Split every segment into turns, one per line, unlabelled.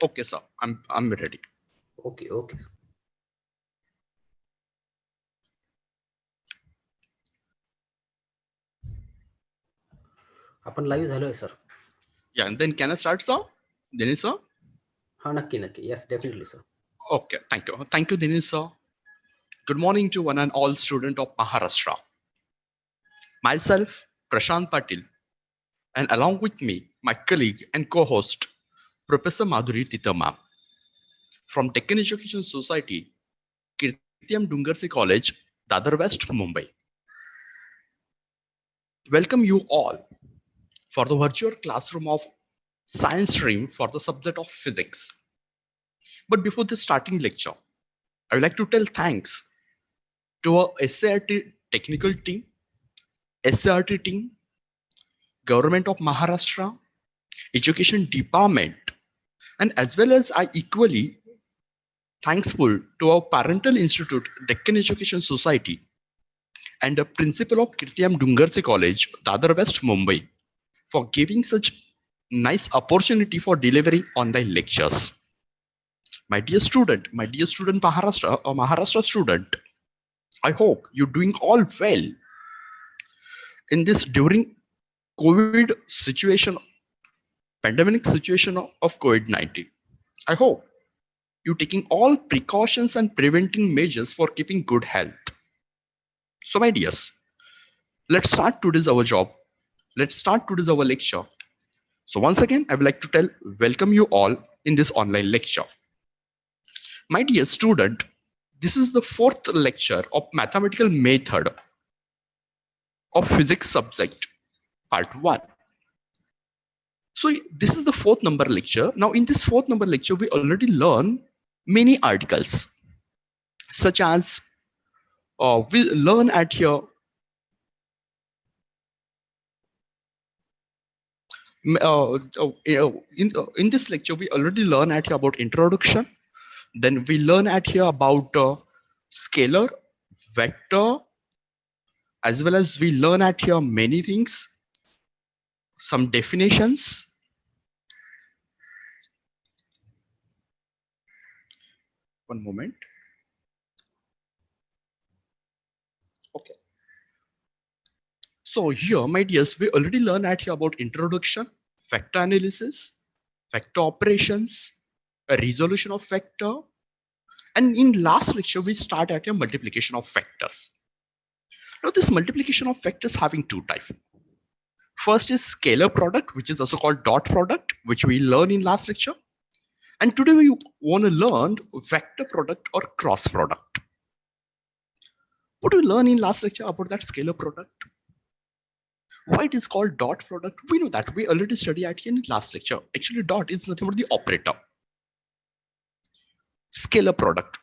Okay, sir. I'm ready.
Okay. आपण live झालोय sir.
Yeah, and then can I start, sir? Dinesh, sir?
हा नक्की yes definitely sir.
Okay, thank you. Thank you, Dinesh, sir. Good morning to one and all student of Maharashtra. Myself, Prashant Patil, and along with me, my colleague and co-host, Professor Madhuri Titama from Deccan Education Society, Kirtiam Dungarse College, Dadar West, Mumbai. Welcome you all for the virtual classroom of science stream for the subject of physics. But before the starting lecture, I would like to tell thanks to our SART technical team, SART team, Government of Maharashtra, Education Department, and as well as I equally thankful to our parental institute, Deccan Education Society, and the principal of Kirtiam Dungarse College, Dadar West, Mumbai, for giving such nice opportunity for delivering online lectures. My dear student Maharashtra student, I hope you're doing all well in this during COVID situation, pandemic situation of COVID-19. I hope you're taking all precautions and preventing measures for keeping good health. So my dears, let's start today's our job. Let's start today's our lecture. So once again, I would like to welcome you all in this online lecture. My dear student, this is the fourth lecture of mathematical method of physics subject, part 1. So this is the fourth number lecture. Now in this fourth number lecture, we already learn many articles, such as we learn at here in this lecture, we already learn at here about introduction. Then we learn at here about scalar, vector, as well as we learn at here many things, some definitions. One moment. Okay. So here, my dears, we already learned at here about introduction, vector analysis, vector operations, a resolution of vector, and in last lecture, we start at a multiplication of vectors. Now, this multiplication of vectors having two types. First is scalar product, which is also called dot product, which we learned in last lecture. And today we want to learn vector product or cross product. What we learned in last lecture about that scalar product? Why it is called dot product? We know that. We already studied at in last lecture. Actually, dot is nothing but the operator. Scalar product.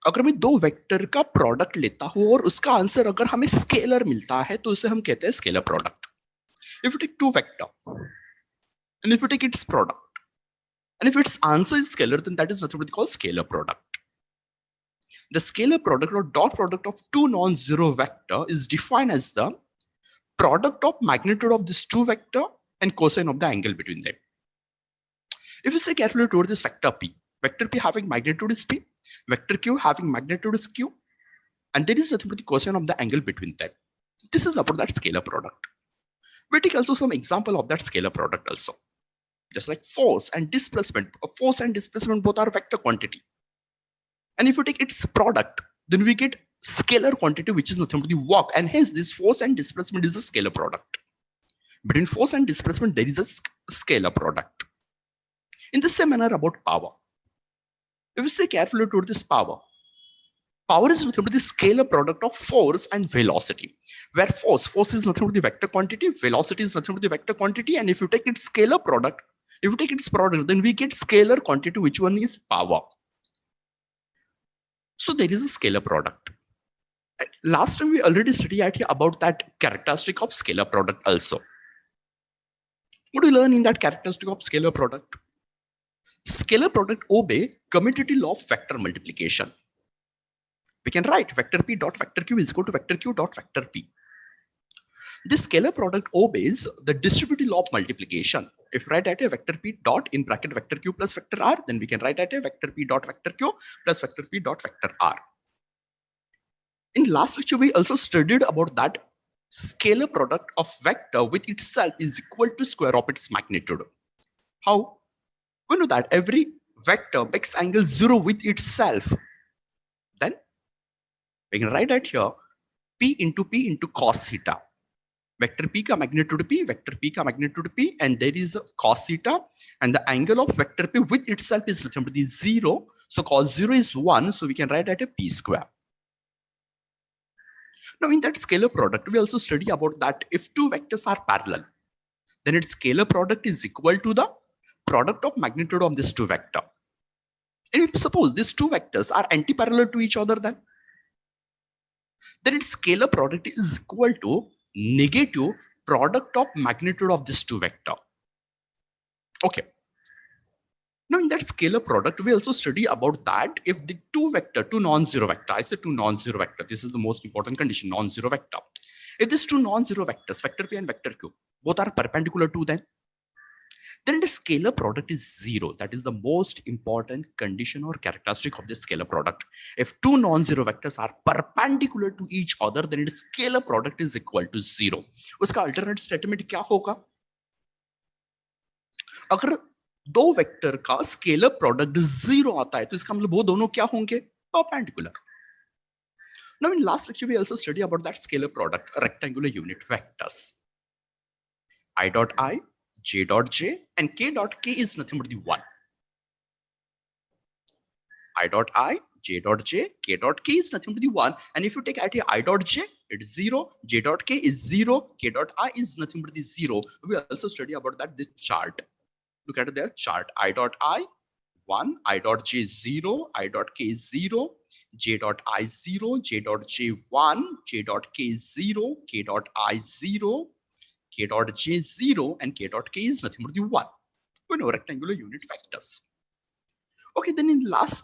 अगर मैं दो vector का product लेता हूं और उसका answer अगर हमें स्केलर मिलता है तो उसे हम कहते हैं scalar product. If you take two vector and if you take its product and if its answer is scalar, then that is nothing but called scalar product. The scalar product or dot product of two non-zero vector is defined as the product of magnitude of this two vector and cosine of the angle between them. If you say carefully toward this vector P having magnitude is P, vector Q having magnitude is Q, and there is nothing but the cosine of the angle between them. This is about that scalar product. We take also some example of that scalar product also. Just like force and displacement. Force and displacement both are vector quantity. And if you take its product, then we get scalar quantity, which is nothing but the work, and hence this force and displacement is a scalar product. Between force and displacement, there is a scalar product. In the same manner about power. If we say carefully toward this power is nothing but the scalar product of force and velocity. Where force is nothing but the vector quantity, velocity is nothing but the vector quantity, and if you take its scalar product, then we get scalar quantity, which one is power. So there is a scalar product. Last time we already studied at here about that characteristic of scalar product also. What do you learn in that characteristic of scalar product? Scalar product obey commutative law of vector multiplication. We can write vector P dot vector Q is equal to vector Q dot vector P. This scalar product obeys the distributive law of multiplication. If write at a vector p dot in bracket vector q plus vector r, then we can write at a vector p dot vector q plus vector p dot vector r. In last lecture, we also studied about that scalar product of vector with itself is equal to square of its magnitude. How? We know that every vector makes angle 0 with itself. Then we can write that here p into cos theta. Vector p ka magnitude p, vector p ka magnitude p, and there is a cos theta, and the angle of vector p with itself is simply 0. So cos 0 is 1, so we can write that a p square. Now in that scalar product, we also study about that if two vectors are parallel, then its scalar product is equal to the product of magnitude of this two vector. And if suppose these two vectors are anti-parallel to each other, then its scalar product is equal to negative product of magnitude of this two vector. Okay. Now in that scalar product, we also study about that if the two non-zero vector, I say two non-zero vector, this is the most important condition, non-zero vector. If these two non-zero vectors, vector p and vector q, both are perpendicular to them, then the scalar product is 0. That is the most important condition or characteristic of the scalar product. If two non-zero vectors are perpendicular to each other, then its scalar product is equal to 0. उसका alternate statement क्या होगा? अगर दो vector का scalar product 0 आता है तो इसका मतलब वो दोनों क्या होंगे? Perpendicular. Now in last lecture we also study about that scalar product, rectangular unit vectors. I dot I, j dot j, and k dot k is nothing but the 1. I dot I, j dot j, k dot k is nothing but the 1. And if you take at I dot j, it's 0, j dot k is 0, k dot I is nothing but the 0. We also study about that this chart. Look at their chart. I dot I 1, I dot j 0, I dot k 0, j dot I 0, j dot j 1, j dot k 0, k dot I 0, k dot j 0, and k dot k is nothing but the 1. We know rectangular unit vectors. Okay, then in last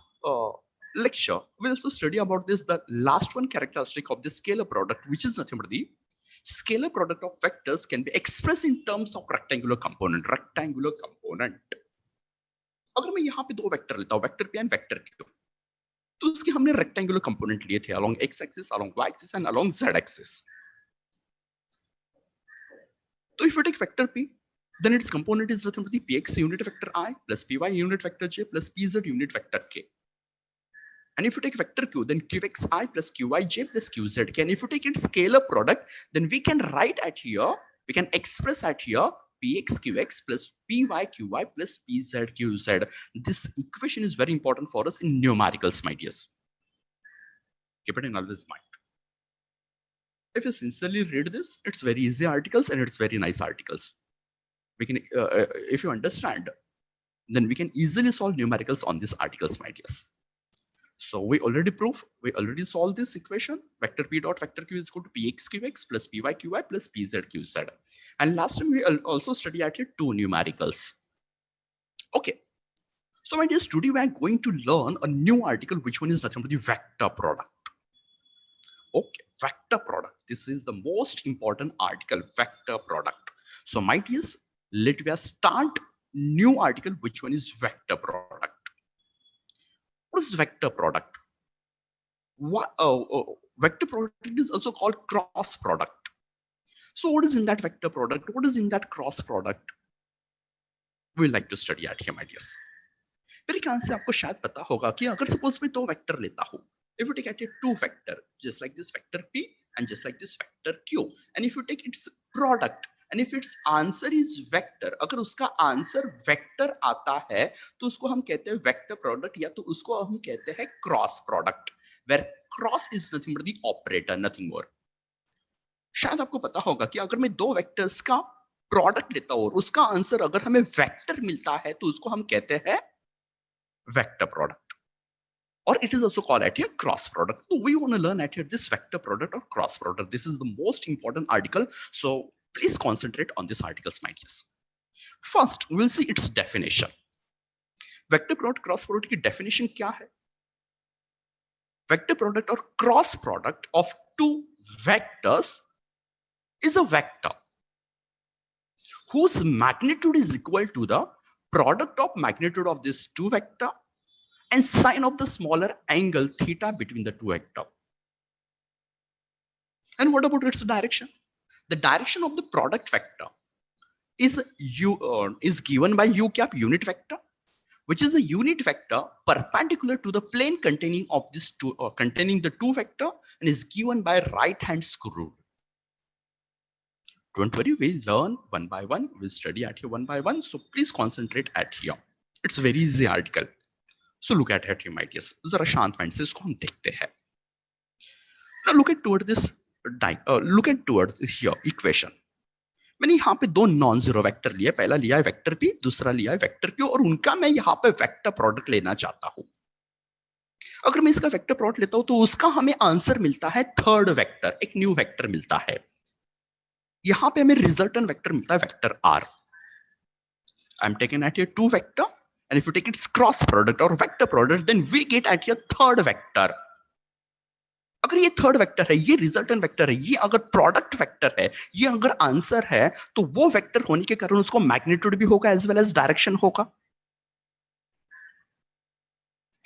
lecture, we also study about this, the last one characteristic of the scalar product, which is nothing but the scalar product of vectors can be expressed in terms of rectangular component. Rectangular component. अगर मैं यहाँ पे दो vector लेता हूँ, vector p and vector q, तो उसके हमने रेक्टेंगुलर कंपोनेंट लिए थे along x axis, along y axis, and along z axis. So if you take vector p, then its component is nothing but the px unit vector I plus py unit vector j plus pz unit vector k. And if you take vector q, then qxi plus qij plus qzk. And if you take its scalar product, then we can write at here, we can express at here px qx plus py qy plus pz qz. This equation is very important for us in numericals, my dears. Keep it in always mind. If you sincerely read this, it's very easy articles and it's very nice articles. We can, if you understand, then we can easily solve numericals on these articles, my dears. So we already solved this equation. Vector p dot vector q is equal to px qx plus py qy plus pz qz. And last time we also studied at here two numericals. Okay. So my dears, today we are going to learn a new article, which one is nothing but the vector product. Okay, vector product. This is the most important article, vector product. So my dears, let us start new article, which one is vector product. What is vector product? Vector product is also called cross product. So what is in that vector product? What is in that cross product? We like to study at here, my dears. मेरे ख्याल से आपको शायद पता होगा कि अगर suppose मैं दो वेक्टर लेता हूँ, if you take at two vector, just like this vector p and just like this vector q, and if you take its product, and if its answer is vector, अगर उसका answer vector आता है तो उसको हम कहते हैं vector product, या तो उसको हम कहते हैं cross product, where cross is nothing but the operator, nothing more. शायद आपको पता होगा कि अगर मैं दो वेक्टर्स का प्रोडक्ट लेता हूं और उसका आंसर अगर हमें वेक्टर मिलता है तो उसको हम कहते हैं vector product, or it is also called at here cross product. So we want to learn at here this vector product or cross product. This is the most important article, so please concentrate on this article's my dears. First we'll see its definition. Vector product cross product की definition क्या है? Vector product or cross product of two vectors is a vector whose magnitude is equal to the product of magnitude of this two vector and sine of the smaller angle theta between the two vector. And what about its direction? The direction of the product vector is given by u cap, unit vector, which is a unit vector perpendicular to the plane containing of this two containing the two vector and is given by right hand screw. Don't worry, we'll learn one by one. We'll study at here one by one. So please concentrate at here. It's a very easy article. So look at it, you might yes. जरा शांत mind से इसको हम देखते हैं. Now look at toward this. Look at toward here equation. मैंने यहाँ पे दो नॉन जीरो वेक्टर लिए. पहला लिया है वेक्टर पी, दूसरा लिया है वेक्टर क्यू और उनका मैं यहाँ पे वेक्टर प्रोडक्ट लेना चाहता हूँ. अगर मैं इसका वेक्टर प्रोडक्ट लेता हूँ तो उसका हमें आंसर मिलता है थर्ड वेक्टर, एक न्यू वेक्टर मिलता है. यहाँ पे हमें रिजल्टेंट वेक्टर मिलता है vector R. I am taking at here two vector and if you take its cross product or vector product then we get at here third vector. अगर ये थर्ड वेक्टर है, ये रिजल्टेंट वेक्टर है, ये अगर product vector है, ये अगर आंसर है तो वो वेक्टर होने के कारण उसको मैग्नीट्यूड भी होगा एज वेल एज डायरेक्शन होगा.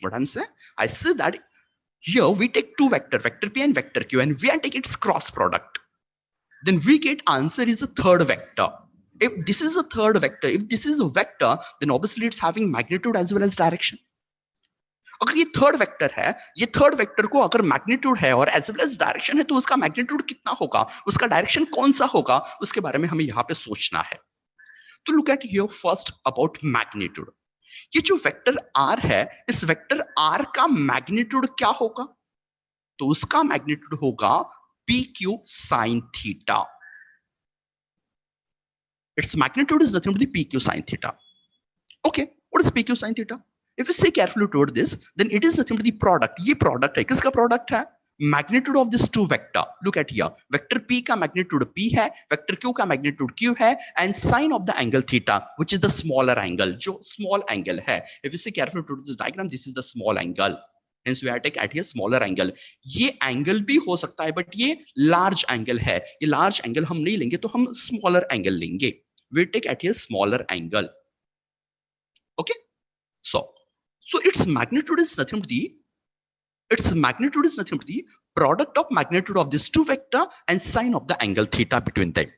What I'm saying? I say that here we take two vector, vector P and vector Q, and we are taking its cross product. Then we get answer is a third vector. If this is a third vector, if this is a vector, then obviously it's having magnitude as well as direction. अगर ये third vector है, ये third vector को अगर magnitude है और as well as direction है तो उसका मैग्नीट्यूड कितना होगा, उसका डायरेक्शन कौन सा होगा, उसके बारे में हमें यहाँ पे सोचना है. तो look at here first about magnitude. ये जो वेक्टर आर है, इस वेक्टर आर का मैग्नीट्यूड क्या होगा, तो उसका मैग्नीट्यूड होगा P Q sine theta. Its magnitude is nothing but the PQ sin theta. Okay, what is PQ sin theta? If you see carefully toward this, then it is nothing but the product. ये product है, किसका product है? Magnitude of this two vector. Look at here. Vector P का magnitude P है, vector Q का magnitude Q है, and sine of the angle theta, which is the smaller angle, जो small angle है. If you see carefully toward this diagram, this is the small angle. Hence we are take at here smaller angle. ये angle भी हो सकता है, but ये large angle है. ये large angle हम नहीं लेंगे, तो हम smaller angle लेंगे. We take at here smaller angle. Okay, so its magnitude is nothing but the product of magnitude of this two vector and sine of the angle theta between them.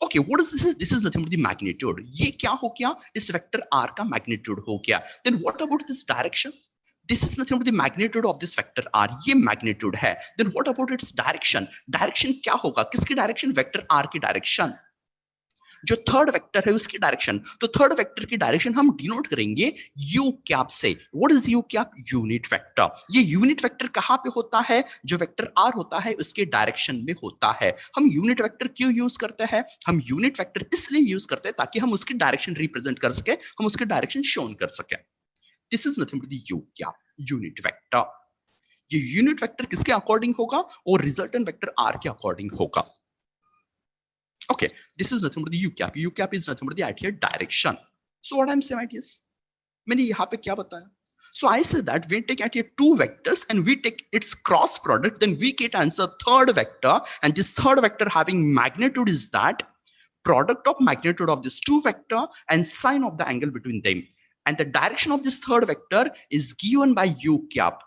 Okay, what is this? This is nothing but the magnitude. ये क्या हो गया? इस vector r का magnitude हो गया. Then what about this direction? This is nothing but the magnitude of this vector r. ये magnitude है. Then what about its direction? Direction क्या होगा? किसकी direction? Vector r की direction. जो थर्ड वेक्टर है उसकी डायरेक्शन, तो थर्ड वेक्टर की डायरेक्शन हम डिनोट करेंगे यू कैप से. What is you cap? Unit vector. ये यूनिट वेक्टर कहां पे होता है? जो वेक्टर आर होता है उसके डायरेक्शन में होता है. हम यूनिट वेक्टर क्यों यूज करते हैं? हम यूनिट वेक्टर इसलिए यूज करते हैं ताकि हम उसकी डायरेक्शन रिप्रेजेंट कर सके, हम उसकी डायरेक्शन शोन कर सके. This is nothing but the you cap, unit vector. ये यूनिट वेक्टर किसके अकॉर्डिंग होगा? और रिजल्टेंट वेक्टर आर के अकॉर्डिंग होगा. Okay, this is nothing but the u cap. U cap is nothing but the at here direction. So what I'm saying is, मैंने यहाँ पे क्या बताया? So I said that we take at here two vectors and we take its cross product, then we get answer third vector, and this third vector having magnitude is that product of magnitude of this two vector and sine of the angle between them. And the direction of this third vector is given by u cap.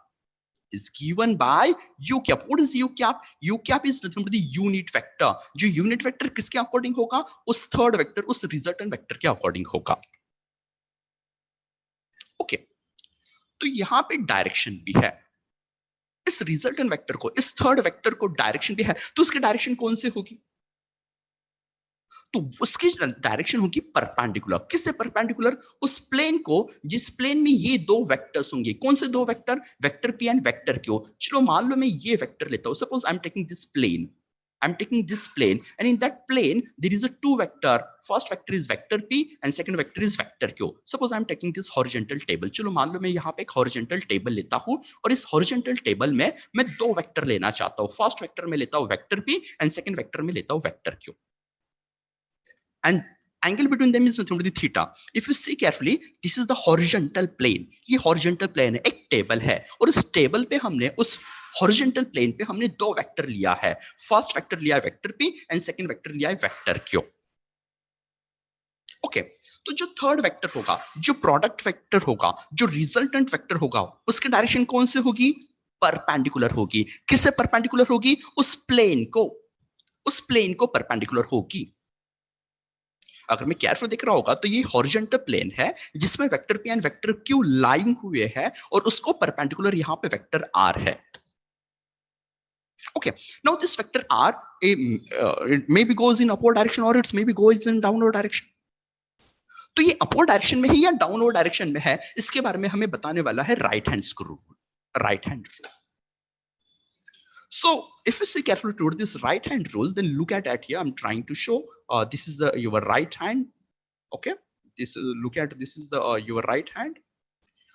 Is given by u cap. What is u cap? U cap is nothing but the unit vector. जो unit vector किसके according होगा? उस third vector, उस resultant vector के according होगा. Okay, तो यहां पे डायरेक्शन भी है. इस रिजल्टेंट वेक्टर को, इस थर्ड वेक्टर को डायरेक्शन भी है, तो उसकी डायरेक्शन कौन से होगी? तो उसकी डायरेक्शन होगी परपेंडिकुलर. किससे परपेंडिकुलर? उस प्लेन को जिस प्लेन में ये दो वेक्टर्स होंगे. कौन से दो vector? Vector P and vector Q. चलो मान लो मैं ये वेक्टर लेता हूं. Suppose I am taking this plane. I'm taking this plane, and in that plane there is a two vector. First vector is vector p and second vector is vector q. Suppose I'm taking this horizontal table. चलो मान लो मैं यहाँ पे एक horizontal table लेता हूँ और इस horizontal table में मैं दो वेक्टर लेना चाहता हूँ. फर्स्ट वेक्टर में लेता हूँ vector p and second vector में लेता हूँ vector q. And angle between them is nothing but the theta. If you see carefully, this is the horizontal plane. ये horizontal plane है, एक टेबल है और उस टेबल पे हमने उस हॉरिजॉन्टल प्लेन पे हमने दो वेक्टर लिया है, फर्स्ट वेक्टर लिया है vector p and second vector लिया है वेक्टर q। ओके, तो जो थर्ड वेक्टर होगा, जो प्रोडक्ट वेक्टर होगा, जो रिजल्टेंट वेक्टर होगा, उसकी डायरेक्शन कौन से होगी? परपेंडिकुलर होगी। किससे परपेंडिकुलर होगी? उस प्लेन को परपेंडिकुलर होगी। अगर मैं केयरफुल देख रहा होगा तो ये हॉरिजॉन्टल प्लेन है जिसमें vector p and vector q line हुए हैं और उसको परपेंडिकुलर यहां पे वेक्टर r है। Okay, now this vector r, it maybe goes in upward direction or it maybe goes in downward direction. तो ये अपवर्ड डायरेक्शन में है या डाउनवर्ड डायरेक्शन में है, इसके बारे में हमें बताने वाला है right hand screw rule, right hand rule. So if you see carefully toward this right hand rule, then look at it here. I'm trying to show this is your right hand. Okay, look at this is the your right hand.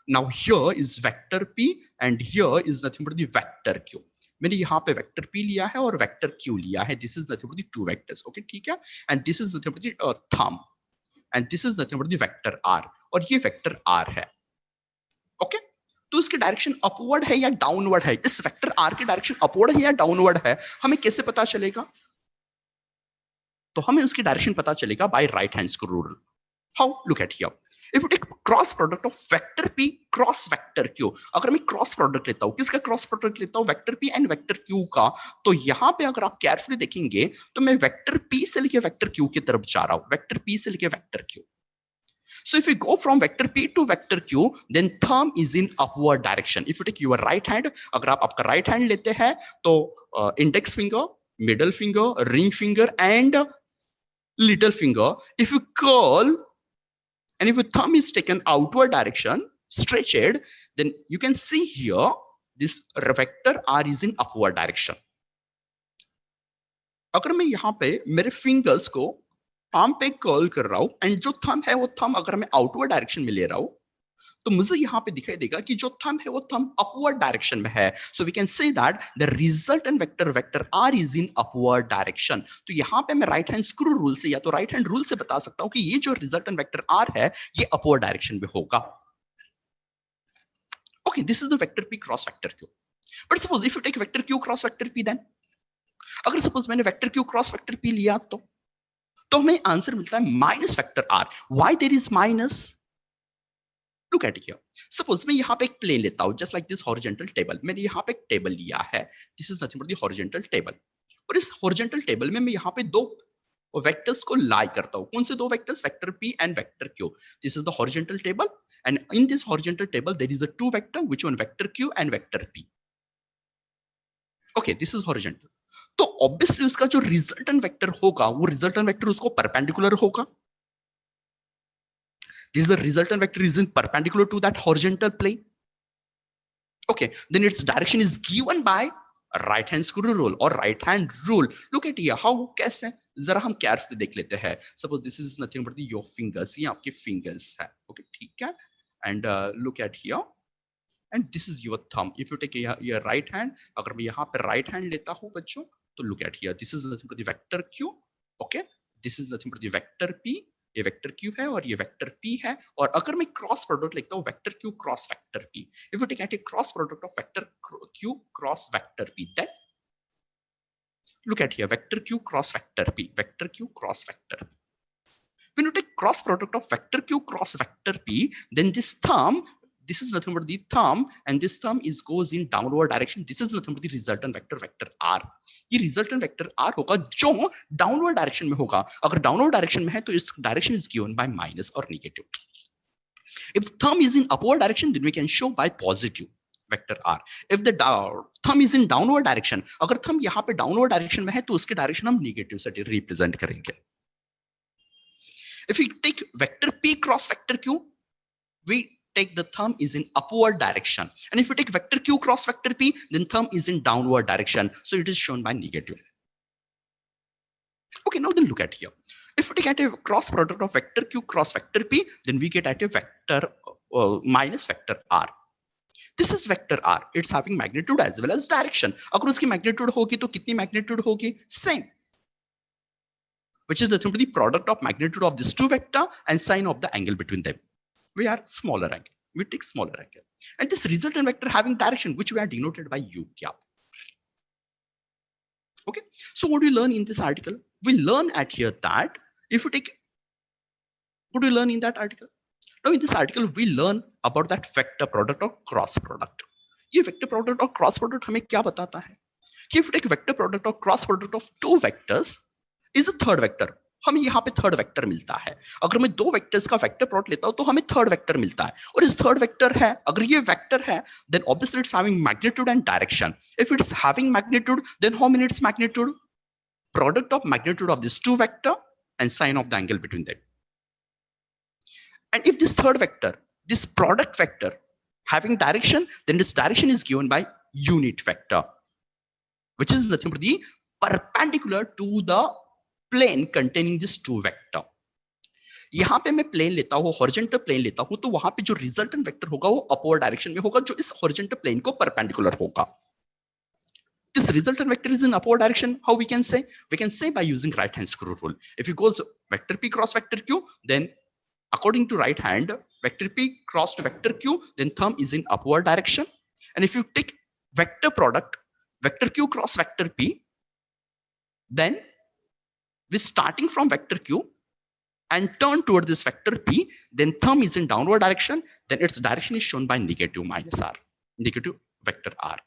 Now here is vector p and here is nothing but the vector q. मैंने यहाँ पे vector p लिया है और vector q लिया है. This is nothing but the two vectors. Okay, ठीक है. And this is nothing but the thumb. And this is nothing but the vector r. और ये वेक्टर r है. Okay. तो इसकी डायरेक्शन अपवर्ड है या डाउनवर्ड है? इस वेक्टर r की डायरेक्शन अपवर्ड है या डाउनवर्ड है, हमें कैसे पता चलेगा? तो हमें उसकी डायरेक्शन पता चलेगा by right hand screw rule. How? Look at here. If you take cross product of vector p cross vector q, अगर मैं क्रॉस प्रोडक्ट लेता हूं, किसका क्रॉस प्रोडक्ट लेता हूं? Vector p and vector q का. तो यहां पे अगर आप केयरफुली देखेंगे तो मैं वेक्टर p से लेके वेक्टर q की तरफ जा रहा हूं, वेक्टर p से लेके vector q. So if you go from vector p to vector q, then thumb is in upward direction. If you take your right hand, अगर आप आपका right hand लेते हैं तो index finger, middle finger, ring finger and little finger. If you curl and if your thumb is taken outward direction, stretched, then you can see here this vector r is in upward direction. अगर मैं यहाँ पे मेरे fingers को palm पे curl कर रहा हूं एंड जो थंब है वो थंब अगर मैं आउटवर्ड डायरेक्शन में ले रहा हूं तो मुझे यहाँ पे दिखाई देगा कि जो थंब है वो थंब अपवर्ड डायरेक्शन में है. So we can say that the resultant vector vector r is in upward direction. तो यहाँ पे मैं राइट हैंड स्क्रू रूल से या तो राइट हैंड रूल से बता सकता हूँ कि ये जो रिजल्टेंट वेक्टर r है ये अपवर्ड डायरेक्शन में होगा. Okay, this is the vector p cross vector q. But suppose if you take vector q cross vector p, then अगर सपोज मैंने vector q cross vector p लिया तो हमें answer मिलता है minus vector r. Why there is minus? Look at here. Suppose मैं यहाँ पे एक प्लेन लेता हूँ just like this horizontal table. मैंने यहाँ पे एक टेबल लिया है. This is nothing but the horizontal table. और इस हॉरिजॉन्टल टेबल में मैं यहाँ पे दो वेक्टर्स को लाई करता हूँ. कौन से दो vectors? Vector p and vector q. This is the horizontal table and in this horizontal table there is a two vector which one vector q and vector p. Okay, this is horizontal. तो obviously उसका जो resultant vector होगा वो resultant vector उसको perpendicular होगा. This is the resultant vector is in perpendicular to that horizontal plane. Okay, then its direction is given by right hand screw rule or right hand rule. Look at here how कैसे जरा हम carefully देख लेते हैं. Suppose this is nothing but your fingers. ये आपके fingers है. Okay, ठीक है. And look at here. And this is your thumb. If you take your right hand, अगर मैं यहाँ पे right hand लेता हूँ बच्चों, तो look at here. This is nothing but the vector q. Okay, this is nothing but the vector p. ये vector q है और ये वेक्टर p है. और अगर मैं क्रॉस प्रोडक्ट लिखता हूँ vector q cross vector p, if you take at a cross product of vector q cross vector p, then look at here vector q cross vector p, vector q cross vector p. When you take cross product of vector q cross vector p, then this thumb, this is nothing but the thumb and this thumb is goes in downward direction. This is nothing but the resultant vector vector r. ये resultant vector r होगा जो downward direction में होगा. अगर downward direction में है तो इस direction is given by minus or negative. If thumb is in upward direction, then we can show by positive vector r. If the thumb is in downward direction, अगर thumb यहाँ पे downward direction में है तो उसकी direction हम negative से represent करेंगे. If we take vector p cross vector q, we take the thumb is in upward direction, and if you take vector q cross vector p, then thumb is in downward direction, so it is shown by negative. Okay, now then look at here. If we take at a cross product of vector q cross vector p, then we get at a vector minus vector r. This is vector r. It's having magnitude as well as direction. अगर उसकी magnitude होगी तो कितनी magnitude होगी? Same. Which is the product of magnitude of these two vector and sine of the angle between them. We are smaller angle. We take smaller angle. And this resultant vector having direction, which we are denoted by u cap. Okay, so what do we learn in this article? We learn at here that if you take, what do we learn in that article? Now in this article we learn about that vector product or cross product. ये vector product और cross product हमें क्या बताता है कि if you take vector product or cross product of two vectors is a third vector, हमें यहाँ पे थर्ड वेक्टर मिलता है. अगर मैं दो वेक्टर्स का वेक्टर प्रोडक्ट लेता हूं तो हमें थर्ड वेक्टर मिलता है. और इस थर्ड वेक्टर है, अगर ये वेक्टर है, then obviously it's having magnitude and direction. If it's having magnitude, then how many its magnitude? Product of magnitude of this two vector and sine of the angle between them. And if this third vector, this product vector having direction, then this direction is given by unit vector, which is nothing but the perpendicular to the plane containing this two vector. यहां पे मैं plane लेता हूं, horizontal plane लेता हूं, तो वहां पे जो रिजल्टेंट वेक्टर होगा वो अपवर्ड डायरेक्शन में होगा, जो इस हॉरिजॉन्टल प्लेन को परपेंडिकुलर होगा. This resultant vector is in upward direction. How we can say? We can say by using right hand screw rule. If it goes vector p cross vector q, then according to right hand, vector p crossed vector q, then thumb is in upward direction. And if you take vector product, vector q cross vector p, then we're starting from vector q and turn toward this vector p, then thumb is in downward direction, then its direction is shown by negative minus r, negative vector r.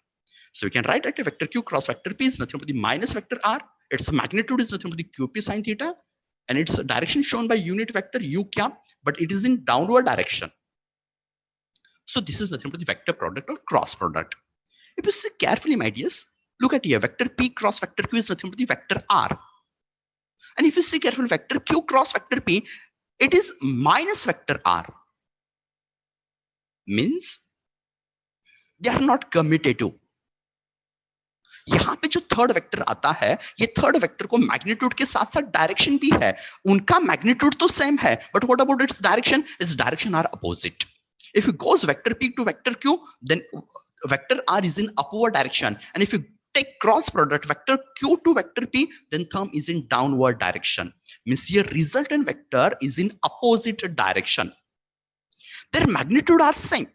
So we can write that a vector q cross vector p is nothing but the minus vector r, its magnitude is nothing but the qp sine theta, and its direction shown by unit vector u cap, but it is in downward direction. So this is nothing but the vector product or cross product. If you see carefully, my dears, look at here, vector p cross vector q is nothing but the vector r. And if you see carefully, vector q cross vector p, it is minus vector r. Means they are not commutative. यहां पे जो third vector आता है, ये third vector को magnitude के साथ साथ डायरेक्शन भी है. उनका मैग्नीट्यूड तो सेम है, but what about its direction? Its direction are opposite. If it goes vector p to vector q, then vector r is in upward direction. And if you take cross product vector q to vector p, then thumb is in downward direction. Means your resultant vector is in opposite direction. Their magnitude are same.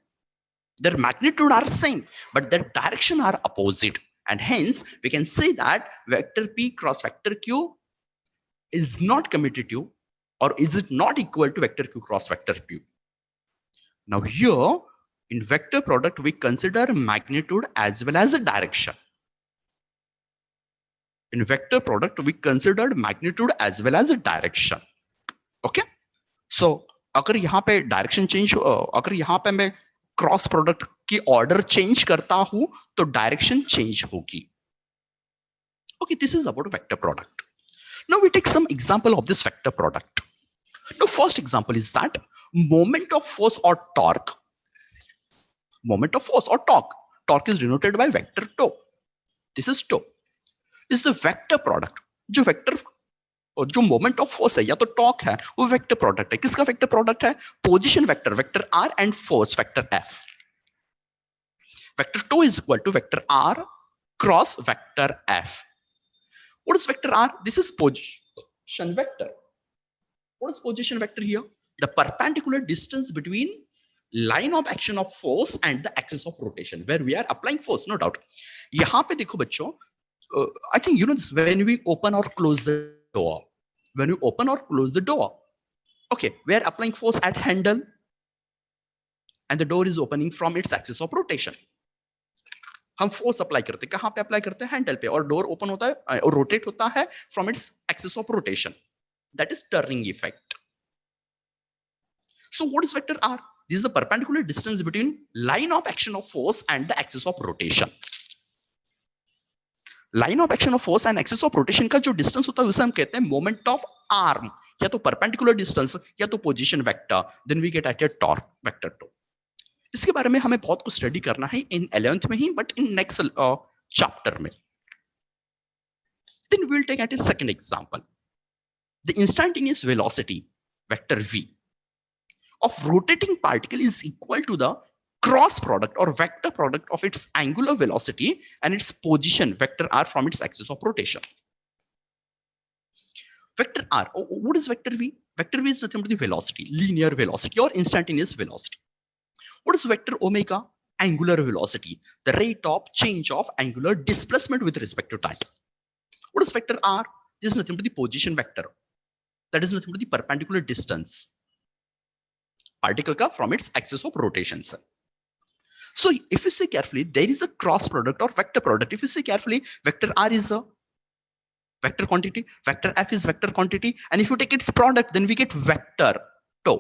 Their magnitude are same, but their direction are opposite. And hence we can say that vector p cross vector q is not commutative, or is it not equal to vector q cross vector q. Now here in vector product we consider magnitude as well as a direction. In vector product we considered magnitude as well as a direction. Okay, so अगर यहाँ पे direction change, अगर यहाँ पे मैं cross product की order change करता हूं तो डायरेक्शन चेंज होगी. Okay, this is about vector product. Now we take some example of this vector product. Now first example is that moment of force और टॉर्क. मोमेंट ऑफ फोर्स और torque is denoted by vector tau. This is tau, is the vector product. जो vector और जो moment of force है या तो torque है, वो वेक्टर प्रोडक्ट है. किसका वेक्टर प्रोडक्ट है? Position vector, vector R, and force vector F. Vector tau is equal to vector R cross vector F. What is vector R? This is position vector. What is position vector here? The perpendicular distance between line of action of force and the axis of rotation where we are applying force, no doubt. यहां पे देखो बच्चों, I think you know this, when we open or close the door, when we open or close the door, okay, we are applying force at handle and the door is opening from its axis of rotation. हम force apply करते हैं, कहां पे apply करते हैं? Handle पे. और door open होता है और रोटेट होता है from its axis of rotation. That is turning effect. So what is vector r? This is the perpendicular distance between line of action of force and the axis of rotation. Line of action of force and axis of rotation का जो distance होता है उसे हम कहते हैं moment of arm, या तो परपेंडिकुलर डिस्टेंस या तो position vector. Then we get at a torque vector tau. इसके बारे में हमें बहुत कुछ स्टडी करना है इन 11th में ही, बट इन नेक्स्ट चैप्टर में. Then we will take at a second example. The instantaneous velocity vector v of rotating particle is equal to the cross product or vector product of its angular velocity and its position vector r from its axis of rotation. Vector r, what is vector v? Vector v is nothing but the velocity, linear velocity or instantaneous velocity. What is vector omega? Angular velocity, the rate of change of angular displacement with respect to time. What is vector r? This is nothing but the position vector. That is nothing but the perpendicular distance particle ka from its axis of rotation. So if you see carefully, there is a cross product or vector product. If you see carefully, vector r is a vector quantity, vector f is vector quantity, and if you take its product, then we get vector tau.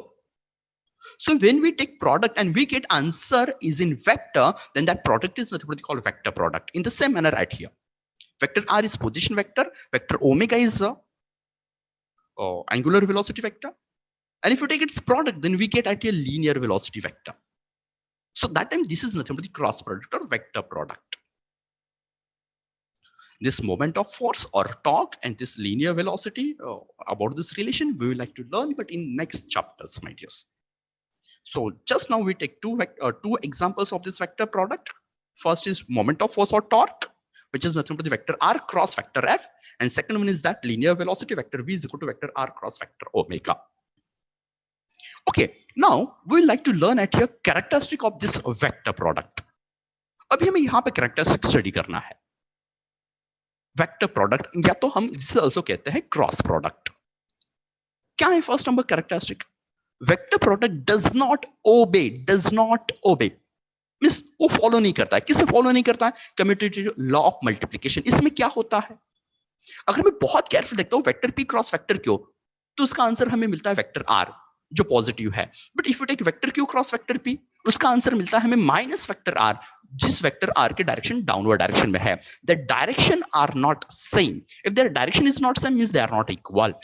So when we take product and we get answer is in vector, then that product is nothing but called vector product. In the same manner right here, vector r is position vector, vector omega is a angular velocity vector, and if you take its product, then we get at a linear velocity vector. So that time this is nothing but the cross product or vector product. This moment of force or torque and this linear velocity, about this relation we will like to learn, but in next chapters, my dears. So just now we take two examples of this vector product. First is moment of force or torque, which is nothing but the vector r cross vector f, and second one is that linear velocity vector v is equal to vector r cross vector omega. Okay, now we would like to learn at here characteristic of this vector product. अभी हमें यहाँ पे characteristic study करना है. Vector product या तो हम इसे also कहते हैं cross product. क्या है first number characteristic? Vector product does not obey means वो फॉलो नहीं करता है. किसे फॉलो नहीं करता है? Commutative law of multiplication. इसमें क्या होता है, अगर मैं बहुत केयरफुल देखता हूं vector P cross vector Q, तो उसका आंसर हमें मिलता है वेक्टर आर जो पॉजिटिव है. But if you take vector Q cross vector P, उसका आंसर मिलता है हमें माइनस वेक्टर आर, जिस वेक्टर आर के डायरेक्शन डाउनवर्ड डायरेक्शन में है. The direction are not same. If their direction is not same means they are not equal.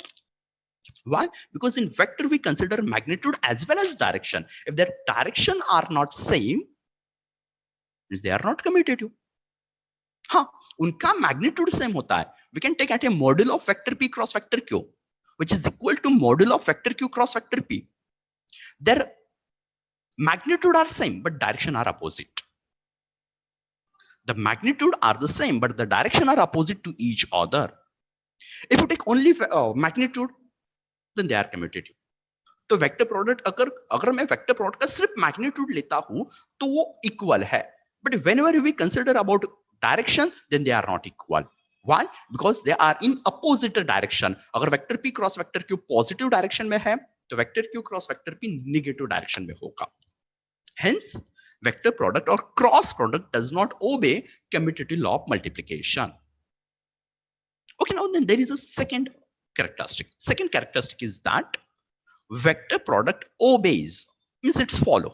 Why? Because in vector we consider magnitude as well as direction. If their direction are not same, means they are not commutative. हाँ, उनका magnitude same होता है. We can take at a module of vector p cross vector q, which is equal to module of vector q cross vector p. Their magnitude are same, but direction are opposite. The magnitude are the same, but the direction are opposite to each other. If you take only magnitude, then they are commutative. तो vector product अगर मैं vector product का सिर्फ magnitude लेता हूं तो वो equal है. But whenever we consider about direction, then they are not equal. Why? Because they are in opposite direction. अगर vector P cross vector Q positive direction में है, तो vector Q cross vector P negative direction में होगा. Hence vector product और cross product does not obey commutative law of multiplication. Okay, now then there is a second characteristic. Second characteristic is that vector product obeys, means it's follow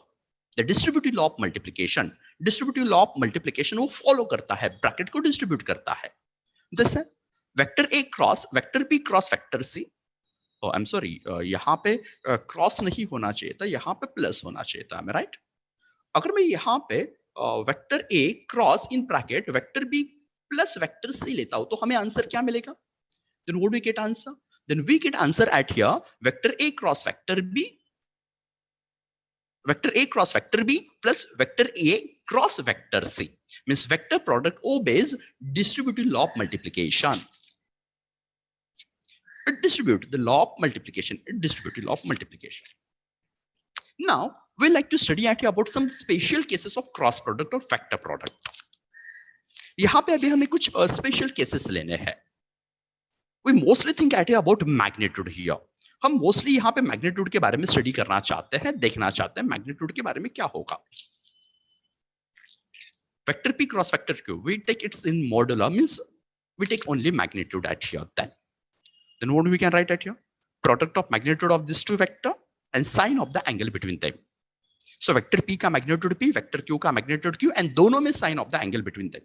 the distributive law of multiplication. Distributive law of multiplication वो follow करता है, bracket को distribute करता है. जैसे vector a cross vector b cross vector c. Oh, I'm sorry, यहाँ पे cross नहीं होना चाहिए था, यहाँ पे plus होना चाहिए था. Am I right? अगर मैं यहाँ पे vector a cross in bracket vector b plus vector c लेता हूं, तो हमें आंसर क्या मिलेगा? Then what do we get answer? Then we get answer at here vector a cross vector b plus vector a cross vector c. Means vector product obeys distributive law of multiplication. It distribute the law of multiplication. It distributive law of multiplication. Now we like to study at here about some special cases of cross product or vector product. यहाँ पे अभी हमें कुछ special cases लेने हैं. We mostly think at about magnitude here. हम mostly यहाँ पे मैग्नीट्यूड के बारे में स्टडी करना चाहते हैं, देखना चाहते हैं मैग्नीट्यूड के बारे में क्या होगा. Vector p cross vector q, we take it's in modular, means we take only magnitude at here. Then what we can write at here? Product of magnitude of these two vector and sign of the angle between them. So vector p का magnitude p, vector q का magnitude q, and दोनों में sign of the angle between them.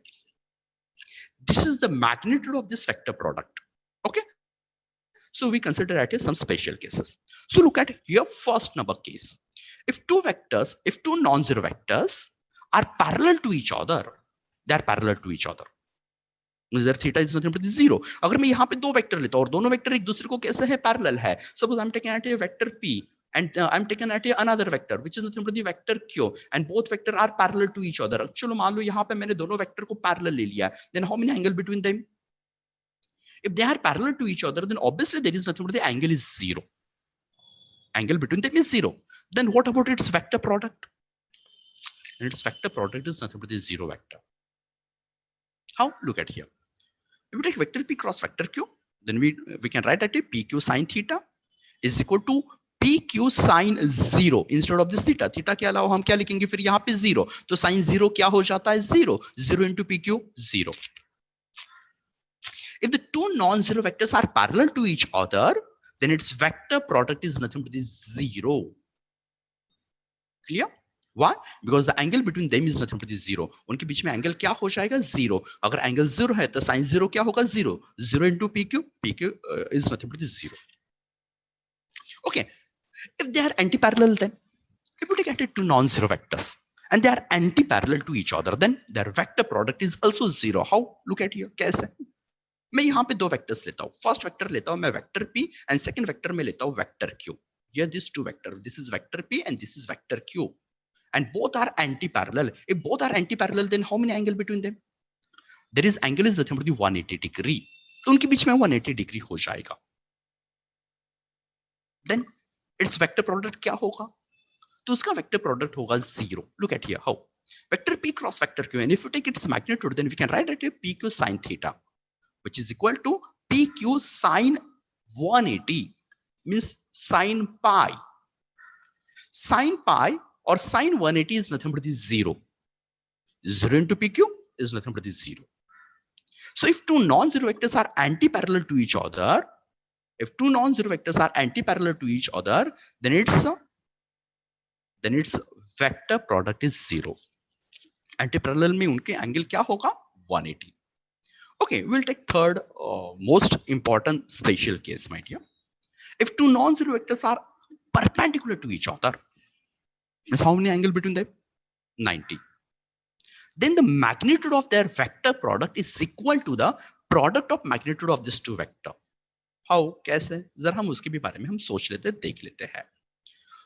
This is the magnitude of this vector product. Okay, so we consider at some special cases. So look at here first number case. If two non-zero vectors are parallel to each other, they are parallel to each other. Their theta is nothing but 0. अगर मैं यहाँ पे दो vector लेता हूँ और दोनों vector एक दूसरे को कैसे है, पैरेलल है. Suppose I'm taking at a vector p and I'm taking at another vector which is nothing but the vector q, and both vector are parallel to each other. चलो मान लो यहाँ पे मैंने दोनों वेक्टर को पैरेलल ले लिया. Then how many angle between them? If they are parallel to each other, then obviously there is nothing but the angle is 0. Angle between them is 0. Then what about its vector product? And its vector product is nothing but the 0 vector. How? Look at here. If we take vector P cross vector Q, then we can write that PQ sine theta is equal to PQ sine 0 instead of this theta. Theta के अलावा हम क्या लिखेंगे फिर यहाँ पे 0, तो sin 0 क्या हो जाता है 0, 0 into PQ 0. If the two non-zero vectors are parallel to each other, then its vector product is nothing but the 0. Clear? Why? Because the angle between them is nothing but the 0. उनके बीच में angle क्या हो जाएगा 0. अगर angle 0 है तो sin 0 क्या होगा 0. 0 into PQ, PQ is nothing but the 0. Okay. If they are anti-parallel, then if we take two non-zero vectors and they are anti-parallel to each other, then their vector product is also 0. How? Look at here. कैसे? मैं यहाँ पे दो vectors लेता हूँ. First vector लेता हूँ मैं vector P and second vector में लेता हूँ vector Q. Here these two vectors. This is vector P and this is vector Q. And both are anti-parallel. If both are anti-parallel, then how many angle between them? There is angle is nothing but the 180 degree. तो उनके बीच में 180 degree हो जाएगा. Then its vector product क्या होगा? तो उसका vector product होगा 0. Look at here how. Vector P cross vector Q, and if you take its magnitude, then we can write it as PQ sine theta, which is equal to PQ sine 180, means sine pi. Sine pi or sine 180 is nothing but the 0. 0 into PQ is nothing but the 0. So if two non-zero vectors are anti-parallel to each other, then its vector product is 0. Anti-parallel में उनके angle क्या होगा 180. Okay, we'll take third most important special case, my dear. If two non-zero vectors are perpendicular to each other, means how many angle between them? 90. Then the magnitude of their vector product is equal to the product of magnitude of these two vector. How? कैसे? जरा हम उसके भी बारे में हम सोच लेते हैं, देख लेते हैं.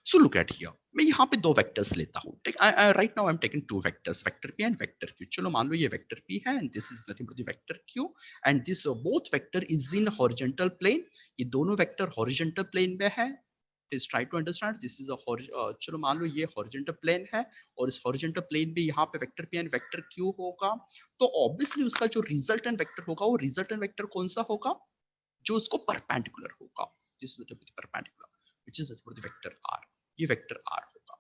So look at here. मैं यहाँ पे दो vectors लेता हूँ. Right now I'm taking two vectors, vector P and vector Q. चलो मान लो ये vector P है and this is nothing but the vector Q, and this both vector is in horizontal plane. ये दोनों vector horizontal plane में है. Please try to understand. This is a चलो मान लो ये horizontal plane है और इस horizontal plane में यहाँ पे vector P and vector Q होगा. तो obviously उसका जो resultant vector होगा वो resultant vector कौन सा होगा? जो उसको perpendicular होगा. This is the perpendicular, which is the vector R. ये वेक्टर R होगा.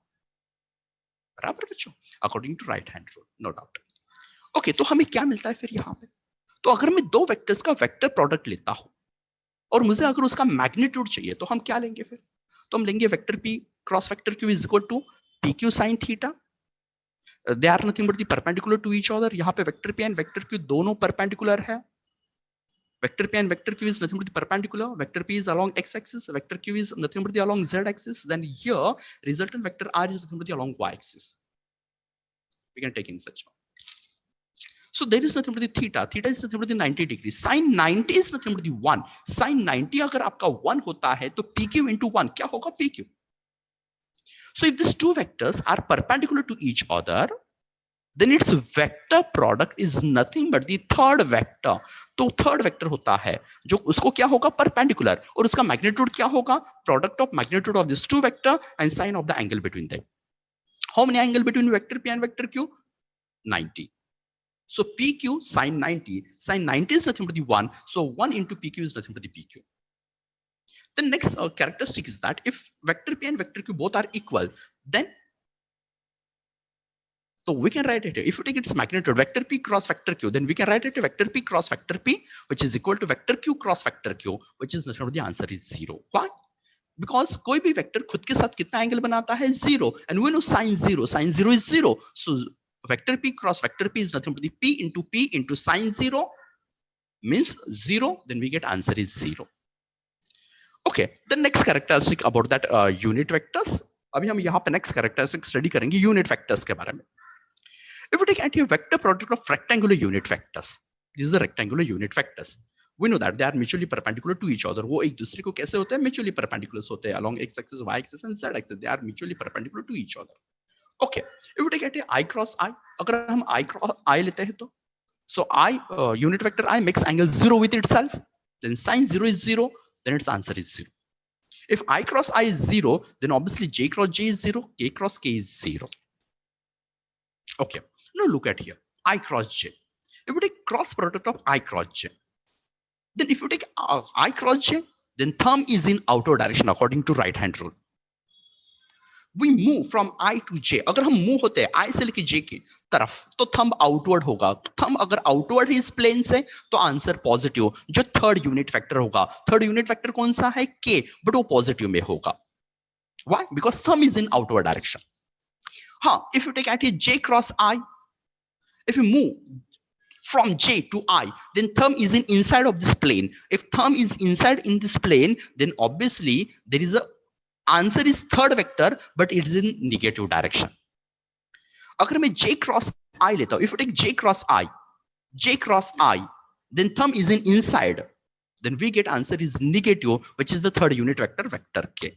बराबर बच्चों? According to right hand rule, no doubt. Okay, तो हमें क्या मिलता है फिर यहाँ पे? तो अगर मैं दो वेक्टर्स का वेक्टर प्रोडक्ट लेता हूं और मुझे अगर उसका मैग्नीट्यूड चाहिए तो हम क्या लेंगे फिर? तो हम लेंगे vector P cross vector Q is equal to PQ sin theta. They are nothing but the perpendicular to each other. यहाँ पे vector P and vector Q दोनों परपेंडिकुलर है. Vector P and vector Q is nothing but the perpendicular. Vector P is along x-axis. Vector Q is nothing but the along z-axis. Then here, resultant vector R is nothing but the along y-axis. We can take in such one. So there is nothing but the theta. Theta is nothing but the 90 degrees. Sin 90 is nothing but the 1. Sin 90 अगर आपका 1 होता है तो PQ into 1 क्या होगा PQ? So if these two vectors are perpendicular to each other, then its vector product is nothing but the third vector. तो third vector होता है जो उसको क्या होगा परपेंडिकुलर, और उसका मैग्नीट्यूड क्या होगा product of magnitude of this two vector and sine of the angle between them. How many angle between vector P and vector Q? 90. So PQ sin 90, sin 90 is nothing but the 1, so 1 into PQ is nothing but the PQ. The next characteristic is that if vector P and vector Q both are equal, then so we can write it, if you take its magnitude, vector P cross vector Q, then we can write it vector P cross vector P, which is equal to vector Q cross vector Q, which is nothing but the answer is 0. Why? Because कोई भी vector खुद के साथ कितना angle बनाता है 0, and we know sin 0 is 0. So vector P cross vector P is nothing but the P into sin 0 means 0, then we get answer is 0. Okay, the next characteristic about that unit vectors, अभी हम यहाँ पे next characteristic study करेंगे unit vectors के बारे में. If we take anti-vector product of rectangular unit vectors, these are the rectangular unit vectors. We know that they are mutually perpendicular to each other. वो एक दूसरे को कैसे होते हैं? Mutually perpendicular होते हैं along x-axis, y-axis and z-axis. They are mutually perpendicular to each other. Okay, if we take I cross I, अगर हम I cross I लेते हैं तो, so I unit vector I makes angle 0 with itself. Then sin 0 is 0. Then its answer is 0. If I cross I is 0, then obviously J cross J is 0. K cross K is 0. Okay. Now look at here, I cross J. If we take cross product of I cross J, Then if you take I cross j, then thumb is in outward direction according to right hand rule. We move from I to j. अगर हम move होते हैं I से लेके j की तरफ तो thumb outward होगा. थंब अगर आउटवर्ड है इस प्लेन से तो आंसर पॉजिटिव. जो थर्ड यूनिट वेक्टर होगा, थर्ड यूनिट वेक्टर कौन सा है? k, बट वो पॉजिटिव में होगा. Why? Because thumb is in outward direction. हाँ, if you take at j cross I, if you move from j to I, then thumb is in inside of this plane. If thumb is inside in this plane, then obviously there is a answer is third vector, but it is in negative direction. अगर मैं j cross I लेता हूं, if you take j cross I, then thumb is in inside, then we get answer is negative, which is the third unit vector k.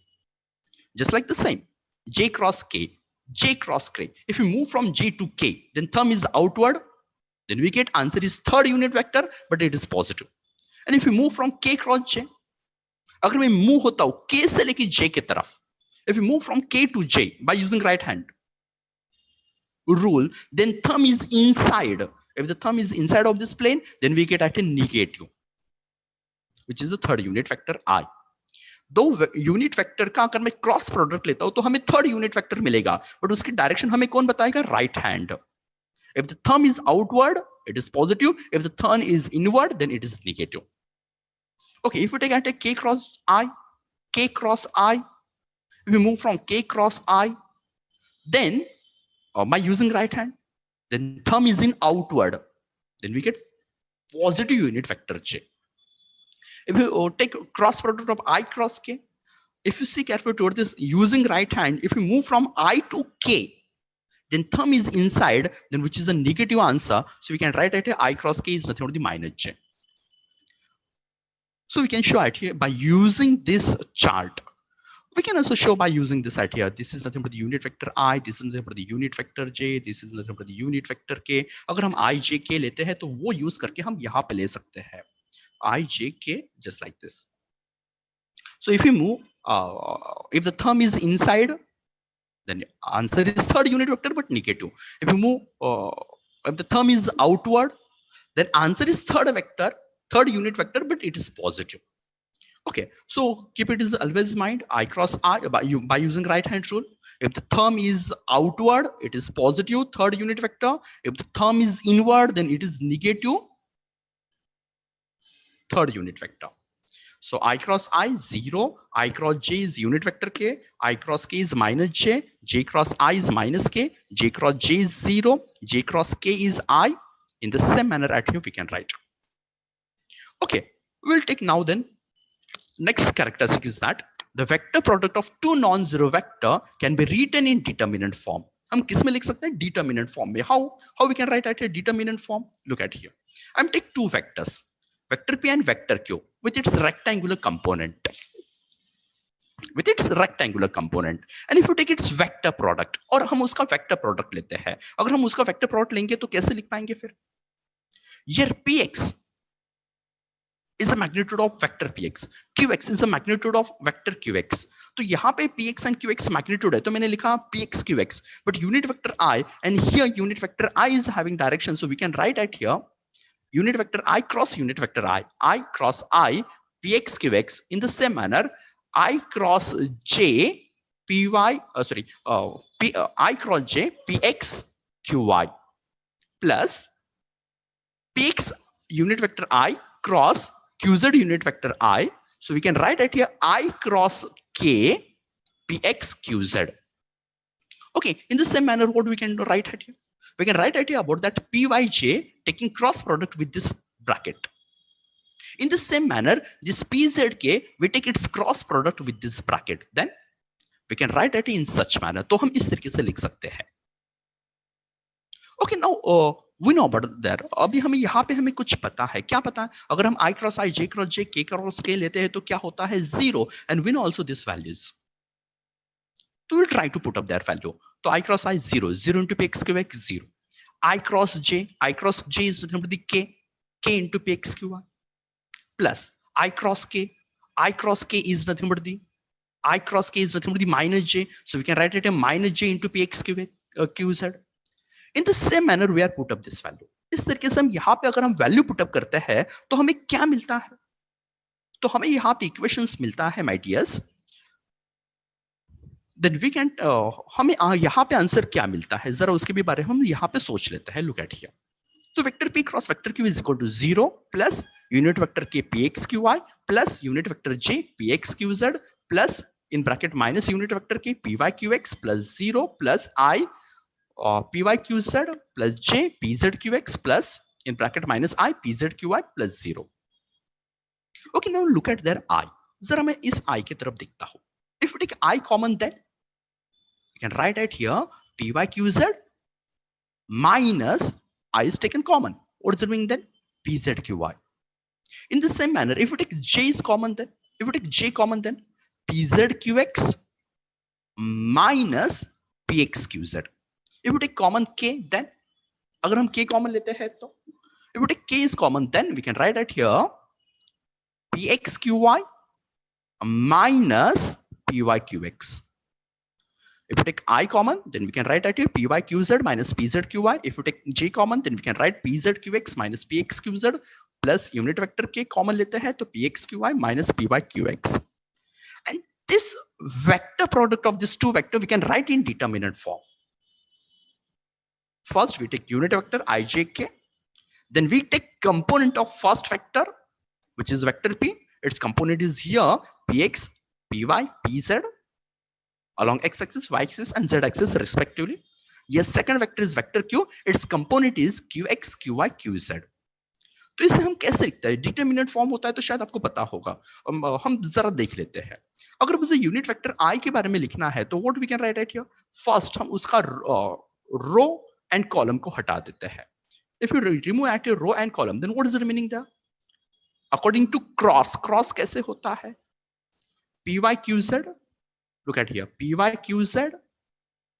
Just like the same, j cross k. If you move from j to k, then thumb is outward, then we get answer is third unit vector, but it is positive. And if you move from k cross j, अगर मैं move होता हूं k से लेके j की तरफ, if you move from k to j by using right hand rule, then thumb is inside. If the thumb is inside of this plane, then we get at a negative, which is the third unit vector I. दो unit vector का अगर मैं cross product लेता हूं तो हमें third unit vector मिलेगा, but उसकी डायरेक्शन हमें कौन बताएगा? Right hand. If the thumb is outward, it is positive. If the thumb is inward, then it is negative. Okay, if we take at a k cross I, if we move from k cross I, then by using right hand, then thumb is in outward, then we get positive unit vector j. If you take cross product of I cross k, if you see carefully toward this using right hand, if you move from I to k, then thumb is inside, then which is the negative answer. So we can write it I cross k is nothing but the minus j. So we can show it here by using this chart. We can also show by using this right here. This is nothing but the unit vector I, this is nothing but the unit vector j, this is nothing but the unit vector k. अगर हम I j k लेते हैं तो वो use करके हम यहाँ पे ले सकते हैं I j k just like this. So if you move, if the thumb is inside, then answer is third unit vector but negative. If you move, if the thumb is outward, then answer is third unit vector, but it is positive. Okay, so keep it as always mind. I cross I by using right hand rule. If the thumb is outward, it is positive, third unit vector. If the thumb is inward, then it is negative, third unit vector. So I cross I 0, I cross j is unit vector k, I cross k is minus j, j cross I is minus k, j cross j is 0, j cross k is I. In the same manner at here we can write. Okay, we'll take now then next characteristic is that the vector product of two non-zero vector can be written in determinant form. हम किस में लिख सकते हैं? Determinant form में. How we can write at a determinant form? Look at here. I'm take two vectors, vector p and vector q, with its rectangular component. And if you take its vector product, और हम उसका vector product लेते हैं, अगर हम उसका vector product लेंगे तो कैसे लिख पाएंगे फिर? Here px is the magnitude of vector px, qx is the magnitude of vector qx. तो यहाँ पे px and qx magnitude है, तो मैंने लिखा px qx, but unit vector I, and here unit vector I is having direction, so we can write at here unit vector I cross unit vector I cross I, px qx. In the same manner, I cross j py, I cross j px qy plus px unit vector I cross qz unit vector I. So we can write it here I cross k px qz. Okay, in the same manner, what we can write it here? We can write it here about that pyj taking cross product with this bracket. In the same manner, this pzk we take its cross product with this bracket. Then we can write it in such manner. तो हम इस तरीके से लिख सकते हैं. Okay, now we know about that. अभी हमें यहाँ पे हमें कुछ पता है. क्या पता है? अगर हम I cross I, J cross J, K cross K लेते हैं तो क्या होता है? 0. And we know also these values. So we'll try to put up their value. So I cross I 0, 0 into px qx 0. I cross J is nothing but the k into px qy plus I cross k is nothing but the minus j. So we can write it a minus j into px qz. In the same manner, we are put up this value. इस तरीके से हम यहाँ पे अगर हम value put up करते हैं तो हमें क्या मिलता है? तो हमें यहाँ पे इक्वेशंस मिलता है my dears, then we can हमें यहाँ पे आंसर क्या मिलता है जरा उसके भी बारे में हम यहाँ पे सोच लेते हैं। लुक एट हियर, तो vector p cross vector q is equal to 0 plus unit vector k px qy plus unit vector j px qz plus in bracket minus unit vector k py qx plus 0 plus i py qz plus j pz qx plus in bracket minus I pz qy plus 0. Okay, now look at their I. जरा मैं इस I की तरफ देखता हूं. If we take I common, then we can write it here py qz minus I is taken common. What does it mean then? pz qy. In the same manner, if we take j is common, then if we take j common, then pz qx minus px qz. If we take common k, then अगर हम k common लेते हैं तो if we take k is common, then we can write it here px qy minus py qx. If we take I common, then we can write it here py qz minus pz qy. If we take j common, then we can write pz qx minus px qz plus unit vector k common लेते हैं तो px qy minus py qx. And this vector product of these two vectors we can write in determinant form. First we take unit vector ijk, then we take component of first vector, which is vector p. Its component is here px, py, pz along x-axis, y-axis and z-axis respectively. Yes, second vector is vector q. Its component is qx, qy, qz. तो इसे हम कैसे लिखते हैं? Determinant form होता है तो शायद आपको पता होगा, हम जरा देख लेते हैं. अगर मुझे यूनिट वेक्टर i के बारे में लिखना है तो what we can write it here. First हम उसका रो एंड कॉलम को हटा देते हैं. If you remove at a row and column, then what is the meaning there? According to cross कैसे होता है? py qz, look at here, py qz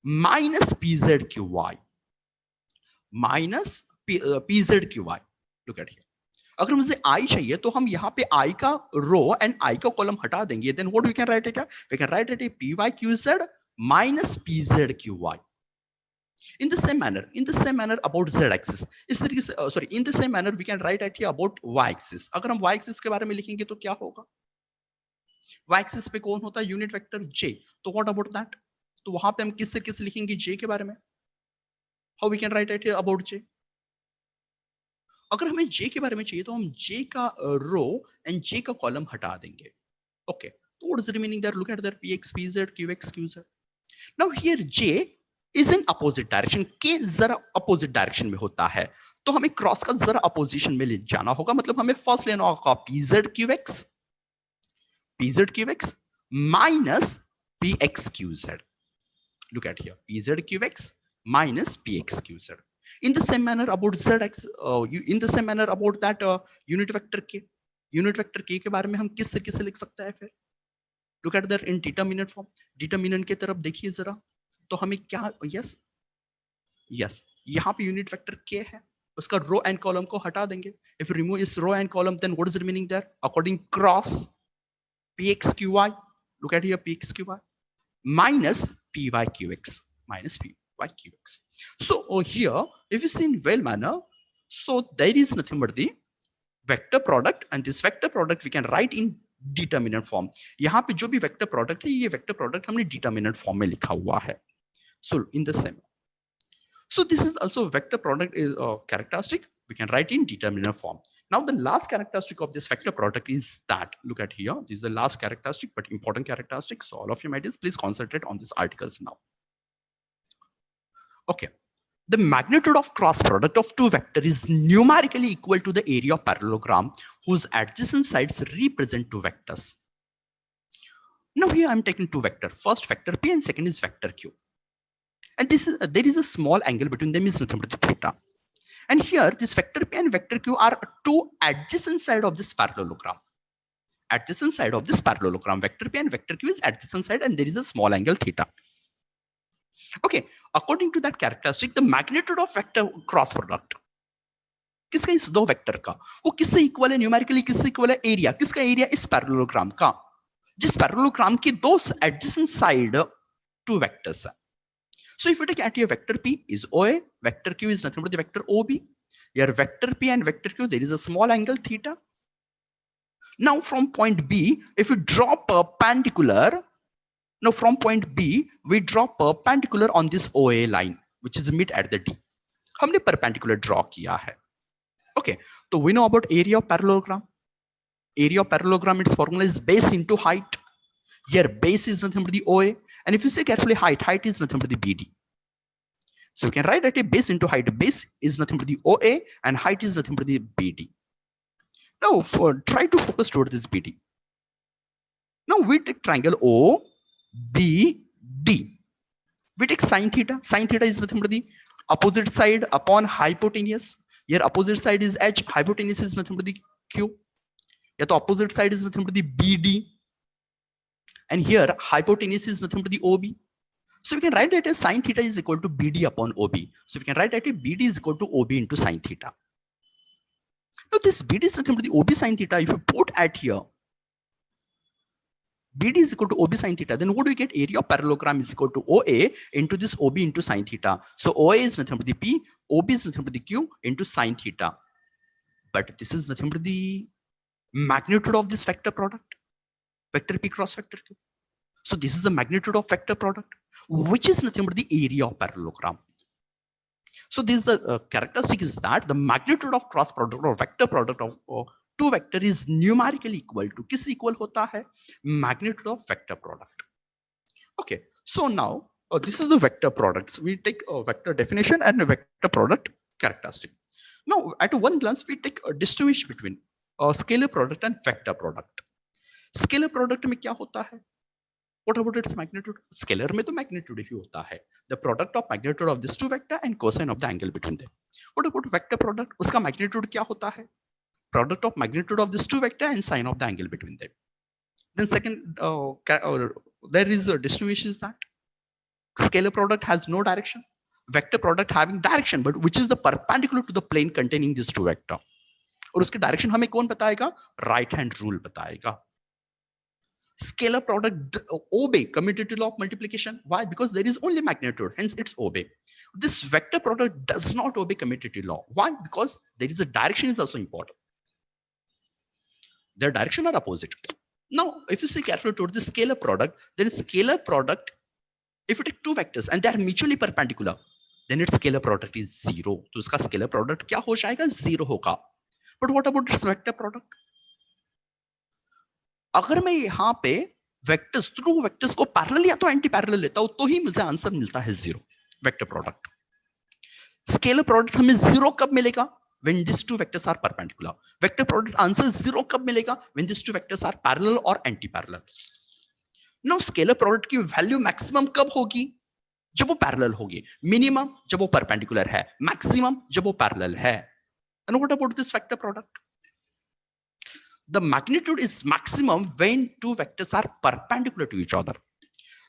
minus pz qy minus pz qy. Look at here. अगर मुझे i चाहिए तो हम यहाँ पे i का रो एंड i का कॉलम हटा देंगे. Then what we can write it here? We can write it py qz minus pz qy. In the same manner about z-axis, इस तरीके से sorry, in the same manner we can write it here about y-axis. अगर हम y-axis के बारे में लिखेंगे तो क्या होगा? y-axis पे कौन होता है? Unit vector j. तो what about that? तो वहां पे हम किस तरीके से लिखेंगे j के बारे में? How we can write it here about j? अगर हमें j के बारे में चाहिए तो हम j का रो एंड j का कॉलम हटा देंगे. Okay, so what is the meaning there? Look at that px, pz, qx, qz. Now here j is in opposite direction. k जरा opposite direction में होता है तो हमें क्रॉस का जरा अपोजिशन में ले जाना होगा. मतलब हमें फर्स्ट लेना होगा pz qx minus px qz. Look at here, pz qx minus px qz. In the same manner about z-axis, in the same manner about that unit vector k. Unit vector k के बारे में हम किस तरीके से लिख सकते हैं फिर? Look at that in determinant form. Determinant के तरफ देखिए जरा, तो हमें क्या, यस यहाँ पे यूनिट वेक्टर k है, उसका रो एंड कॉलम को हटा देंगे. इफ यू रिमूव इस row and column, then what is the meaning there? According cross px qy, look at here px qy minus py qx minus py qx. So here if you see in well manner, so there is nothing but the vector product, and this vector product we can write in determinant form. यहाँ पे जो भी vector product है, ये vector product हमने determinant form में लिखा हुआ है. So in the same, so this is also vector product is characteristic we can write in determinant form. Now the last characteristic of this vector product is that, look at here, this is the last characteristic but important characteristic. So all of you might please concentrate on these articles now. Okay, the magnitude of cross product of two vectors is numerically equal to the area of parallelogram whose adjacent sides represent two vectors. Now here I am taking two vectors, first vector p and second is vector q. And this is there is a small angle between them, is nothing but the theta. And here this vector p and vector q are two adjacent side of this parallelogram. Adjacent side of this parallelogram, vector p and vector q is adjacent side, and there is a small angle theta. Okay, according to that characteristic, the magnitude of vector cross product किसका, इस दो vector का, वो किससे equal है? Numerically किससे equal है? Area. किसका एरिया? इस पैरेललोग्राम का, जिस पैरेललोग्राम की दो एडजेसेंट साइड टू वेक्टर्स है. So if you take at your vector p is OA, vector q is nothing but the vector OB. Your vector p and vector q, there is a small angle theta. Now from point B, if we draw perpendicular, now from point B, we draw perpendicular on this OA line, which is meet at the D. हमने perpendicular draw किया है. Okay, so we know about area of parallelogram. Area of parallelogram, its formula is base into height. Here base is nothing but the OA, and if you say carefully height is nothing but the BD. So you can write that a base into height. Base is nothing but the OA and height is nothing but the BD. Now try to focus toward this BD. Now we take triangle OBD. We take sine theta. Sine theta is nothing but the opposite side upon hypotenuse. Here opposite side is H, hypotenuse is nothing but the Q. Yeah, the opposite side is nothing but the BD. And here hypotenuse is nothing but the OB. So we can write that as sine theta is equal to BD upon OB. So we can write that BD is equal to OB into sine theta. Now this BD is nothing but the OB sine theta. If you put at here, BD is equal to OB sine theta, then what do we get? Area of parallelogram is equal to OA into this OB into sine theta. So OA is nothing but the P, OB is nothing but the Q into sine theta. But this is nothing but the magnitude of this vector product, vector P cross vector Q. So this is the magnitude of vector product, which is nothing but the area of parallelogram. So this is the characteristic is that the magnitude of cross product or vector product of two vector is numerically equal to किस equal होता है? Magnitude of vector product. Okay, so now this is the vector products. We take a vector definition and a vector product characteristic. Now at one glance we take a distinguish between scalar product and vector product. Scalar product में क्या होता है? What about its magnitude? Scalar में तो magnitude ही होता है. The product of magnitude of this two vector and cosine of the angle between them. What about vector product? उसका magnitude क्या होता है? Product of magnitude of this two vector and sine of the angle between them. Then second, there is a distinguishes that scalar product has no direction. Vector product having direction, but which is the perpendicular to the plane containing this two vector. और उसके direction हमें कौन बताएगा? Right hand rule बताएगा. Scalar product obey commutative law of multiplication. Why? Because there is only magnitude, hence it's obey. This vector product does not obey commutative law. Why? Because there is a direction is also important. Their direction are opposite. Now, if you see carefully toward the scalar product, then scalar product, if you take two vectors and they are mutually perpendicular, then its scalar product is zero. So उसका scalar product क्या हो जाएगा? Zero होगा. But what about its vector product? अगर मैं यहाँ पे vectors through vectors को पैरेलल या तो एंटी पैरेलल लेता हूं तो ही मुझे आंसर मिलता है zero. Vector product. Scalar product हमें जीरो कब मिलेगा? when these two vectors are perpendicular. Vector product answer zero कब मिलेगा? when these two vectors are parallel or anti parallel. Now scalar product की वैल्यू मैक्सिमम कब होगी? जब वो पैरेलल होगी. मिनिमम जब वो परपेंडिकुलर है. मैक्सिमम जब वो पैरेलल है. And what about this vector product? The magnitude is maximum when two vectors are perpendicular to each other.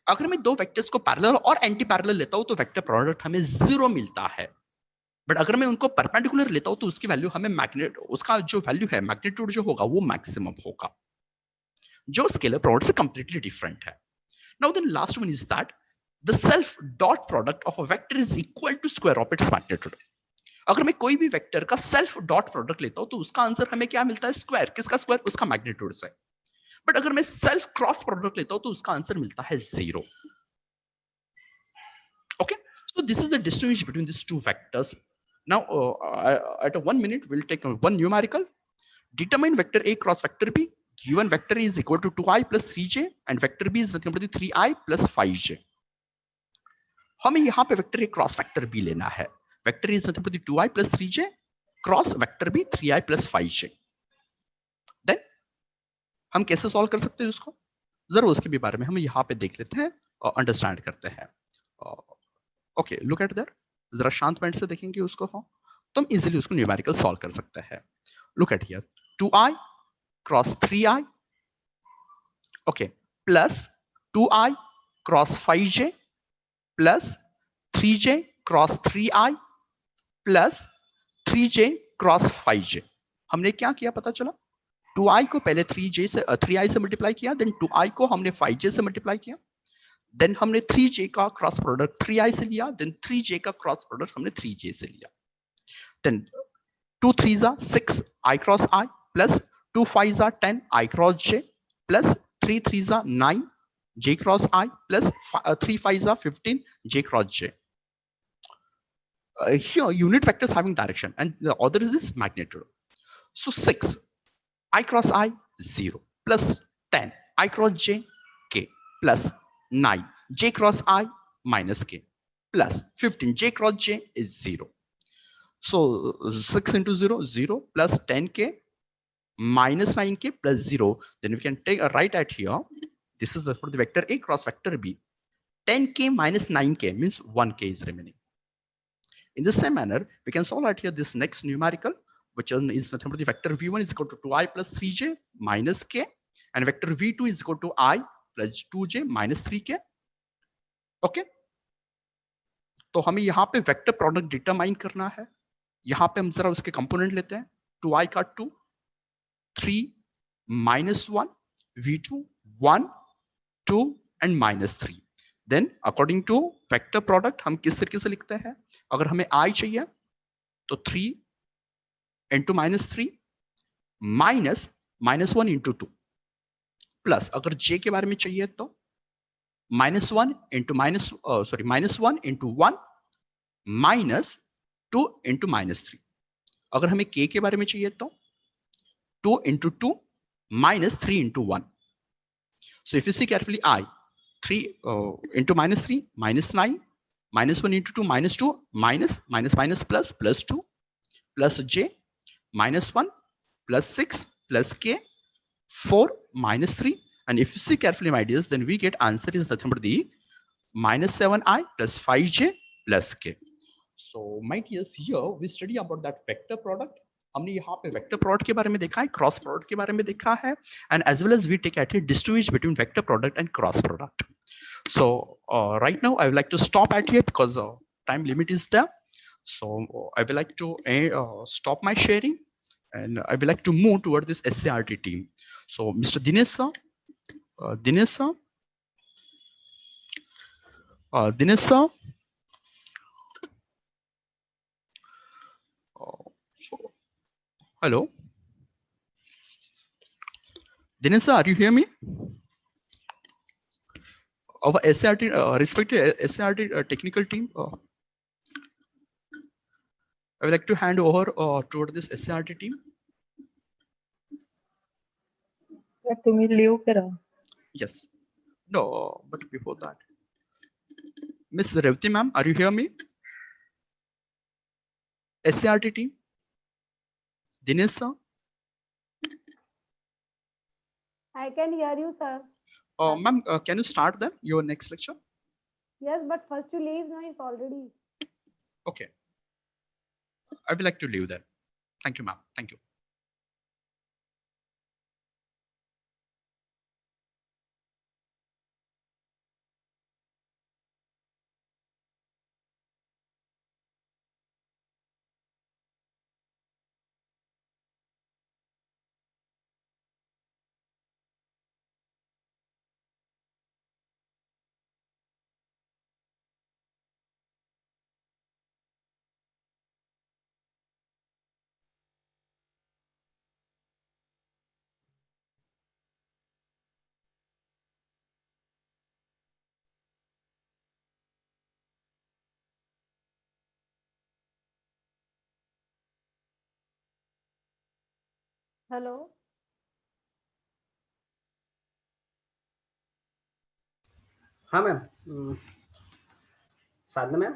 अगर मैं दो वेक्टर्स को पैरेलल और एंटी पैरेलल लेता हूं तो वेक्टर प्रोडक्ट हमें जीरो मिलता है. बट अगर मैं उनको परपेंडिकुलर लेता हूं तो उसकी वैल्यू हमें उसका जो वैल्यू है मैग्नीट्यूड जो होगा वो मैक्सिमम होगा, जो स्केलर प्रोडक्ट से कंप्लीटली डिफरेंट है. Now the last one is that the self dot product of a vector is equal to square of its magnitude. अगर मैं कोई भी वेक्टर का सेल्फ डॉट प्रोडक्ट लेता हूं तो उसका आंसर हमें क्या मिलता है? स्क्वायर. किसका स्क्वायर? उसका मैग्नीट्यूड से. बट अगर मैं सेल्फ क्रॉस प्रोडक्ट लेता हूं तो उसका आंसर मिलता है zero. Okay, so this is the distinction between these two vectors. Now at 1 minute we'll take one numerical. Determine vector A cross vector B. Given vector A is equal to 2i plus 3j and vector B is nothing but 3i plus 5j. हमें यहाँ पे vector A cross vector B लेना है. Vector A is nothing but 2i plus 3j cross vector B 3i plus 5j. Then हम कैसे solve कर सकते हैं उसको? जरूर उसके भी बारे में हम यहाँ पे देख लेते हैं और अंडरस्टैंड करते हैं. Okay, look at there. जरा शांत माइंड से देखेंगे उसको तो हम इजीली उसको न्यूमेरिकल सॉल्व कर सकते हैं. Look at here 2i cross 3i okay plus 2i cross 5j plus 3j cross 3i plus 3j cross 5j. हमने क्या किया पता चला? 2i को पहले 3i से मल्टीप्लाई किया, देन 2i को हमने 5j से मल्टीप्लाई किया, देन हमने 3j का क्रॉस प्रोडक्ट 3i से लिया, देन 3j का क्रॉस प्रोडक्ट हमने 3j से लिया. Then 2 3s are 6 i cross i plus 2 5s are 10, I cross j, plus 3 3s are 9, j cross I, plus 3 5s are 15, j cross j. Here, unit vectors having direction, and the other is this magnitude. So 6, I cross I, 0, plus 10, I cross j, k, plus 9, j cross I, minus k, plus 15, j cross j is 0. So 6 into 0, 0, plus 10k, minus 9k, plus 0. Then we can take a right at here. This is for the vector A cross vector B. 10k minus 9k means 1k is remaining. In the same manner, we can solve out here this next numerical, which is nothing but the vector v1 is equal to 2i plus 3j minus k, and vector v2 is equal to I plus 2j minus 3k. Okay, तो हमें यहाँ पे vector product determine करना है. यहाँ पे हम जरा उसके कंपोनेंट लेते हैं. 2i का 2, 3 minus 1, v2 1, 2 and minus 3. Then according to vector product हम किस तरीके से लिखते हैं. अगर हमें i चाहिए तो 3 into minus 3 minus minus 1 into 2, plus अगर j के बारे में चाहिए तो minus 1 into minus minus 1 into 1 minus 2 into minus 3. अगर हमें k के बारे में चाहिए तो 2 into 2 minus 3 into 1. So if you see carefully, I 3 into minus 3 minus 9, minus 1 into 2 minus 2, minus minus minus plus plus 2, plus j minus 1 plus 6 plus k 4 minus 3. And if you see carefully, my dears, then we get answer is nothing but the minus 7i plus 5j plus k. So my dears, here we study about that vector product. हमने यहाँ पे vector product के बारे में देखा है, cross product के बारे में देखा है, and as well as we take at distinguish between vector product and cross product. So right now I would like to stop at here because time limit is there. So I would like to stop my sharing, and I would like to move toward this SCRT team. So Mr. Dinesh sir, Dinesh sir, Dinesh sir. Hello, Dinesh sir, are you hear me? Our SCRT, respected SCRT technical team, I would like to hand over toward this SCRT team.
तुम्ही live करा.
Yes. No, but before that, Miss Revati ma'am, are you hear me? SCRT team, Dinesh sir.
I can hear you, sir.
Ma'am, can you start then your next lecture?
Yes, but first you leave noise already.
Okay. I would like to leave that. Thank you, ma'am. Thank you.
Hello.
हाँ ma'am. साधना ma'am,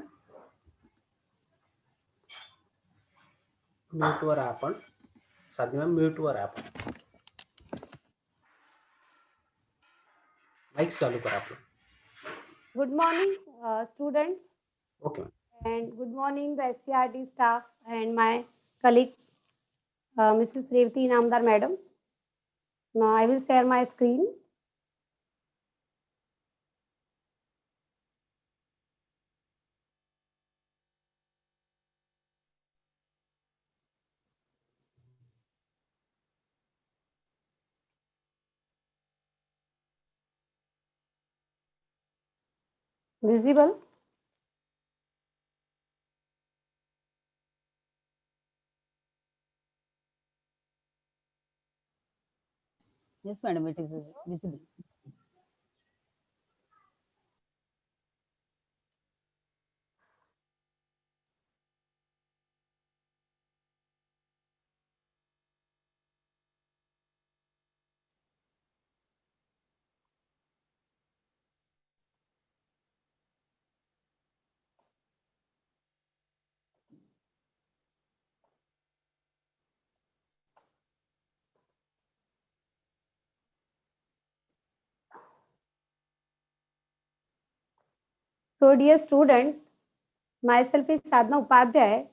म्यूटवर आहे आपण. साधना ma'am म्यूटवर आहे आपण. Mike चालू करा आपलं.
Good morning, students.
Okay ma'am.
And good morning, the SCRT staff and my colleague, Mrs. Revati Namdar madam. Now I will share my screen. Visible?
Yes, madam, it is visible.
So, dear student, myself is Sadhna Upadhyay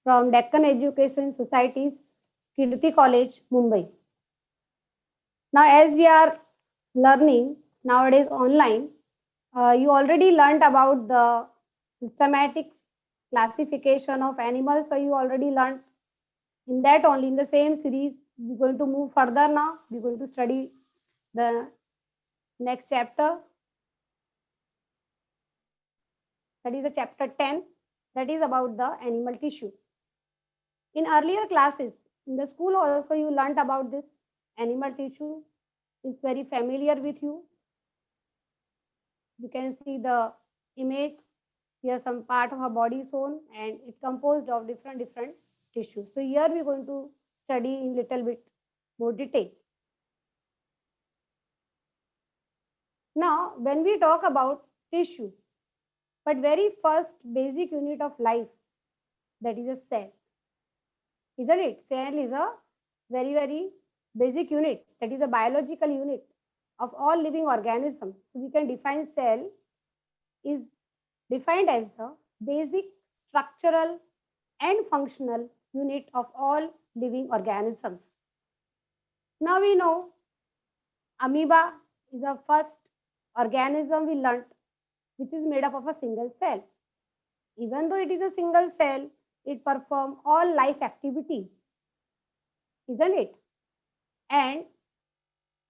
from Deccan Education Society's Kirti College, Mumbai. Now, as we are learning nowadays online, you already learned about the systematic classification of animals. So, you already learned in that only in the same series. We're going to move further now. We're going to study the next chapter. That is the chapter 10. That is about the animal tissue. In earlier classes, in the school also, you learned about this animal tissue. It's very familiar with you. You can see the image. Here some part of our body is shown and it's composed of different tissues. So here we're going to study in little bit more detail. Now, when we talk about tissue, but very first basic unit of life, that is a cell. Isn't it? Cell is a very basic unit. That is a biological unit of all living organisms. So we can define cell is defined as the basic structural and functional unit of all living organisms. Now we know amoeba is the first organism we learnt which is made up of a single cell. Even though it is a single cell, it performs all life activities, isn't it? And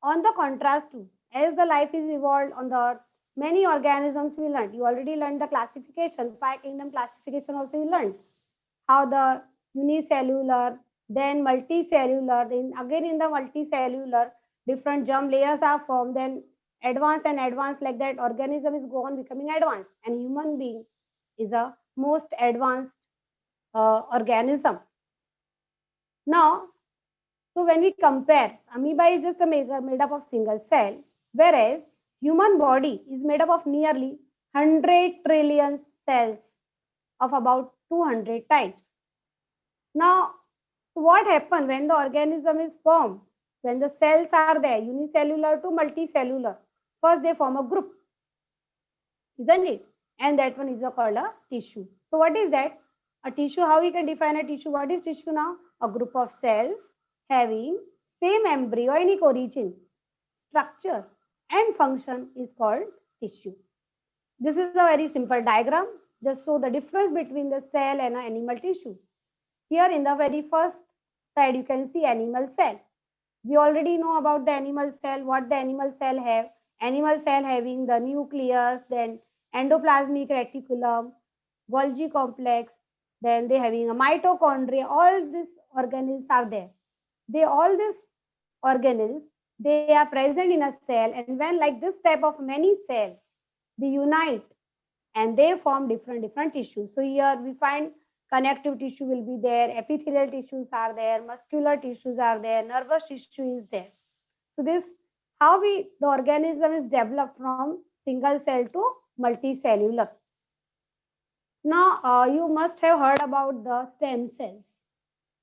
on the contrast to, as the life is evolved on the earth, many organisms we learned. You already learned the classification, 5 kingdom classification also you learned. How the unicellular, then multicellular, then again in the multicellular, different germ layers are formed, then advanced and advanced like that, organism is go on becoming advanced. And human being is a most advanced organism. Now, so when we compare, amoeba is just made up of single cell, whereas human body is made up of nearly 100 trillion cells of about 200 types. Now, so what happens when the organism is formed? When the cells are there, unicellular to multicellular, first they form a group, isn't it? And that one is called a tissue. So what is that? A tissue, how we can define a tissue? What is tissue now? A group of cells having same embryonic origin, structure and function is called tissue. This is a very simple diagram, just show the difference between the cell and an animal tissue. Here in the very first side, you can see animal cell. We already know about the animal cell, what the animal cell have. Animal cell having the nucleus, then endoplasmic reticulum, Golgi complex, then they having a mitochondria. All these organelles are there. All these organelles, they are present in a cell, and when like this type of many cells, they unite and they form different tissues. So here we find connective tissue will be there, epithelial tissues are there, muscular tissues are there, nervous tissue is there. So this how the organism is developed from single cell to multicellular. Now you must have heard about the stem cells.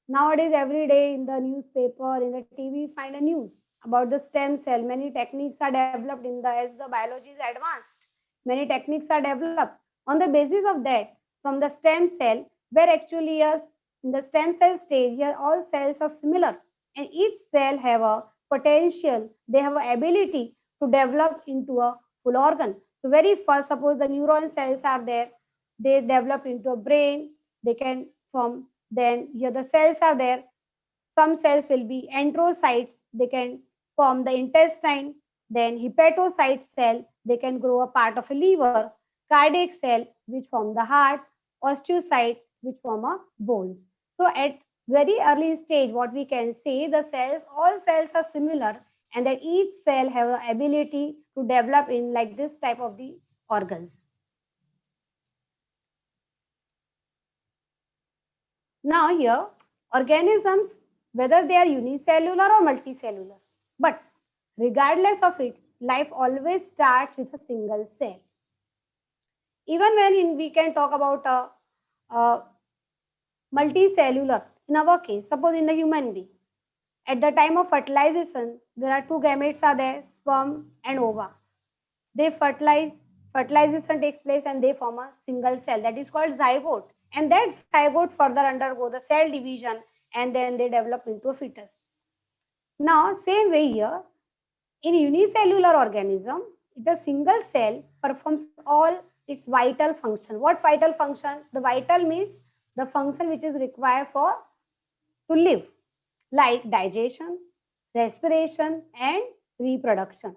Nowadays, every day in the newspaper, in the TV, find a news about the stem cell. Many techniques are developed in the as the biology is advanced. Many techniques are developed on the basis of that from the stem cell, where actually in the stem cell stage, here all cells are similar, and each cell have a potential. They have an ability to develop into a full organ. So very first, suppose the neuron cells are there, they develop into a brain. They can form. Then here the cells are there. Some cells will be enterocytes. They can form the intestine. Then hepatocyte cell, they can grow a part of a liver. Cardiac cell, which form the heart. Osteocyte, which form a bones. So at very early stage, what we can say, the cells, all cells are similar, and that each cell have the ability to develop in like this type of the organs. Now here, organisms, whether they are unicellular or multicellular, but regardless of it, life always starts with a single cell. Even when we can talk about a multicellular, in our case, suppose in the human being, at the time of fertilization, there are two gametes are there, sperm and ova. They fertilize, fertilization takes place and they form a single cell that is called zygote. And that zygote further undergo the cell division and then they develop into a fetus. Now, same way here, in unicellular organism, the single cell performs all its vital function. What vital function? The vital means the function which is required for to live, like digestion, respiration, and reproduction.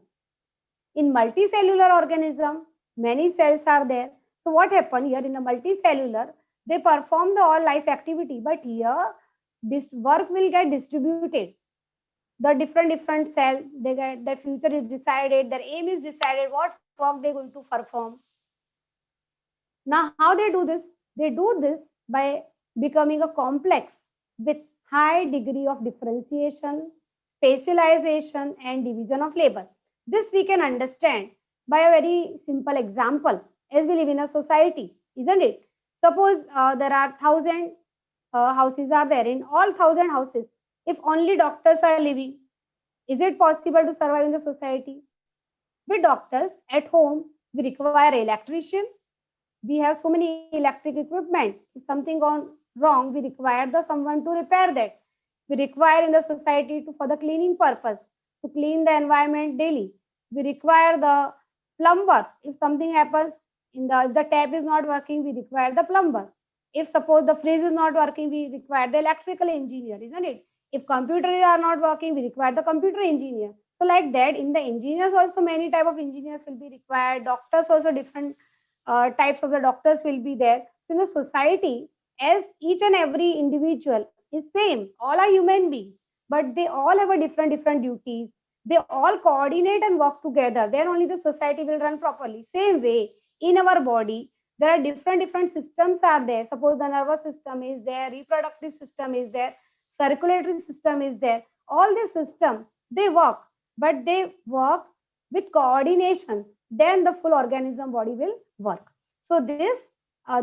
In multicellular organism, many cells are there. So what happens here in a multicellular, they perform the all life activity, but here this work will get distributed. The different cells, they get their future is decided, their aim is decided, what work they're going to perform. Now, how they do this? They do this by becoming a complex with high degree of differentiation, specialization, and division of labor. This we can understand by a very simple example as we live in a society, isn't it? Suppose there are 1,000 houses are there. In all 1,000 houses, if only doctors are living, is it possible to survive in the society? With doctors at home, we require electrician. We have so many electric equipment. If something gone wrong, we require the someone to repair that. We require in the society to for the cleaning purpose, to clean the environment daily. We require the plumber. If something happens if the tap is not working, we require the plumber. If suppose the fridge is not working, we require the electrical engineer, isn't it? If computers are not working, we require the computer engineer. So like that, in the engineers also many type of engineers will be required. Doctors also different types of the doctors will be there. So in the society, as each and every individual is same, all are human beings, but they all have a different duties. They all coordinate and work together. Then only the society will run properly. Same way, in our body, there are different systems are there. Suppose the nervous system is there, reproductive system is there, circulatory system is there. All these systems, they work, but they work with coordination. Then the full organism body will work. So this,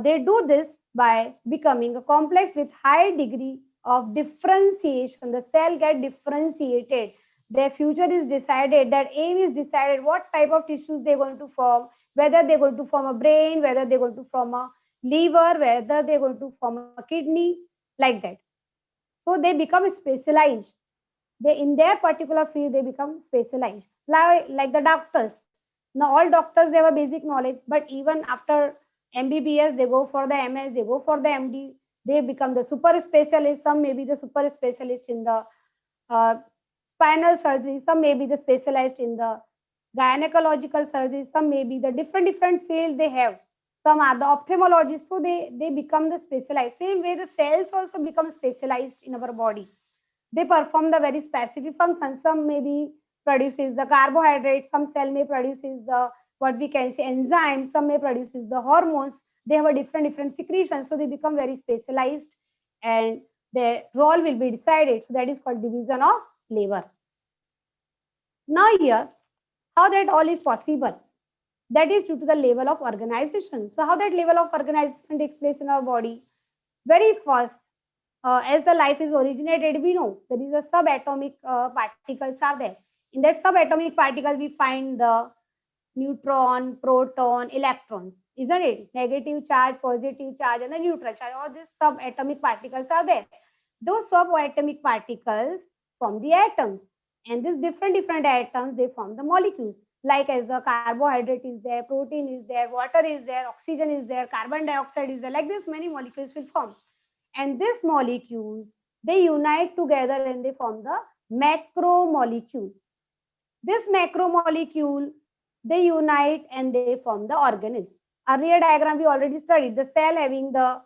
they do this by becoming a complex with high degree of differentiation. The cell get differentiated. Their future is decided, their aim is decided, what type of tissues they're going to form, whether they're going to form a brain, whether they're going to form a liver, whether they're going to form a kidney, like that. So they become specialized. They in their particular field, they become specialized. Like the doctors. Now all doctors, they have a basic knowledge, but even after MBBS, they go for the MS, they go for the MD, they become the super specialist. Some may be the super specialist in the spinal surgery, some may be the specialized in the gynecological surgery, some may be the different field they have. Some are the ophthalmologists, so they become the specialized. Same way the cells also become specialized in our body. They perform the very specific function. Some maybe produces the carbohydrates, some cell may produces the what we can say enzymes, some may produces the hormones. They have a different secretions, so they become very specialized and their role will be decided. So that is called division of labor. Now here, how that all is possible? That is due to the level of organization. So how that level of organization takes place in our body? Very first, as the life is originated, we know there is a subatomic particles are there. In that subatomic particle, we find the neutron, proton, electrons, isn't it? Negative charge, positive charge, and the neutral charge. All these subatomic particles are there. Those subatomic particles form the atoms, and these different atoms, they form the molecules. Like as the carbohydrate is there, protein is there, water is there, oxygen is there, carbon dioxide is there. Like this, many molecules will form. And these molecules, they unite together and they form the macromolecule. This macromolecule, they unite and they form the organism. Earlier diagram we already studied, the cell having the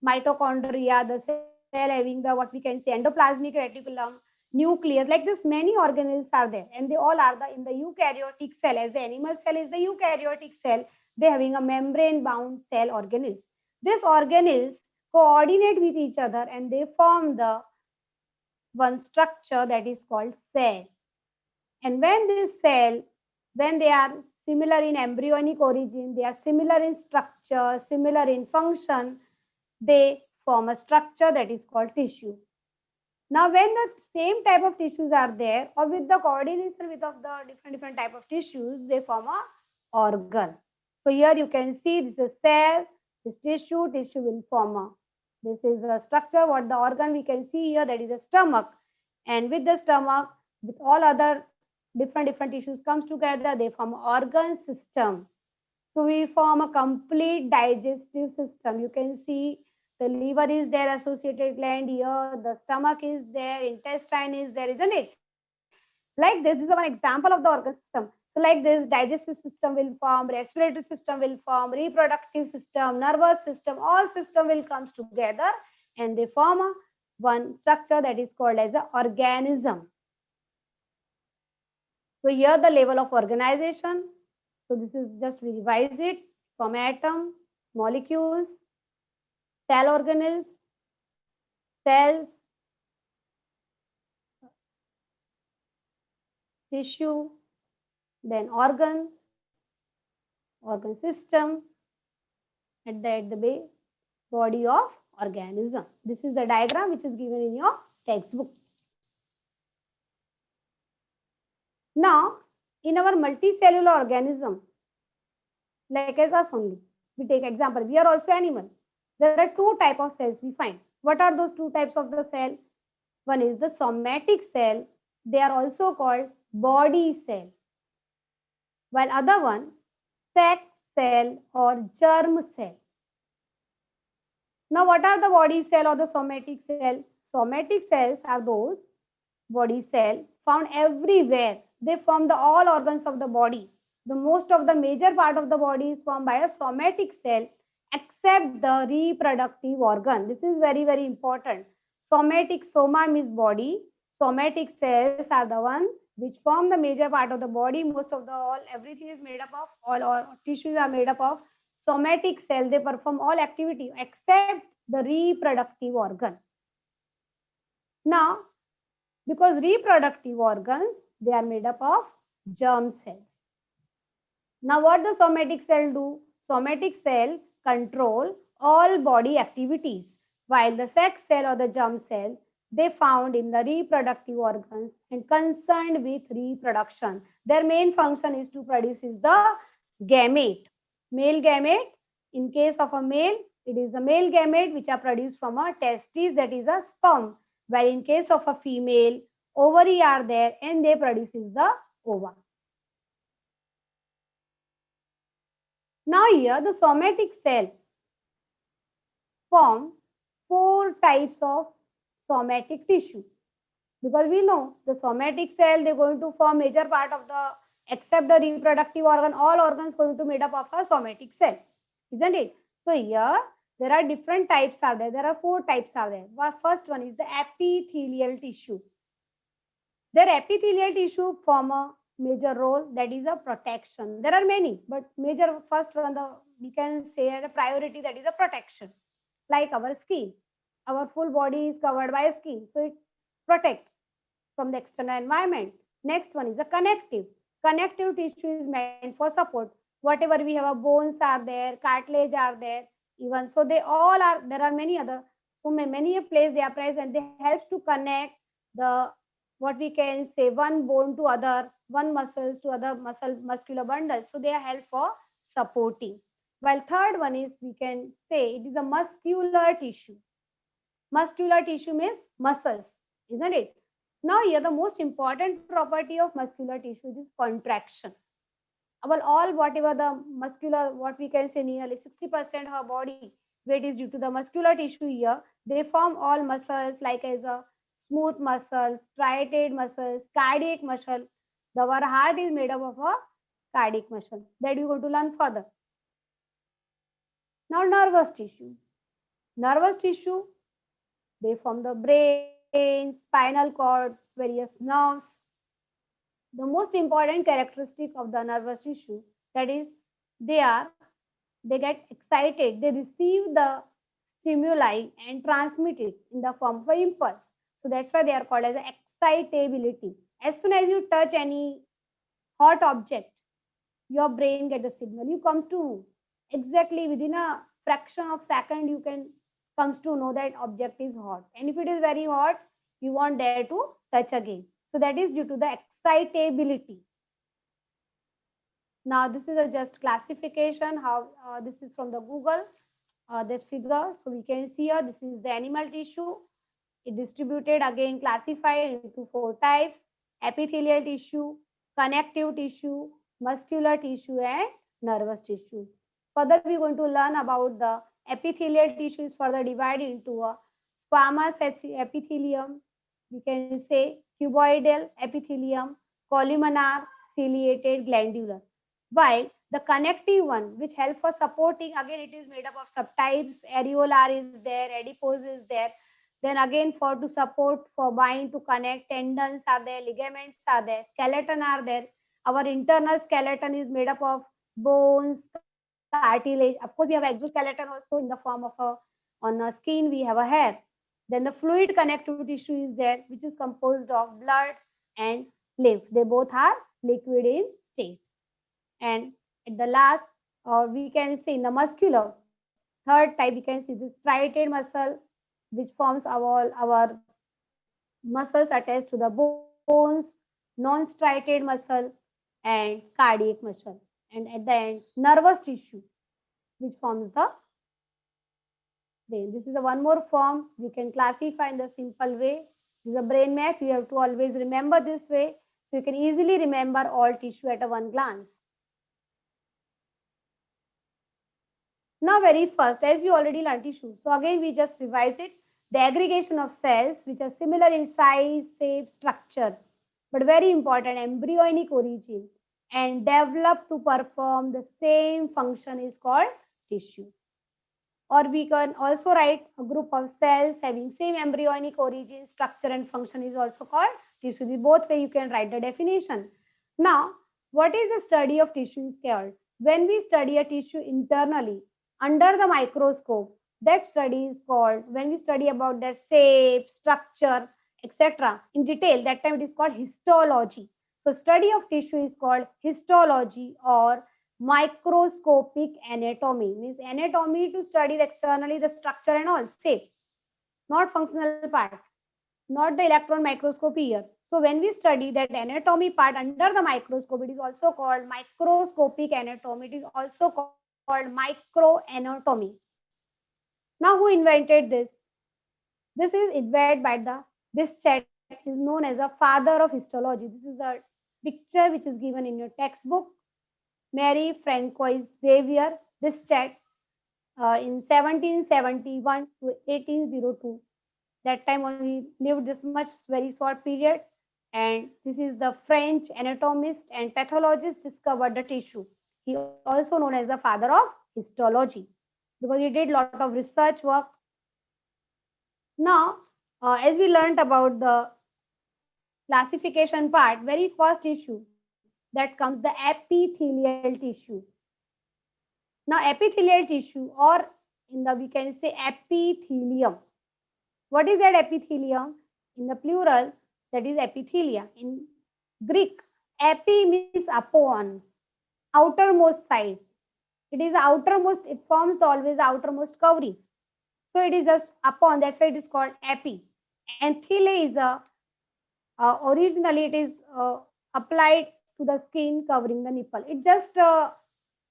mitochondria, the cell having the what we can say endoplasmic reticulum, nucleus. Like this, many organelles are there, and they all are in the eukaryotic cell. As the animal cell is the eukaryotic cell, they having a membrane-bound cell organelles. These organelles coordinate with each other, and they form the one structure that is called cell. And when this cell, when they are similar in embryonic origin, they are similar in structure, similar in function, they form a structure that is called tissue. Now, when the same type of tissues are there, or with the coordination with of the different type of tissues, they form a organ. So here you can see this is cell, this tissue will form a, this is a structure. What the organ we can see here, that is a stomach. And with the stomach, with all other different tissues comes together, they form an organ system. So we form a complete digestive system. You can see the liver is there, associated gland here, the stomach is there, intestine is there, isn't it? Like this is one example of the organ system. So like this, digestive system will form, respiratory system will form, reproductive system, nervous system, all system will comes together and they form a one structure that is called as an organism. So here the level of organization. So this is just we revise it from atom, molecules, cell organelles, cells, tissue, then organ system, at the body of organism. This is the diagram which is given in your textbook. Now, in our multicellular organism, like as us only, we take example, we are also animal. There are two types of cells we find. What are those two types of the cell? One is the somatic cell. They are also called body cell. While other one, sac cell or germ cell. Now, what are the body cell or the somatic cell? Somatic cells are those body cell found everywhere. They form the all organs of the body. The most of the major part of the body is formed by a somatic cell, except the reproductive organ. This is very, very important. Somatic, soma means body. Somatic cells are the one which form the major part of the body. Most of the all, everything is made up of, all or tissues are made up of somatic cell. They perform all activity except the reproductive organ. Now, because reproductive organs, they are made up of germ cells. Now, what the somatic cell do? Somatic cell control all body activities, while the sex cell or the germ cell, they found in the reproductive organs and concerned with reproduction. Their main function is to produce the gamete. Male gamete, in case of a male, it is the male gamete which are produced from a testis, that is a sperm. While in case of a female, ovary are there and they produces the ova. Now here the somatic cell form 4 types of somatic tissue, because we know the somatic cell, they're going to form major part of the, except the reproductive organ, all organs going to made up of a somatic cell, isn't it? So here there are different types are there. There are 4 types are there. First one is the epithelial tissue. Their epithelial tissue form a major role, that is a protection. There are many, but major first one, we can say a priority, that is a protection. Like our skin, our full body is covered by skin, so it protects from the external environment. Next one is a connective. Connective tissue is meant for support. Whatever we have, bones are there, cartilage are there, even so they all are. There are many other. So many a place they are present. They helps to connect the, what we can say, one bone to other, one muscles to other muscular bundles. So they are help for supporting. While third one is, we can say it is a muscular tissue. Muscular tissue means muscles, isn't it? Now here the most important property of muscular tissue is contraction. Our all whatever the muscular, what we can say nearly 60% of our body weight is due to the muscular tissue here. They form all muscles like as a smooth muscles, striated muscles, cardiac muscle. Our heart is made up of a cardiac muscle. That we are going to learn further. Now nervous tissue. Nervous tissue, they form the brain, spinal cord, various nerves. The most important characteristic of the nervous tissue, that is, they get excited, they receive the stimuli and transmit it in the form of an impulse. So that's why they are called as excitability. As soon as you touch any hot object, your brain gets the signal. You come to exactly within a fraction of second, you can comes to know that object is hot. And if it is very hot, you won't dare to touch again. So that is due to the excitability. Now this is a just classification. How this is from the Google. This figure. So we can see here. This is the animal tissue. It distributed again classified into 4 types: epithelial tissue, connective tissue, muscular tissue, and nervous tissue. Further, we are going to learn about the epithelial tissue is further divided into a squamous epithelium. We can say cuboidal epithelium, columnar, ciliated, glandular. While the connective one, which helps for supporting, again it is made up of subtypes. Areolar is there, adipose is there. Then again for to support, for bind, to connect, tendons are there, ligaments are there, skeleton are there. Our internal skeleton is made up of bones, cartilage. Of course, we have exoskeleton also in the form of on a skin we have a hair. Then the fluid connective tissue is there, which is composed of blood and lymph. They both are liquid in state. And at the last, we can see in the muscular, third type, we can see the striated muscle, which forms our muscles attached to the bones, non-striated muscle, and cardiac muscle. And at the end, nervous tissue, which forms the brain. This is the one more form we can classify in the simple way. This is a brain map. You have to always remember this way, so you can easily remember all tissue at a one glance. Now, very first, as we already learned tissue, so again we just revise it. The aggregation of cells which are similar in size, shape, structure, but very important, embryonic origin, and develop to perform the same function is called tissue. Or we can also write a group of cells having same embryonic origin, structure, and function is also called tissue. The both way you can write the definition. Now, what is the study of tissue is called? When we study a tissue internally under the microscope, that study is called, when we study about their shape, structure, etc. in detail, that time it is called histology. So study of tissue is called histology or microscopic anatomy. Means anatomy to study externally the structure and all, shape, not functional part, not the electron microscopy here. So when we study that anatomy part under the microscope, it is also called microscopic anatomy. It is also called microanatomy. Now, who invented this? This is invented by this chap is known as the father of histology. This is a picture which is given in your textbook. Marie Francois Xavier. This chap in 1771 to 1802. That time only lived this much very short period. And this is the French anatomist and pathologist discovered the tissue. He also known as the father of histology because he did a lot of research work. Now, as we learned about the classification part, very first tissue that comes the epithelial tissue. Now, epithelial tissue, or in the we can say epithelium. What is that epithelium? In the plural, that is epithelia. In Greek, epi means upon, outermost side. It is outermost, it forms always the outermost covering. So it is just upon, that's why it is called epi. And thele is originally it is applied to the skin covering the nipple. It's just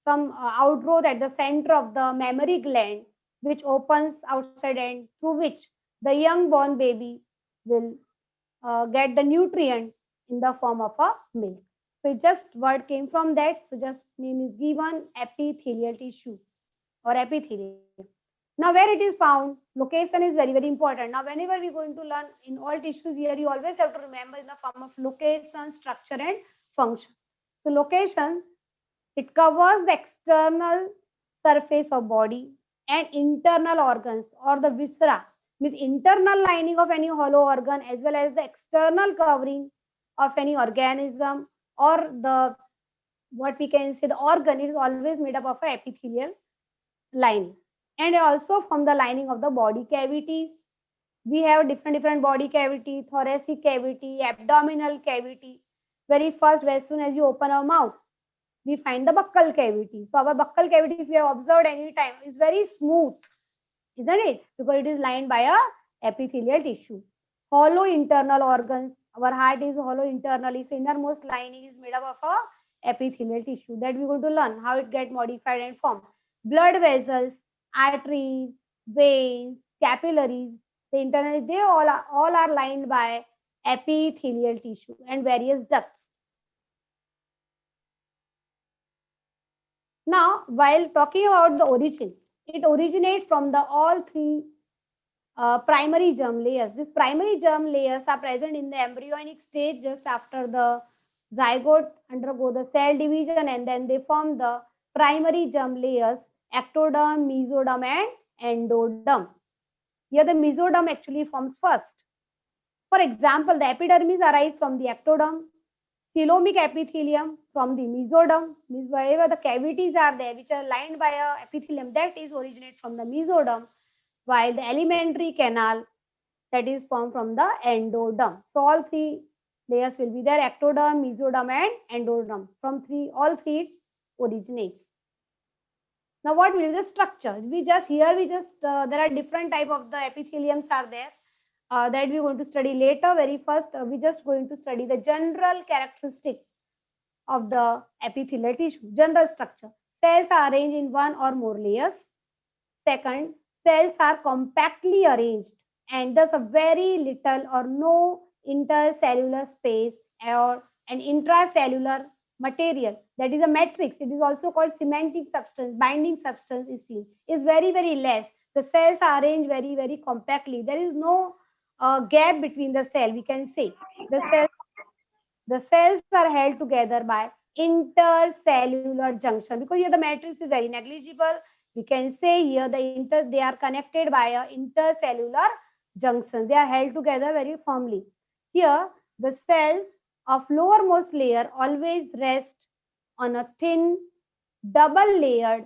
some outgrowth at the center of the mammary gland, which opens outside and through which the young born baby will get the nutrient in the form of a milk. So it just word came from that. So just name is given, epithelial tissue or epithelium. Now where it is found, location is very, very important. Now whenever we're going to learn in all tissues here, you always have to remember in the form of location, structure and function. So location, it covers the external surface of body and internal organs or the viscera Means internal lining of any hollow organ as well as the external covering of any organism or the what we can say the organ is always made up of a epithelial lining. And also from the lining of the body cavities, we have different body cavity, thoracic cavity, abdominal cavity. Very first, as soon as you open our mouth, we find the buccal cavity. So our buccal cavity, if you have observed any time, is very smooth, isn't it? Because it is lined by a epithelial tissue. Hollow internal organs. Our heart is hollow internally, so innermost lining is made up of a epithelial tissue. That we're going to learn how it get modified and formed. Blood vessels, arteries, veins, capillaries, the internal, they all are lined by epithelial tissue and various ducts. Now, while talking about the origin, it originates from the all three primary germ layers. These primary germ layers are present in the embryonic stage just after the zygote undergo the cell division, and then they form the primary germ layers, ectoderm, mesoderm, and endoderm. Here the mesoderm actually forms first. For example, the epidermis arises from the ectoderm, coelomic epithelium from the mesoderm, means wherever the cavities are there which are lined by a epithelium, that is originate from the mesoderm, while the alimentary canal that is formed from the endoderm. So all three layers will be there: ectoderm, mesoderm, and endoderm. From all three it originates. Now what will be the structure? There are different type of the epitheliums are there. That we're going to study later. Very first, we're just going to study the general characteristic of the epithelial tissue, general structure. Cells are arranged in one or more layers. Second, cells are compactly arranged and thus a very little or no intercellular space or an intracellular material, that is a matrix. It is also called cementing substance, binding substance is seen, is very less. The cells are arranged very compactly. There is no gap between the cell, we can say. The cells are held together by intercellular junction, because here the matrix is very negligible. We can say here they are connected by a intercellular junction. They are held together very firmly. Here the cells of lowermost layer always rest on a thin double layered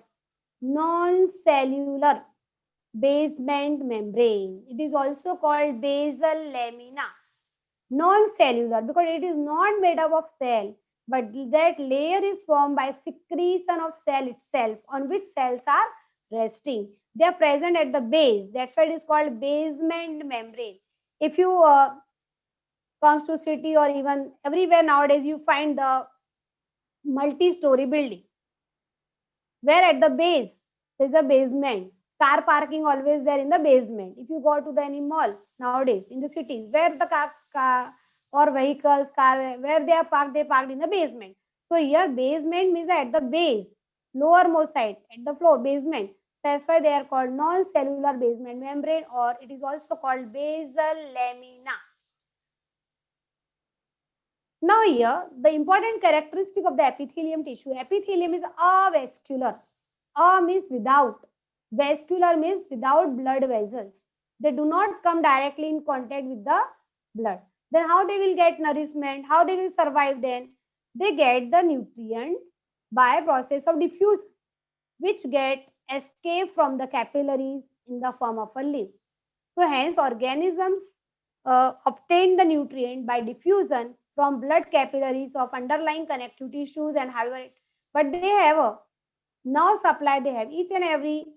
non-cellular basement membrane. It is also called basal lamina. Non-cellular because it is not made up of cell, but that layer is formed by secretion of cell itself on which cells are resting. They are present at the base. That's why it is called basement membrane. If you comes to city or even everywhere nowadays, you find the multi-story building where at the base there is a basement. Car parking always there in the basement. If you go to the any mall nowadays in the cities where the car or vehicles, where they are parked, they parked in the basement. So here basement means at the base, lowermost side, at the floor, basement. That's why they are called non-cellular basement membrane, or it is also called basal lamina. Now here, the important characteristic of the epithelium tissue. Epithelium is avascular. A means without. Vascular means without blood vessels. They do not come directly in contact with the blood. Then how they will get nourishment? How they will survive then? They get the nutrient by process of diffusion, which get escape from the capillaries in the form of a leaf. So hence organisms obtain the nutrient by diffusion from blood capillaries of underlying connective tissues, and however, but they have a nerve supply. They have each and every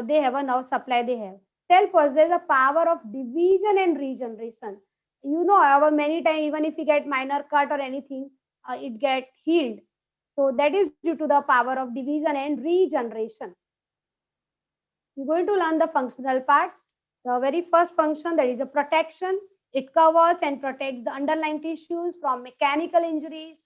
they have a nerve supply. They have cell possess a power of division and regeneration. You know, our many times even if we get minor cut or anything, it get healed. So that is due to the power of division and regeneration. We're going to learn the functional part. The very first function, that is a protection. It covers and protects the underlying tissues from mechanical injuries,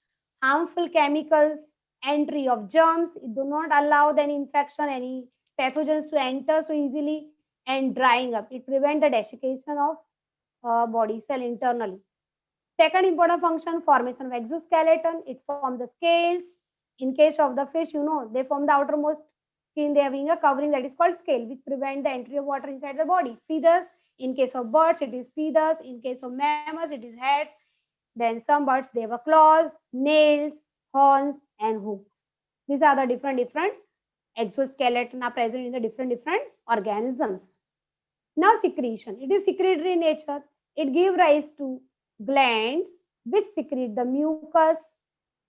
harmful chemicals, entry of germs. It do not allow any infection, any pathogens to enter so easily, and drying up. It prevents the desiccation of body cell internally. Second important function, formation of exoskeleton. It forms the scales. In case of the fish, you know, they form the outermost skin. They having a covering that is called scale, which prevent the entry of water inside the body. Feathers, In case of birds, it is feathers. In case of mammals, it is heads. Then some birds, they have claws, nails, horns, and hoofs. These are the different exoskeleton are present in the different organisms. Now secretion. It is secretory in nature. It gives rise to glands which secrete the mucus,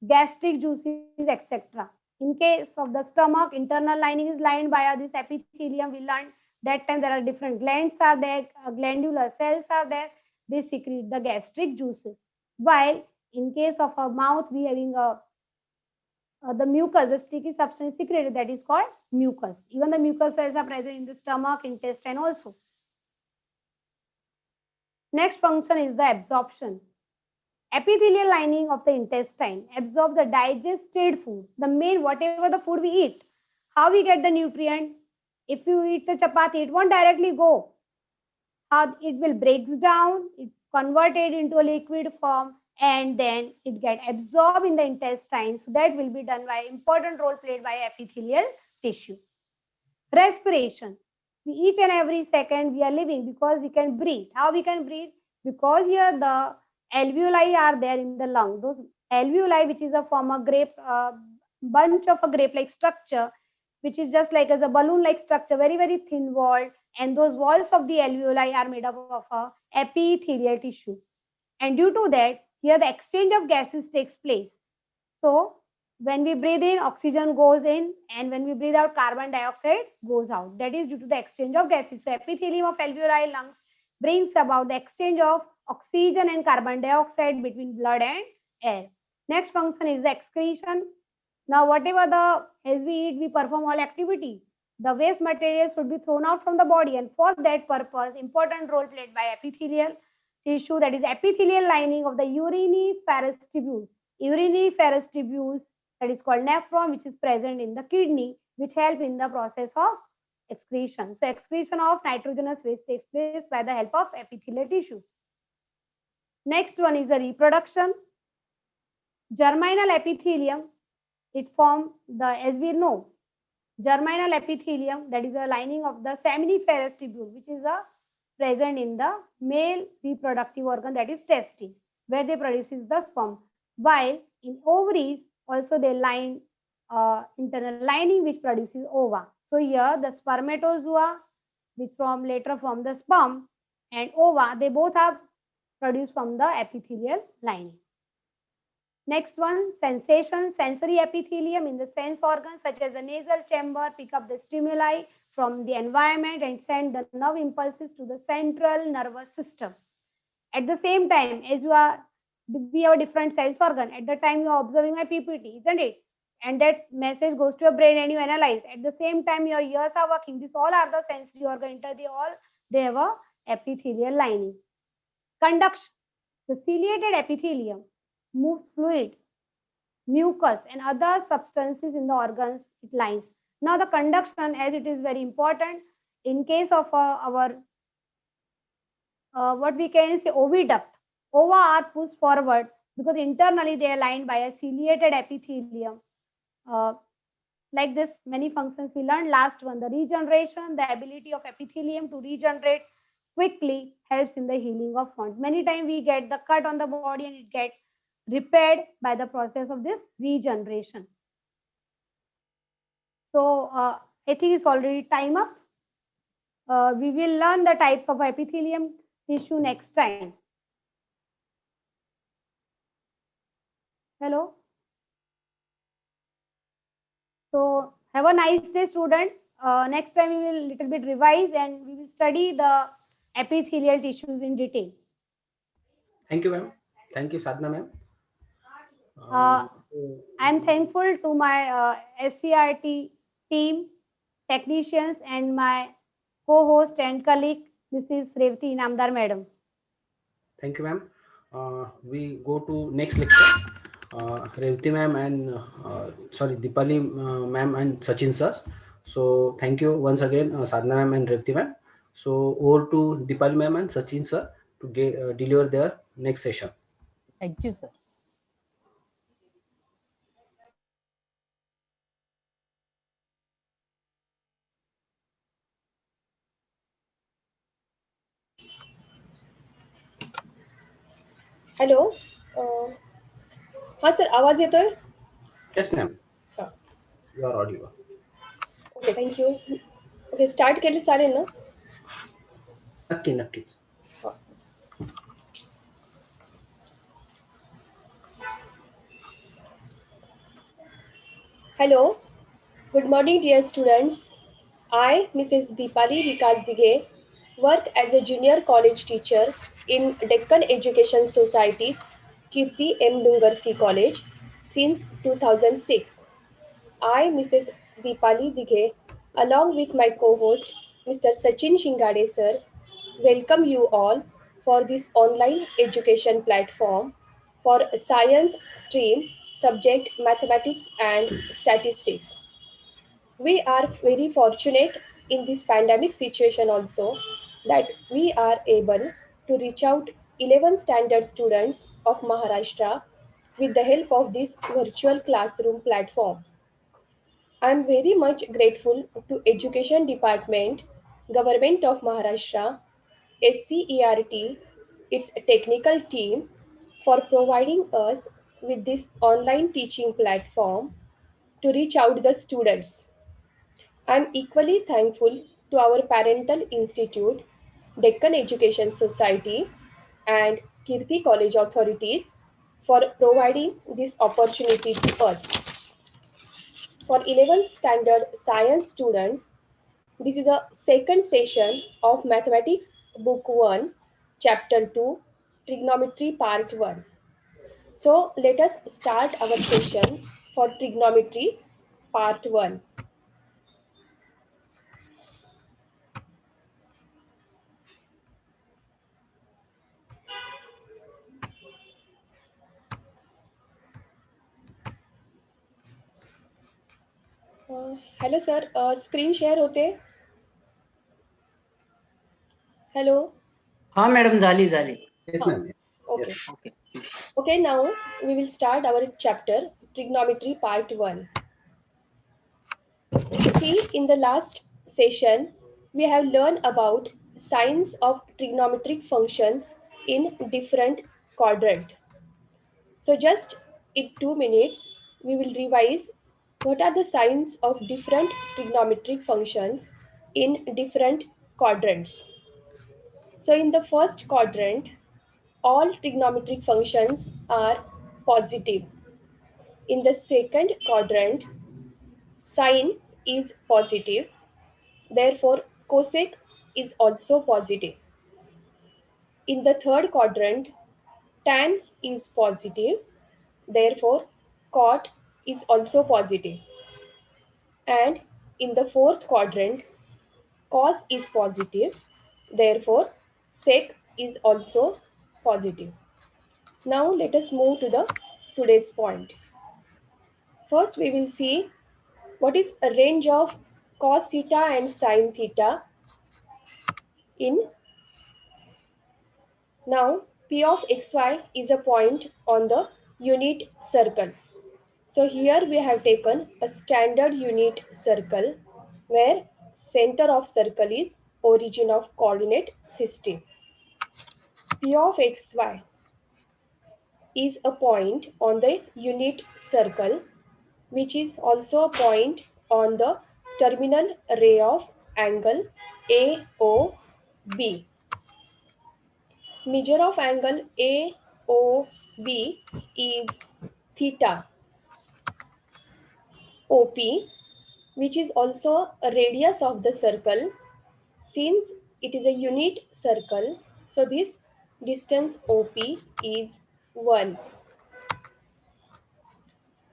gastric juices, etc. In case of the stomach, internal lining is lined by this epithelium. We learned that time there are different glands are there, glandular cells are there. They secrete the gastric juices. While in case of a mouth, we having the mucus, the sticky substance secreted, that is called mucus. Even the mucus cells are present in the stomach, intestine also. Next function is the absorption. Epithelial lining of the intestine absorbs the digested food, the main whatever the food we eat. How we get the nutrient? If you eat the chapati, it won't directly go. How it will breaks down, it's converted into a liquid form, and then it get absorbed in the intestine. So that will be done by important role played by epithelial tissue. Respiration. We each and every second we are living because we can breathe. How we can breathe? Because here the alveoli are there in the lung. Those alveoli, which is a form of grape, bunch of a grape-like structure, which is just like as a balloon-like structure, very, very thin walled, and those walls of the alveoli are made up of a epithelial tissue. And due to that, here the exchange of gases takes place. So when we breathe in, oxygen goes in, and when we breathe out, carbon dioxide goes out. That is due to the exchange of gases. So epithelium of alveoli lungs brings about the exchange of oxygen and carbon dioxide between blood and air. Next function is the excretion. Now, whatever as we eat, we perform all activity. The waste material should be thrown out from the body, and for that purpose, important role played by epithelial tissue, that is epithelial lining of the uriniferous tubules. Uriniferous tubules, that is called nephron, which is present in the kidney, which help in the process of excretion. So excretion of nitrogenous waste takes place by the help of epithelial tissue. Next one is the reproduction. Germinal epithelium, it forms the, as we know, germinal epithelium, that is the lining of the seminiferous tubule, which is present in the male reproductive organ, that is testes, where they produces the sperm. While in ovaries, also they line internal lining which produces ova. So here the spermatozoa, which later form the sperm, and ova, they both are produced from the epithelial lining. Next one, sensation. Sensory epithelium in the sense organs such as the nasal chamber pick up the stimuli from the environment and send the nerve impulses to the central nervous system. At the same time, as we have a different sense organ. At the time you are observing my PPT, isn't it? And that message goes to your brain and you analyze. At the same time, your ears are working. These all are the sensory organ. They have a epithelial lining. Conduction. The ciliated epithelium moves fluid, mucus, and other substances in the organs it lines. Now the conduction, as it is very important in case of our what we can say oviduct. Ova are pushed forward because internally they are lined by a ciliated epithelium. Like this, many functions we learned. Last one, the regeneration, the ability of epithelium to regenerate quickly helps in the healing of wounds. Many times we get the cut on the body and it gets repaired by the process of this regeneration. So I think it's already time up. We will learn the types of epithelium tissue next time. Hello. So have a nice day, student. Next time we will little bit revise and we will study the epithelial tissues in detail.
Thank you, ma'am. Thank you, Sadhna, ma'am.
I'm thankful to my SCRT team, technicians, and my co-host and colleague, Mrs. Revati Inamdar, madam.
Thank you, ma'am. We go to next lecture. Revati ma'am and Dipali ma'am and Sachin sir. So thank you once again, Sadhna ma'am and Revati ma'am. So over to Dipali ma'am and Sachin sir to deliver their next session.
Thank you, sir. Hello. हां sir, आवाज येतोय?
Yes, ma'am.
हां.
You are audible.
Okay, thank you. Okay, start केले चालेल ना?
नक्कीच.
हां. Hello. Good morning, dear students. I, Mrs. Deepali Vikas Dige, work as a junior college teacher in Deccan Education Society's Kirti M. Dungarsi College since 2006. I, Mrs. Deepali Dige, along with my co-host, Mr. Sachin Shingade sir, welcome you all for this online education platform for science stream subject mathematics and statistics. We are very fortunate in this pandemic situation also that we are able to reach out 11 standard students of Maharashtra with the help of this virtual classroom platform. I am very much grateful to Education Department, Government of Maharashtra, SCERT, its technical team for providing us with this online teaching platform to reach out the students. I am equally thankful to our parental institute, Deccan Education Society, and Kirti College authorities for providing this opportunity to us. For 11th standard science student, this is a second session of Mathematics Book 1, Chapter 2, Trigonometry Part 1. So let us start our session for Trigonometry Part 1. Hello sir, screen share होते? Hello.
हा madam, झाली.
Yes, ma'am.
Okay.
Yes.
Okay.
Okay, now we will start our chapter Trigonometry Part 1. See, in the last session, we have learned about signs of trigonometric functions in different quadrant. So just in 2 minutes, we will revise what are the signs of different trigonometric functions in different quadrants. So in the first quadrant, all trigonometric functions are positive. In the second quadrant, sine is positive. Therefore, cosec is also positive. In the third quadrant, tan is positive. Therefore, cot is also positive. And in the fourth quadrant, cos is positive. Therefore, sec is also positive. Now let us move to the today's point. First, we will see what is a range of cos theta and sin theta in. Now, P of xy is a point on the unit circle. So here we have taken a standard unit circle where center of circle is origin of coordinate system. P of xy is a point on the unit circle which is also a point on the terminal ray of angle AOB. Measure of angle AOB is theta. OP, which is also a radius of the circle, since it is a unit circle, so this distance OP is 1.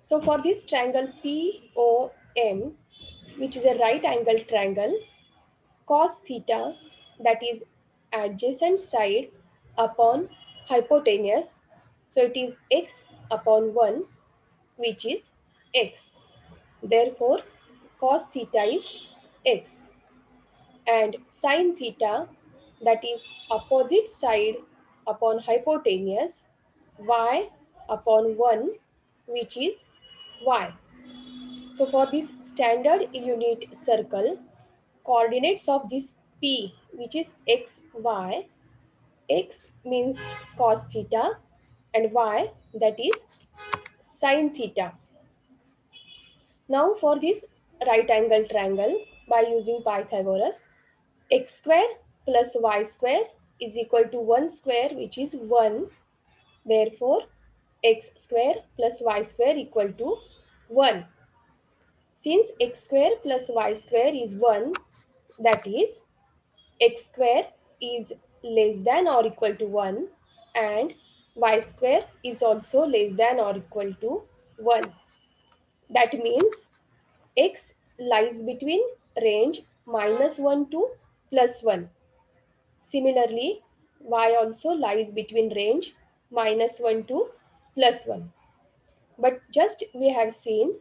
So for this triangle POM, which is a right angle triangle, cos theta, that is adjacent side upon hypotenuse, so it is x upon 1, which is x. Therefore, cos theta is x. And sin theta, that is opposite side upon hypotenuse, y upon 1, which is y. So for this standard unit circle, coordinates of this P, which is x, y, x means cos theta, and y, that is sine theta. Now for this right angle triangle, by using Pythagoras, x square plus y square is equal to 1 square, which is 1. Therefore, x square plus y square equal to 1. Since x square plus y square is 1, that is x square is less than or equal to 1 and y square is also less than or equal to 1. That means x lies between range -1 to +1. Similarly, y also lies between range -1 to +1. But just we have seen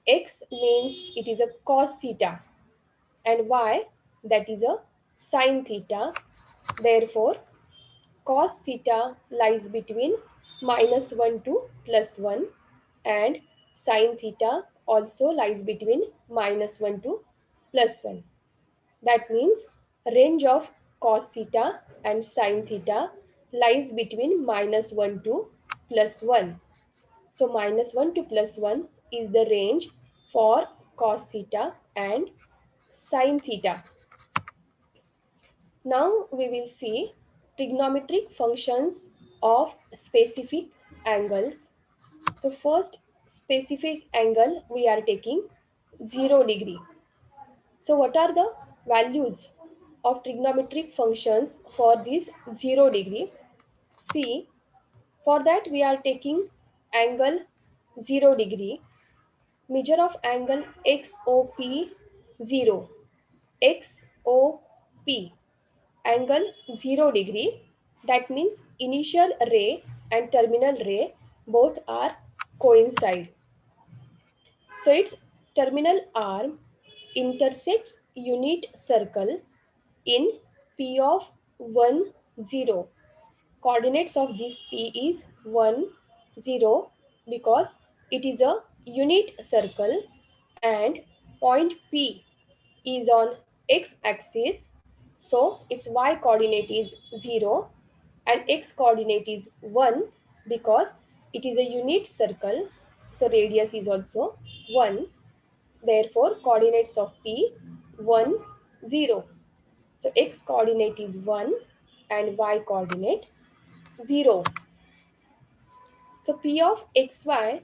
x means it is a cos theta and y, that is a sine theta. Therefore, cos theta lies between -1 to +1 and sine theta also lies between -1 to +1. That means range of cos theta and sine theta lies between -1 to +1. So -1 to +1 is the range for cos theta and sine theta. Now we will see trigonometric functions of specific angles. So first specific angle we are taking 0 degree. So what are the values of trigonometric functions for this 0 degree? See, for that we are taking angle 0 degree, measure of angle XOP 0, XOP, angle 0 degree, that means initial ray and terminal ray both are coincide. So its terminal arm intersects unit circle in P of 1, 0. Coordinates of this P is 1, 0 because it is a unit circle and point P is on x-axis. So its y coordinate is 0 and x coordinate is 1 because it is a unit circle. So radius is also 1. Therefore, coordinates of P 1, 0. So x coordinate is 1 and y coordinate 0. So P of xy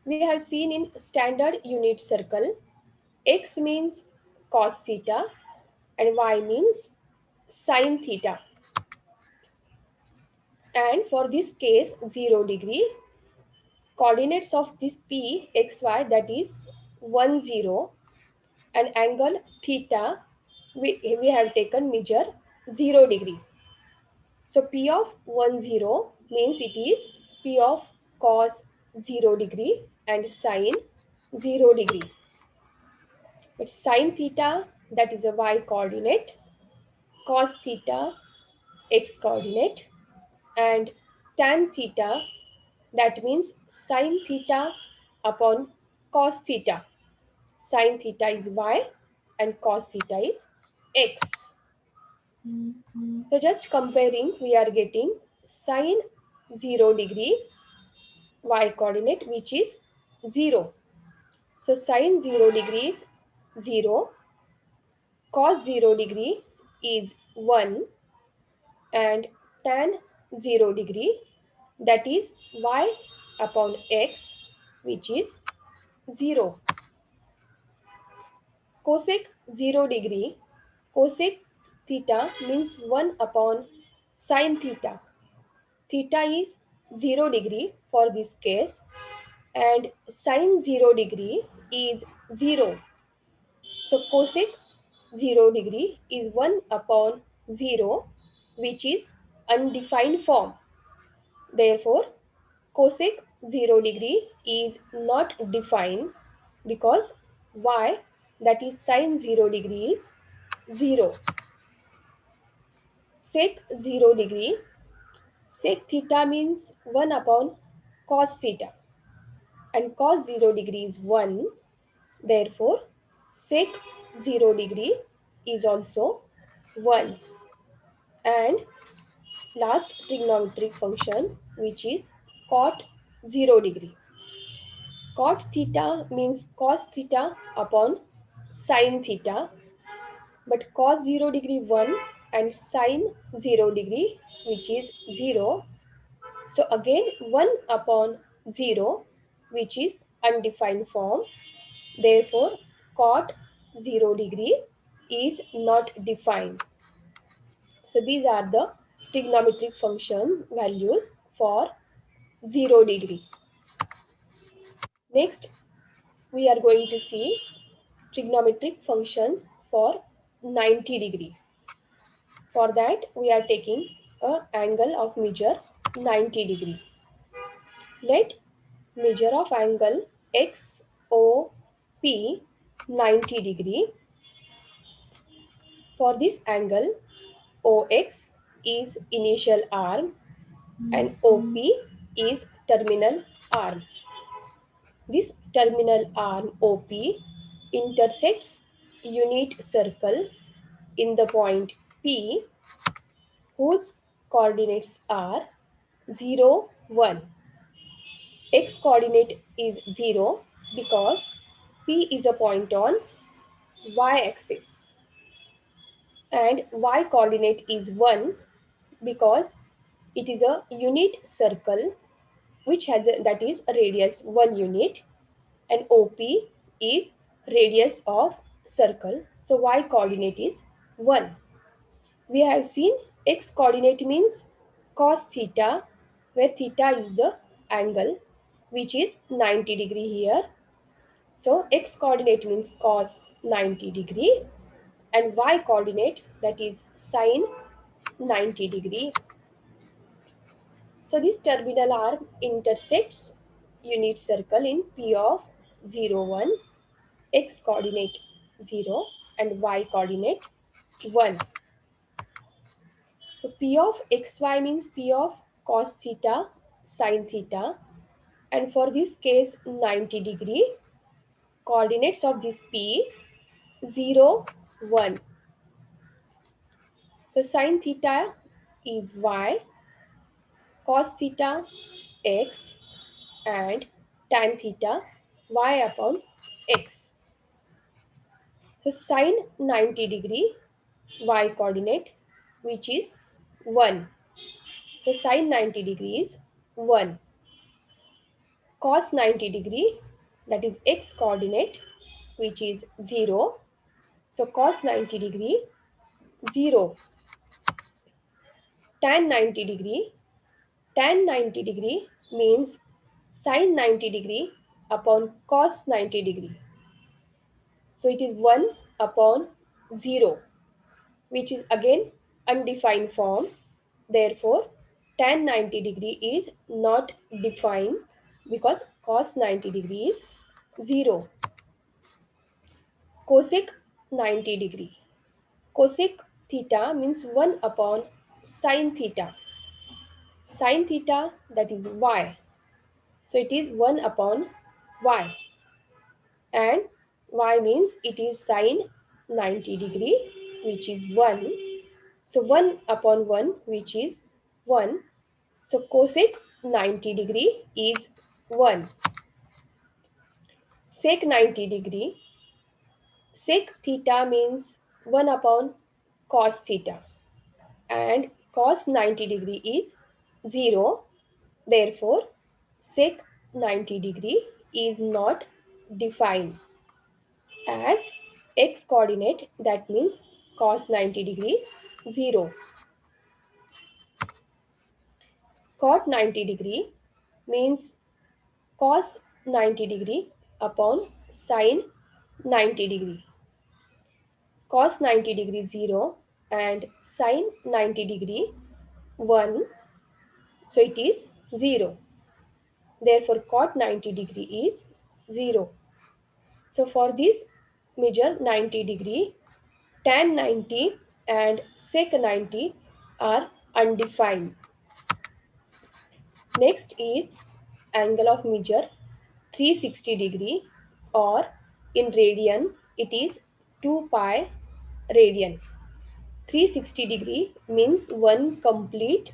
we have seen in standard unit circle. X means cos theta and y means sine theta. And for this case 0 degree, coordinates of this P xy, that is 1, 0, and angle theta we have taken measure 0 degree. So P of 1, 0 means it is P of cos 0 degree and sine 0 degree. But sine theta, that is a y coordinate, cos theta x coordinate, and tan theta, that means sine theta upon cos theta. Sine theta is y and cos theta is x. So just comparing, we are getting sine 0 degree y coordinate, which is 0. So sine 0 degree is 0, cos 0 degree is 1, and tan 0 degree, that is y upon x, which is 0. Cosec 0 degree, cosec theta means 1 upon sine theta. Theta is 0 degree for this case and sine 0 degree is 0. So cosec 0 degree is 1 upon 0, which is undefined form. Therefore, cosec 0 degree is not defined because y, that is sine 0 degree, is 0. Sec 0 degree, sec theta means 1 upon cos theta and cos 0 degree is 1. Therefore, sec 0 degree is also 1 and last trigonometric function, which is cot 0 degree. Cot theta means cos theta upon sin theta, but cos 0 degree 1 and sin 0 degree, which is 0. So again 1 upon 0, which is undefined form. Therefore, cot 0 degree is not defined. So these are the trigonometric function values for 0 degree. Next, we are going to see trigonometric functions for 90 degree. For that, we are taking an angle of measure 90 degree. Let measure of angle XOP 90 degree. For this angle, OX is initial arm and OP is terminal arm. This terminal arm OP intersects unit circle in the point P, whose coordinates are 0, 1. X coordinate is 0 because P is a point on y-axis, and y coordinate is 1 because it is a unit circle which has that is a radius 1 unit, and OP is radius of circle, so y coordinate is 1. We have seen x coordinate means cos theta, where theta is the angle, which is 90 degree here. So x coordinate means cos 90 degree, and y coordinate, that is sine 90 degree. So this terminal arm intersects unit circle in P of 0, 1, x coordinate 0 and y coordinate 1. So P of xy means P of cos theta sin theta, and for this case 90 degree. Coordinates of this P 0, 1. So sin theta is y, cos theta x, and tan theta y upon x. So sin 90 degree y coordinate, which is 1. So sin 90 degree is 1. Cos 90 degree, that is x coordinate, which is 0. So cos 90 degree 0. Tan 90 degree, tan 90 degree means sin 90 degree upon cos 90 degree. So it is 1 upon 0, which is again undefined form. Therefore, tan 90 degree is not defined because cos 90 degree is 0. Cosec 90 degree. Cosec theta means 1 upon sin theta. Sin theta, that is y. So it is 1 upon y. And y means it is sin 90 degree, which is 1. So 1 upon 1, which is 1. So cosec 90 degree is 1. Sec 90 degree. Sec theta means 1 upon cos theta. And cos 90 degree is 0. Therefore, sec 90 degree is not defined as x coordinate, that means cos 90 degree 0. Cot 90 degree means cos 90 degree upon sin 90 degree. Cos 90 degree 0 and sin 90 degree 1. So it is 0. Therefore, cot 90 degree is 0. So for this measure 90 degree, tan 90 and sec 90 are undefined. Next is angle of measure 360 degree, or in radian it is 2 pi radian. 360 degree means one complete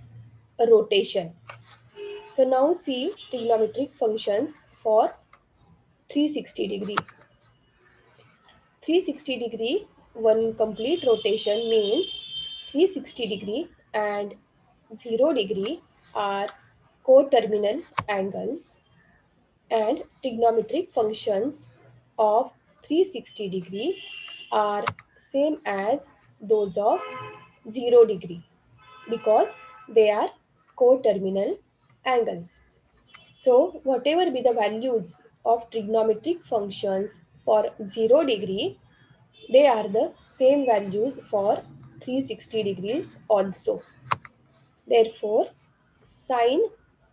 rotation. So now see trigonometric functions for 360 degree. 360 degree, one complete rotation means 360 degree and 0 degree are coterminal angles, and trigonometric functions of 360 degree are same as those of 0 degree because they are coterminal angles. So whatever be the values of trigonometric functions for 0 degree, they are the same values for 360 degrees also. Therefore, sine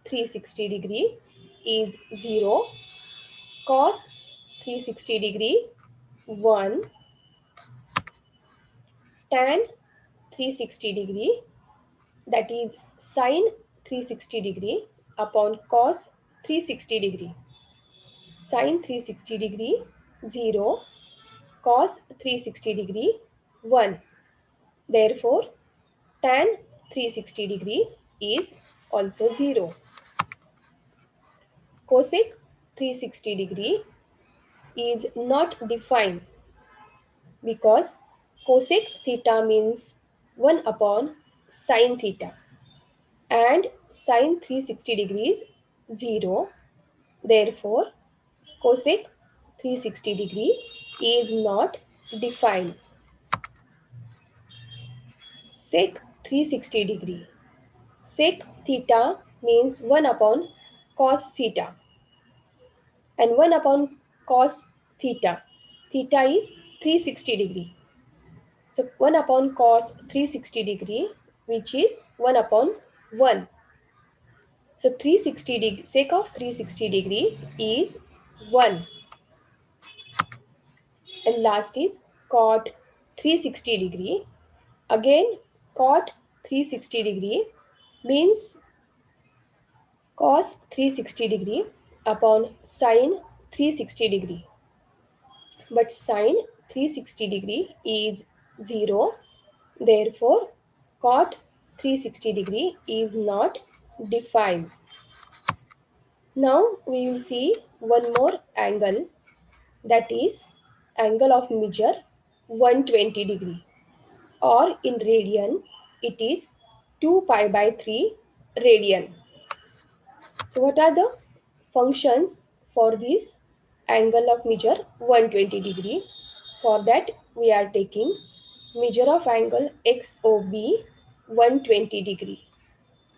360 degree is 0, cos 360 degree 1, tan 360 degree, that is sine 360 degree upon cos 360 degree. Sine 360 degree 0, cos 360 degree 1. Therefore, tan 360 degree is also 0. Cosec 360 degree is not defined because cosec theta means 1 upon sine theta and sine 360 degrees 0. Therefore, cosec 360 degree is not defined. Sec 360 degree. Sec theta means 1 upon cos theta and 1 upon cos theta. Theta is 360 degree. So 1 upon cos 360 degree, which is 1 upon 1. So 360 degree, sec of 360 degree is 1. And last is cot 360 degree. Again, cot 360 degree means cos 360 degree upon sine 360 degree. But sine 360 degree is 0. Therefore, cot 360 degree is not defined. Now we will see one more angle, that is angle of measure 120 degree, or in radian it is 2 pi by 3 radian. So what are the functions for this angle of measure 120 degree? For that we are taking measure of angle XOB 120 degree.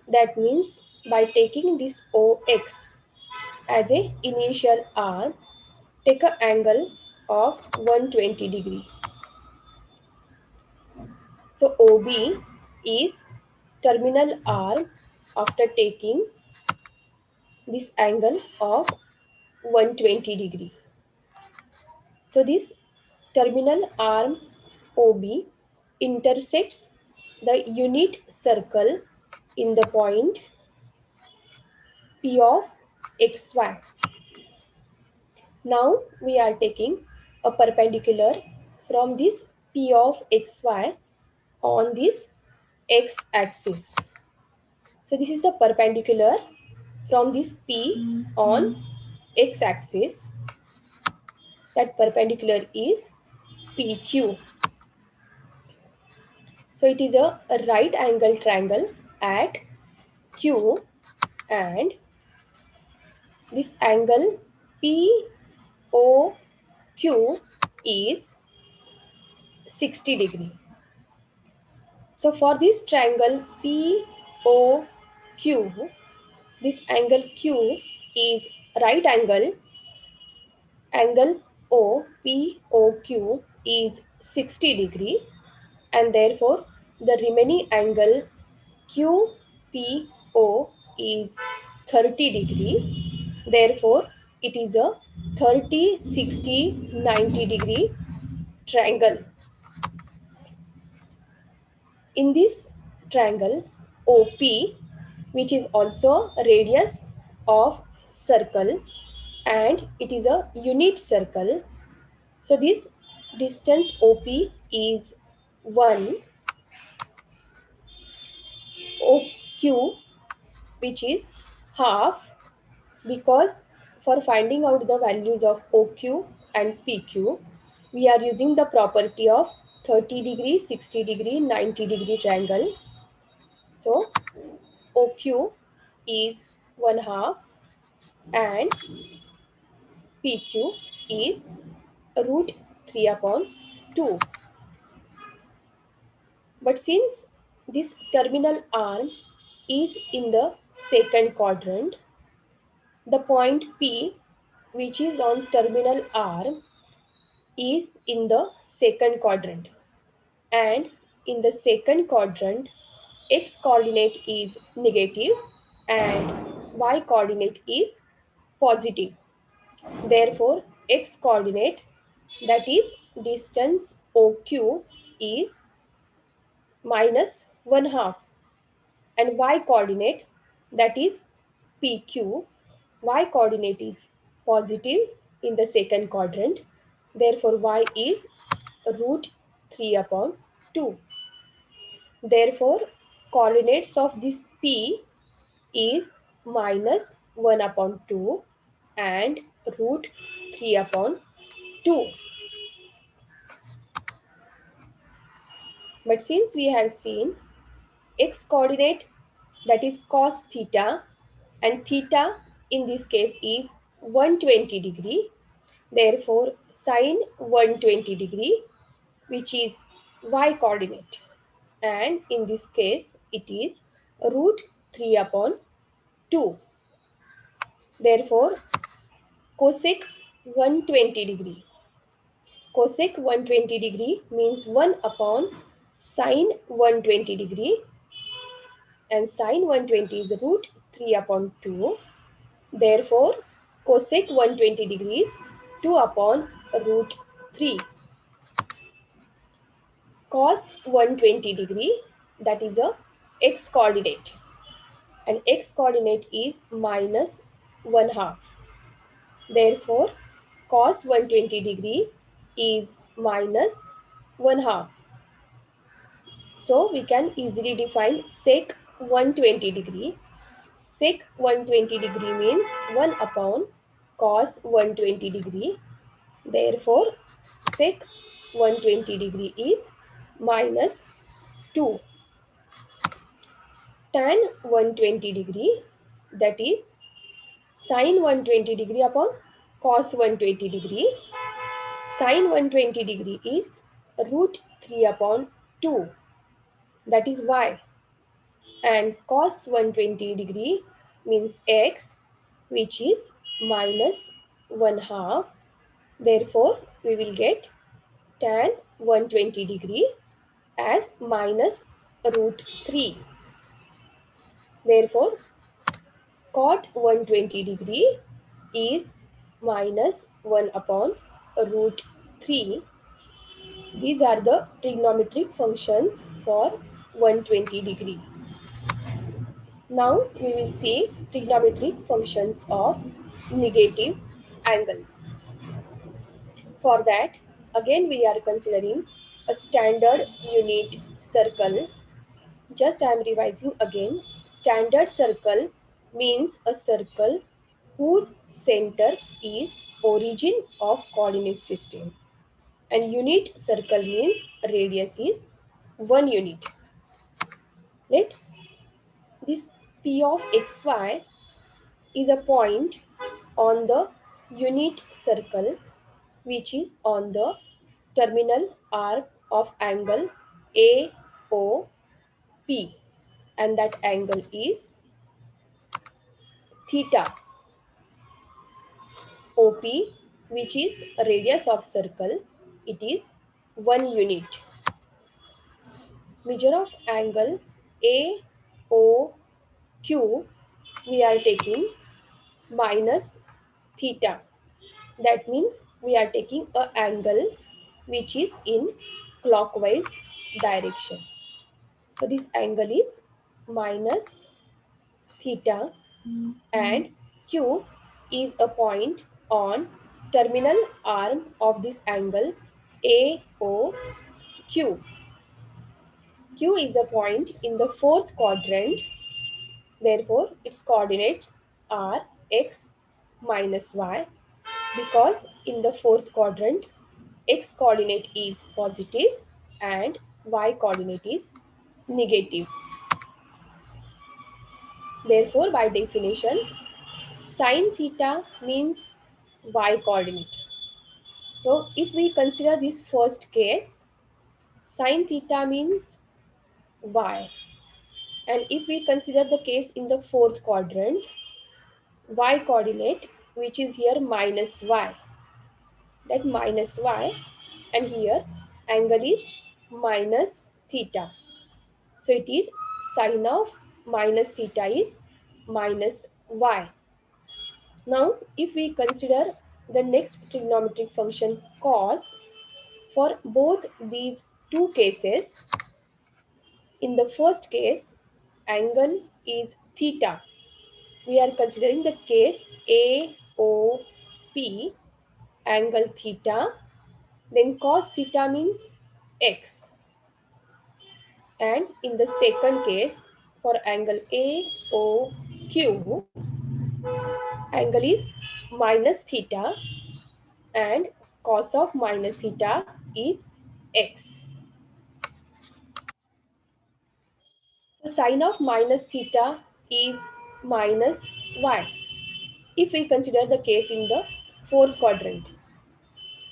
That means by taking this OX as a initial arm, take an angle of 120 degree. So OB is terminal arm after taking this angle of 120 degree. So this terminal arm OB intersects the unit circle in the point P of XY. Now we are taking a perpendicular from this P of XY on this X axis. So this is the perpendicular from this P on X axis. That perpendicular is PQ. So it is a right angle triangle at Q, and this angle POQ is 60 degree. So for this triangle POQ, this angle Q is right angle. Angle OPOQ is 60 degree, and therefore the remaining angle QPO is 30 degree. Therefore, it is a 30, 60, 90 degree triangle. In this triangle OP, which is also a radius of circle, and it is a unit circle. So this distance OP is 1. OQ which is half, because for finding out the values of OQ and PQ, we are using the property of 30 degree, 60 degree, 90 degree triangle. So OQ is 1/2 and PQ is root 3/2. But since this terminal arm is in the second quadrant, the point P, which is on terminal arm, is in the second quadrant. And in the second quadrant, x coordinate is negative and y coordinate is positive. Therefore, x coordinate, that is distance OQ, is -1/2, and y coordinate, that is PQ, y coordinate is positive in the second quadrant. Therefore, y is root 3/2. Therefore, coordinates of this P is -1/2 and root 3/2. But since we have seen x coordinate, that is cos theta, and theta in this case is 120 degree, therefore sine 120 degree, which is y coordinate, and in this case it is root 3/2. Therefore cosec 120 degree, cosec 120 degree means 1 upon sine 120 degree, and sine 120 is root 3/2. Therefore cosec 120 degree is 2 upon root 3. Cos 120 degree, that is a x coordinate, and x coordinate is -1/2. Therefore cos 120 degree is -1/2. So we can easily define sec 120 degree. Sec 120 degree means 1 upon cos 120 degree. Therefore sec 120 degree is -2. Tan 120 degree, that is sine 120 degree upon cos 120 degree. Sine 120 degree is root 3/2, that is y, and cos 120 degree means x, which is -1/2. Therefore we will get tan 120 degree as -√3. Therefore cot 120 degree is -1/√3. These are the trigonometric functions for 120 degree. Now we will see trigonometric functions of negative angles. For that, again we are considering a standard unit circle. Just I am revising again. Standard circle means a circle whose center is origin of coordinate system, and unit circle means radius is 1 unit. Let this P of xy is a point on the unit circle which is on the terminal arc of angle AOP, and that angle is theta. OP, which is radius of circle, it is 1 unit. Measure of angle AOQ, we are taking minus theta. That means we are taking an angle which is in clockwise direction. So this angle is minus theta, and Q is a point on terminal arm of this angle AOQ. Q is a point in the fourth quadrant Therefore, its coordinates are x minus y, because in the fourth quadrant, x coordinate is positive and y coordinate is negative. Therefore, by definition, sine theta means y coordinate. So, if we consider this first case, sine theta means y. And if we consider the case in the fourth quadrant, y coordinate, which is here minus y, that minus y, and here angle is minus theta. So it is sine of minus theta is minus y. Now, if we consider the next trigonometric function cos, for both these two cases, in the first case, angle is theta. We are considering the case AOP, angle theta. Then cos theta means x. And in the second case, for angle AOQ, angle is minus theta and cos of minus theta is x. The sine of minus theta is minus y. If we consider the case in the fourth quadrant,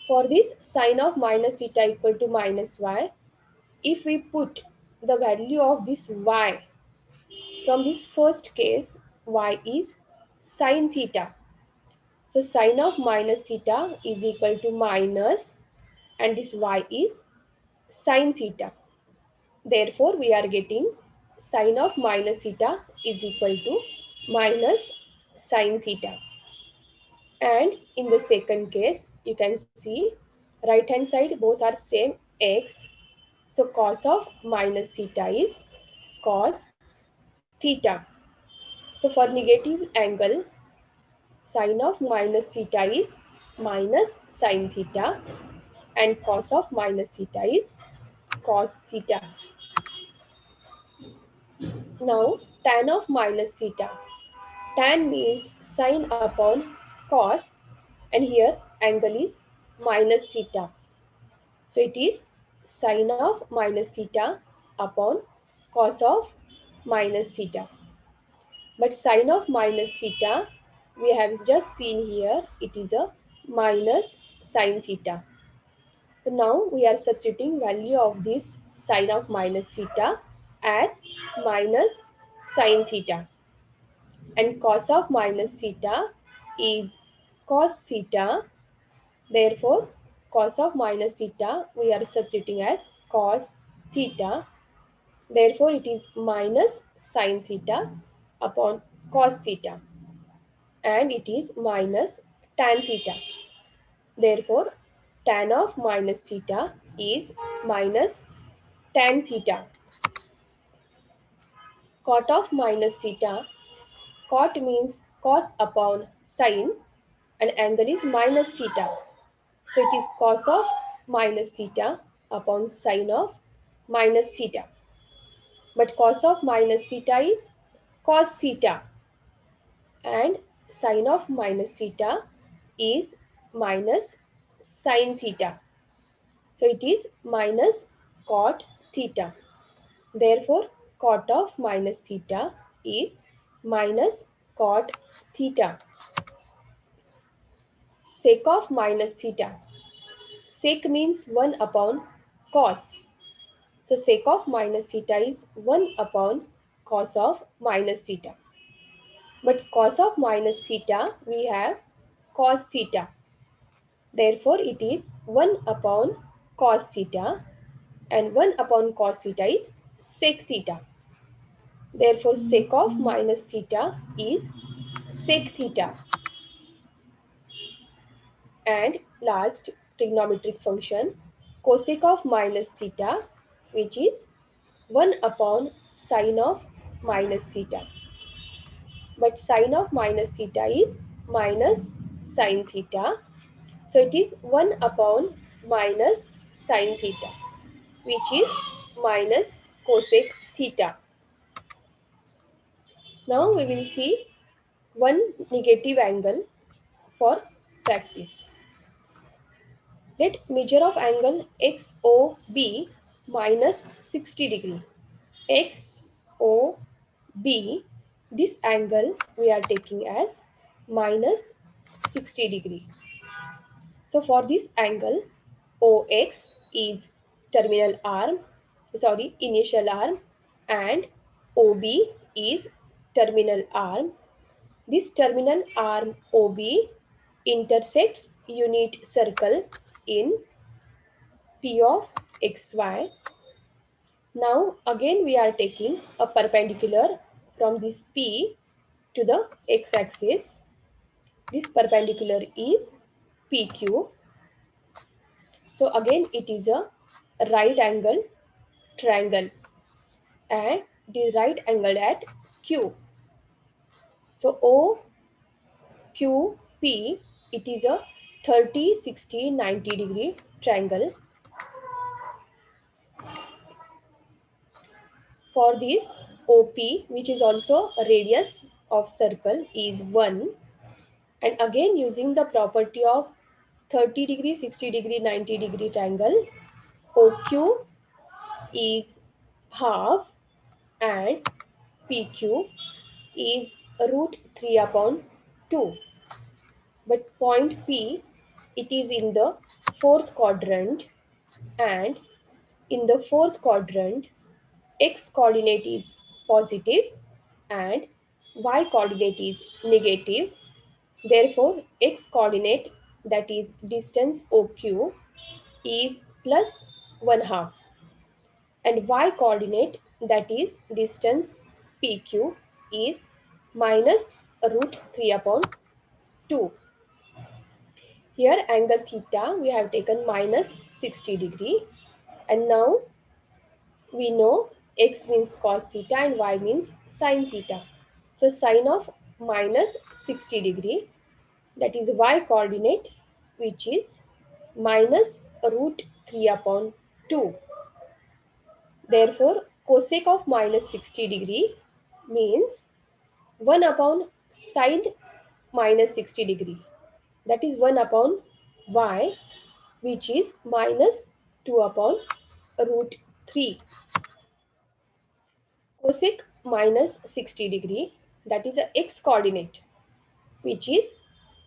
for this sine of minus theta equal to minus y, if we put the value of this y from this first case, y is sine theta. So sine of minus theta is equal to minus, and this y is sine theta. Therefore, we are getting sine of minus theta is equal to minus sine theta. And in the second case, you can see right hand side both are same x. So cos of minus theta is cos theta. So for negative angle, sine of minus theta is minus sine theta, and cos of minus theta is cos theta. Now tan of minus theta. Tan means sine upon cos, and here angle is minus theta. So it is sine of minus theta upon cos of minus theta. But sine of minus theta, we have just seen here, it is a minus sine theta. So now we are substituting value of this sine of minus theta as minus sine theta. And cos of minus theta is cos theta. Therefore, cos of minus theta we are substituting as cos theta. Therefore, it is minus sine theta upon cos theta, and it is minus tan theta. Therefore, tan of minus theta is minus tan theta. Cot of minus theta. Cot means cos upon sine, and angle is minus theta. So it is cos of minus theta upon sine of minus theta. But cos of minus theta is cos theta, and sine of minus theta is minus sine theta. So it is minus cot theta. Therefore, cot of minus theta is minus cot theta. Sec of minus theta. Sec means 1 upon cos. So sec of minus theta is 1 upon cos of minus theta. But cos of minus theta, we have cos theta. Therefore, it is 1 upon cos theta, and 1 upon cos theta is sec theta. Therefore, sec of minus theta is sec theta. And last trigonometric function, cosec of minus theta, which is 1 upon sine of minus theta. But sine of minus theta is minus sine theta. So it is 1 upon minus sine theta, which is minus cosec theta. Now we will see one negative angle for practice. Let measure of angle XOB minus 60 degree. XOB, this angle we are taking as minus 60 degree. So for this angle, OX is terminal arm, initial arm, and OB is terminal arm. This terminal arm OB intersects unit circle in P of XY. Now again we are taking a perpendicular from this P to the x-axis. This perpendicular is PQ. So again it is a right angle triangle and the right angle at Q. So OQP, it is a 30, 60, 90 degree triangle. For this OP, which is also a radius of circle, is 1. And again using the property of 30 degree, 60 degree, 90 degree triangle, OQ is half and PQ is root 3 upon 2. But point P, it is in the fourth quadrant, and in the fourth quadrant, x coordinate is positive and y coordinate is negative. Therefore, x coordinate, that is distance OQ, is plus 1 half, and y coordinate, that is distance PQ, is minus root 3 upon 2. Here angle theta we have taken minus 60 degree, and now we know x means cos theta and y means sin theta. So sine of minus 60 degree, that is y coordinate, which is minus root 3 upon 2. Therefore cosec of minus 60 degree means 1 upon sine minus 60 degree, that is 1 upon y, which is minus 2 upon root 3. Cosec minus 60 degree, that is a x coordinate, which is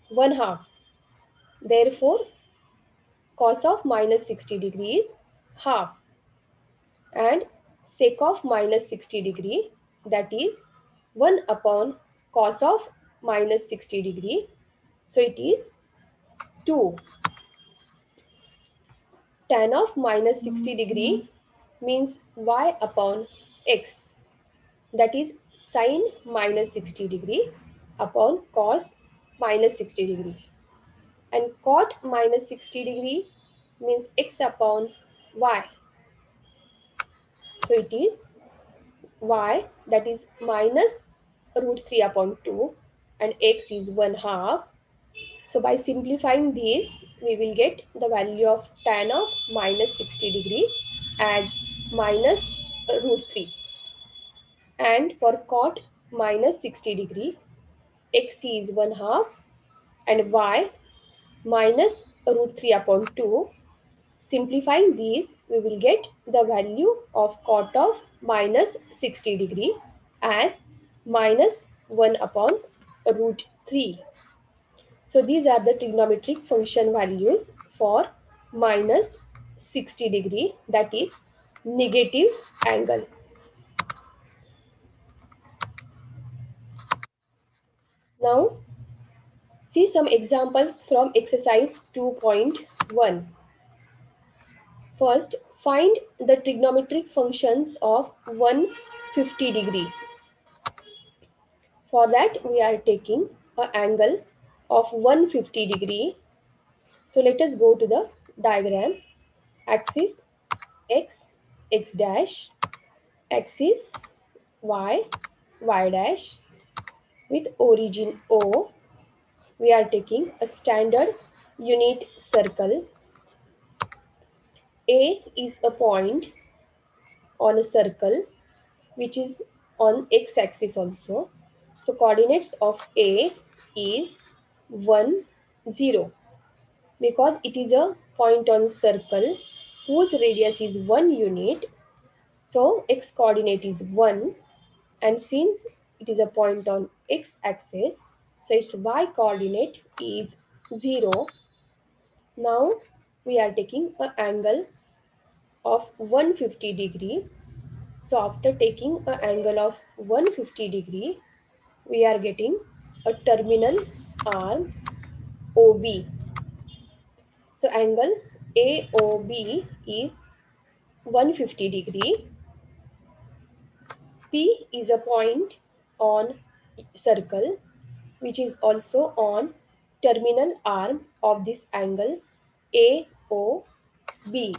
1 half. Therefore cos of minus 60 degree is half, and sec of minus 60 degree, that is 1 upon cos of minus 60 degree, so it is 2. Tan of minus 60 degree means y upon x, that is sine minus 60 degree upon cos minus 60 degree, and cot minus 60 degree means x upon y, so it is y, that is minus root 3 upon 2, and x is 1 half. So by simplifying this, we will get the value of tan of minus 60 degree as minus root 3. And for cot minus 60 degree, x is 1 half and y minus root 3 upon 2. Simplifying these, we will get the value of cot of minus 60 degree as minus 1 upon root 3. So these are the trigonometric function values for minus 60 degree, that is negative angle. Now see some examples from exercise 2.1. First, find the trigonometric functions of 150 degree. For that, we are taking an angle of 150 degree. So let us go to the diagram. Axis x, x dash, axis y, y dash, with origin O. We are taking a standard unit circle. A is a point on a circle which is on x-axis also. So coordinates of A is 1, 0 because it is a point on circle whose radius is 1 unit. So x coordinate is 1, and since it is a point on x axis, so its y coordinate is 0. Now we are taking an angle of 150 degree. So after taking an angle of 150 degree, we are getting a terminal arm OB. So angle AOB is 150 degree. P is a point on circle which is also on terminal arm of this angle AOB.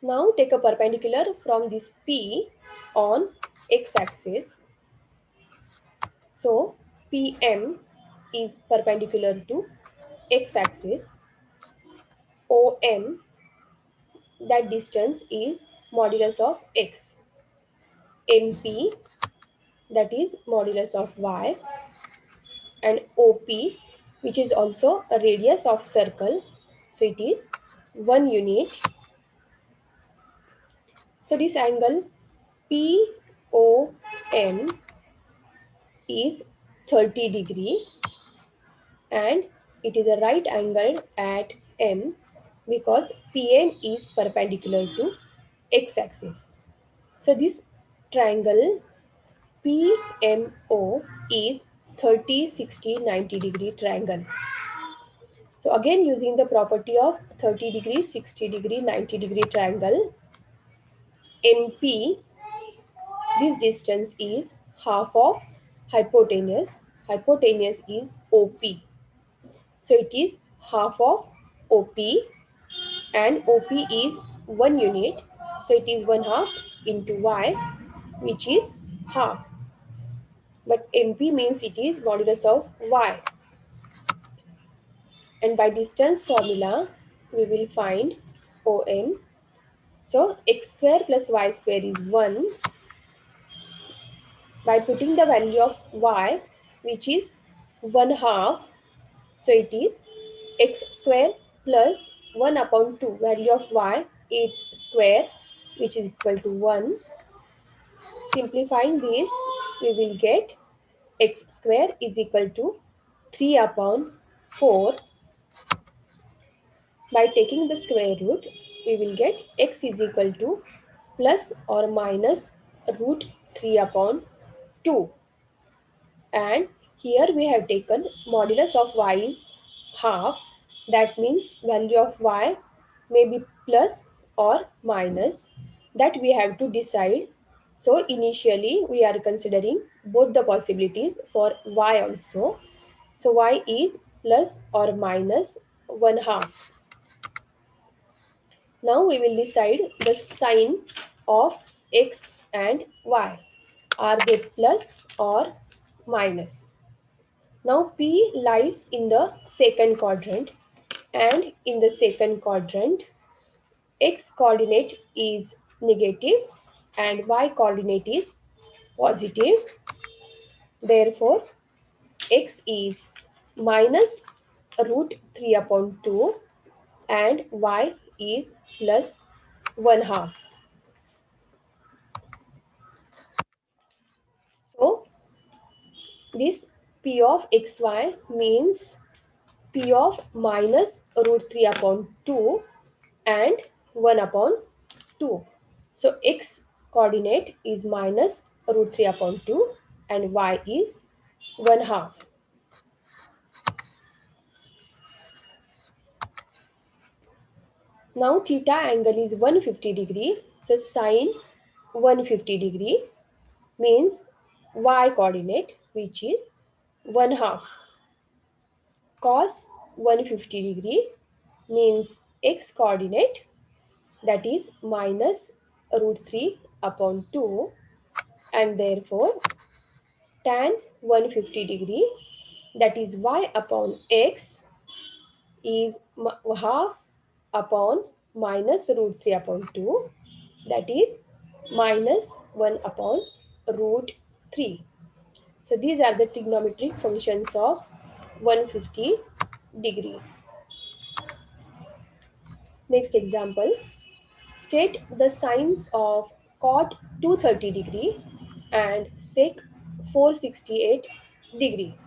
Now take a perpendicular from this P on x-axis. So PM is perpendicular to x-axis. OM, that distance is modulus of x. MP, that is modulus of y. And OP, which is also a radius of circle. So it is 1 unit. So this angle POM is 30 degree and it is a right angle at M because PM is perpendicular to x-axis. So this triangle PMO is 30, 60, 90 degree triangle. So again using the property of 30 degree, 60 degree, 90 degree triangle, MP, this distance is half of hypotenuse. Hypotenuse is OP. So it is half of OP and OP is 1 unit. So it is 1 half into Y, which is half. But MP means it is modulus of Y. And by distance formula, we will find OM. So x square plus y square is 1. By putting the value of y, which is 1 half, so it is x square plus 1 upon 2. Value of y is square, which is equal to 1. Simplifying this, we will get x square is equal to 3 upon 4. By taking the square root, we will get x is equal to plus or minus root 3 upon 2. And here we have taken modulus of y is half. That means value of y may be plus or minus. That we have to decide. So initially we are considering both the possibilities for y also. So y is plus or minus 1 half. Now we will decide the sign of x and y. Are they plus or minus? Now P lies in the second quadrant, and in the second quadrant, x coordinate is negative and y coordinate is positive. Therefore, x is minus root 3 upon 2 and y is plus 1 half. So, this P of xy means P of minus root 3 upon 2 and 1 upon 2. So x coordinate is minus root 3 upon 2 and y is 1 half. Now theta angle is 150 degree. So sine 150 degree means y coordinate, which is 1 half. Cos 150 degree means x coordinate, that is minus root 3 upon 2, and therefore tan 150 degree, that is y upon x, is half upon minus root 3 upon 2, that is minus 1 upon root 3. So these are the trigonometric functions of 150 degree. Next example, state the sines of cot 230 degree and sec 468 degree.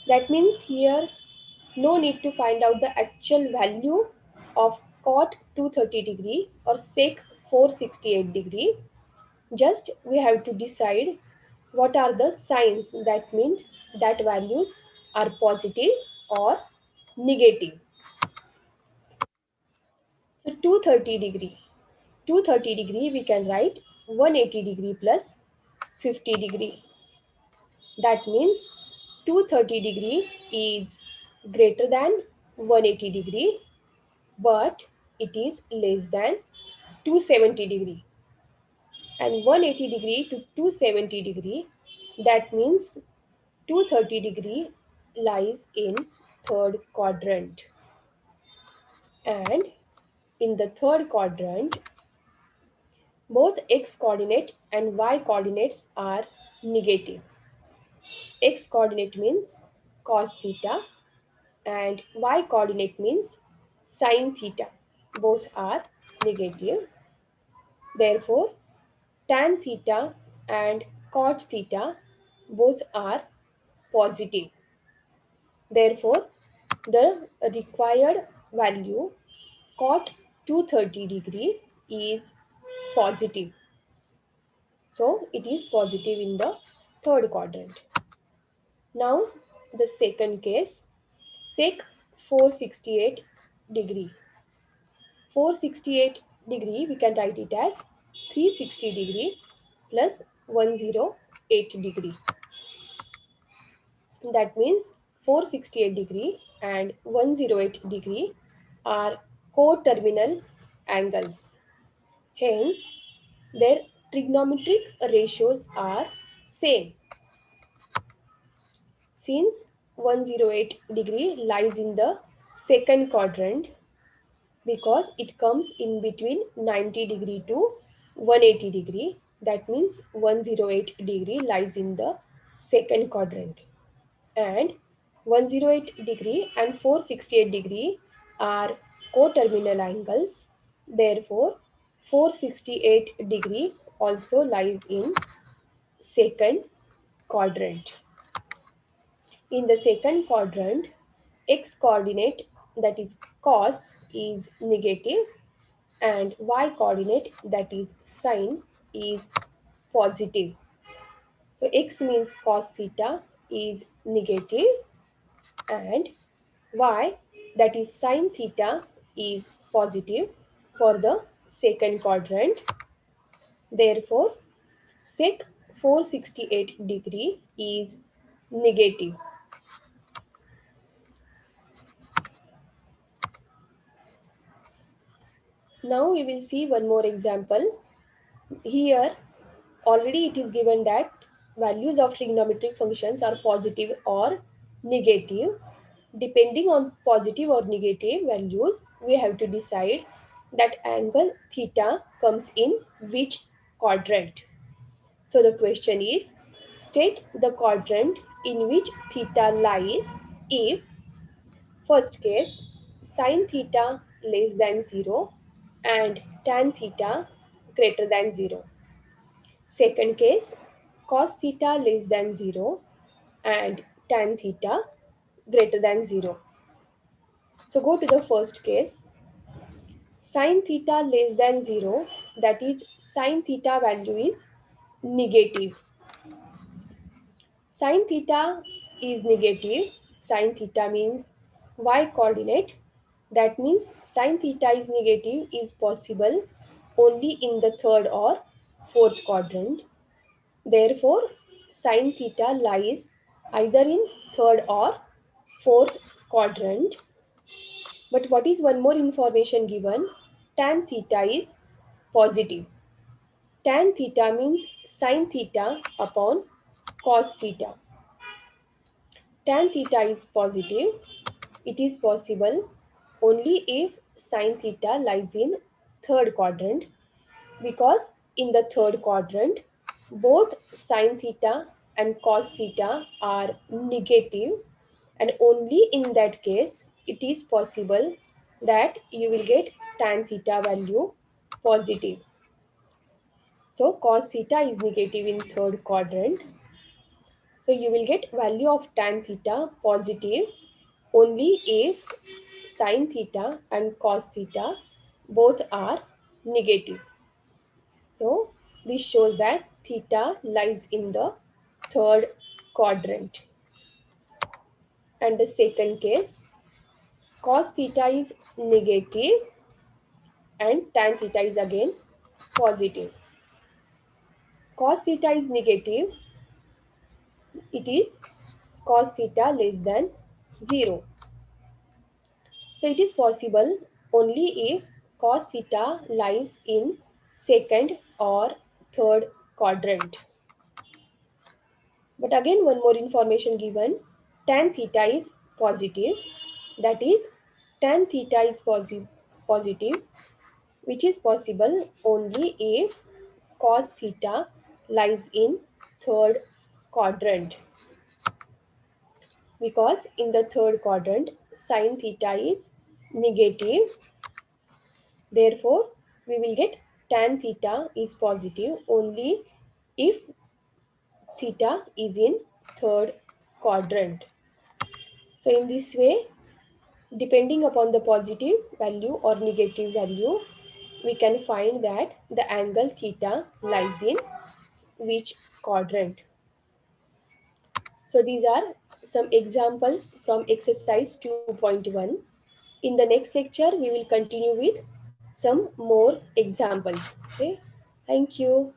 That means here no need to find out the actual value of cot 230 degree or sec 468 degree. Just we have to decide what are the signs, that means that values are positive or negative. So 230 degree. 230 degree we can write 180 degree plus 50 degree. That means 230 degree is greater than 180 degree, but it is less than 270 degree. And 180 degree to 270 degree, that means 230 degree lies in third quadrant. And in the third quadrant, both x coordinate and y coordinates are negative. X coordinate means cos theta and y coordinate means sin theta. Both are negative. Therefore, tan theta and cot theta both are positive. Therefore, the required value cot 230 degree is positive. So it is positive in the third quadrant. Now the second case, sec 468 degree. 468 degree we can write it as 360 degree plus 108 degree. That means 468 degree and 108 degree are coterminal angles. Hence, their trigonometric ratios are same. Since 108 degree lies in the second quadrant, because it comes in between 90 degree to 180 degree, that means 108 degree lies in the second quadrant. And 108 degree and 468 degree are coterminal angles. Therefore, 468 degree also lies in second quadrant. In the second quadrant, x coordinate, that is cos, is negative and y coordinate, that is sin, is positive. So x means cos theta is negative and y, that is sin theta, is positive for the second quadrant. Therefore, sec 468 degree is negative. Now we will see one more example. Here already it is given that values of trigonometric functions are positive or negative. Depending on positive or negative values, we have to decide that angle theta comes in which quadrant. So the question is, state the quadrant in which theta lies if, first case, sin theta less than 0 and tan theta greater than 0. Second case, cos theta less than 0 and tan theta greater than 0. So go to the first case. Sin theta less than 0, that is sin theta value is negative. Sin theta is negative. Sin theta means y coordinate. That means sin theta is negative is possible only in the third or fourth quadrant. Therefore, sin theta lies either in third or fourth quadrant. But what is one more information given? Tan theta is positive. Tan theta means sin theta upon cos theta. Tan theta is positive. It is possible only if sin theta lies in third quadrant, because in the third quadrant both sin theta and cos theta are negative, and only in that case it is possible that you will get tan theta value positive. So cos theta is negative in third quadrant. So you will get value of tan theta positive only if sin theta and cos theta both are negative. So this shows that theta lies in the third quadrant. And the second case, cos theta is negative and tan theta is again positive. Cos theta is negative, it is cos theta less than 0. So it is possible only if cos theta lies in second or third quadrant. But again, one more information given, tan theta is positive, that is tan theta is positive, which is possible only if cos theta lies in third quadrant, because in the third quadrant sin theta is negative. Therefore we will get tan theta is positive only if theta is in third quadrant. So in this way, depending upon the positive value or negative value, we can find that the angle theta lies in which quadrant. So these are some examples from exercise 2.1. In the next lecture, we will continue with some more examples. Okay, thank you.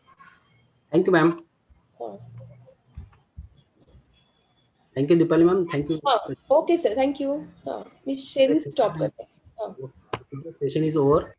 Thank you, ma'am.
Thank you, Dipali ma'am. Thank you.
Okay, sir. Thank you. Miss Sherin, stop.
The session is over.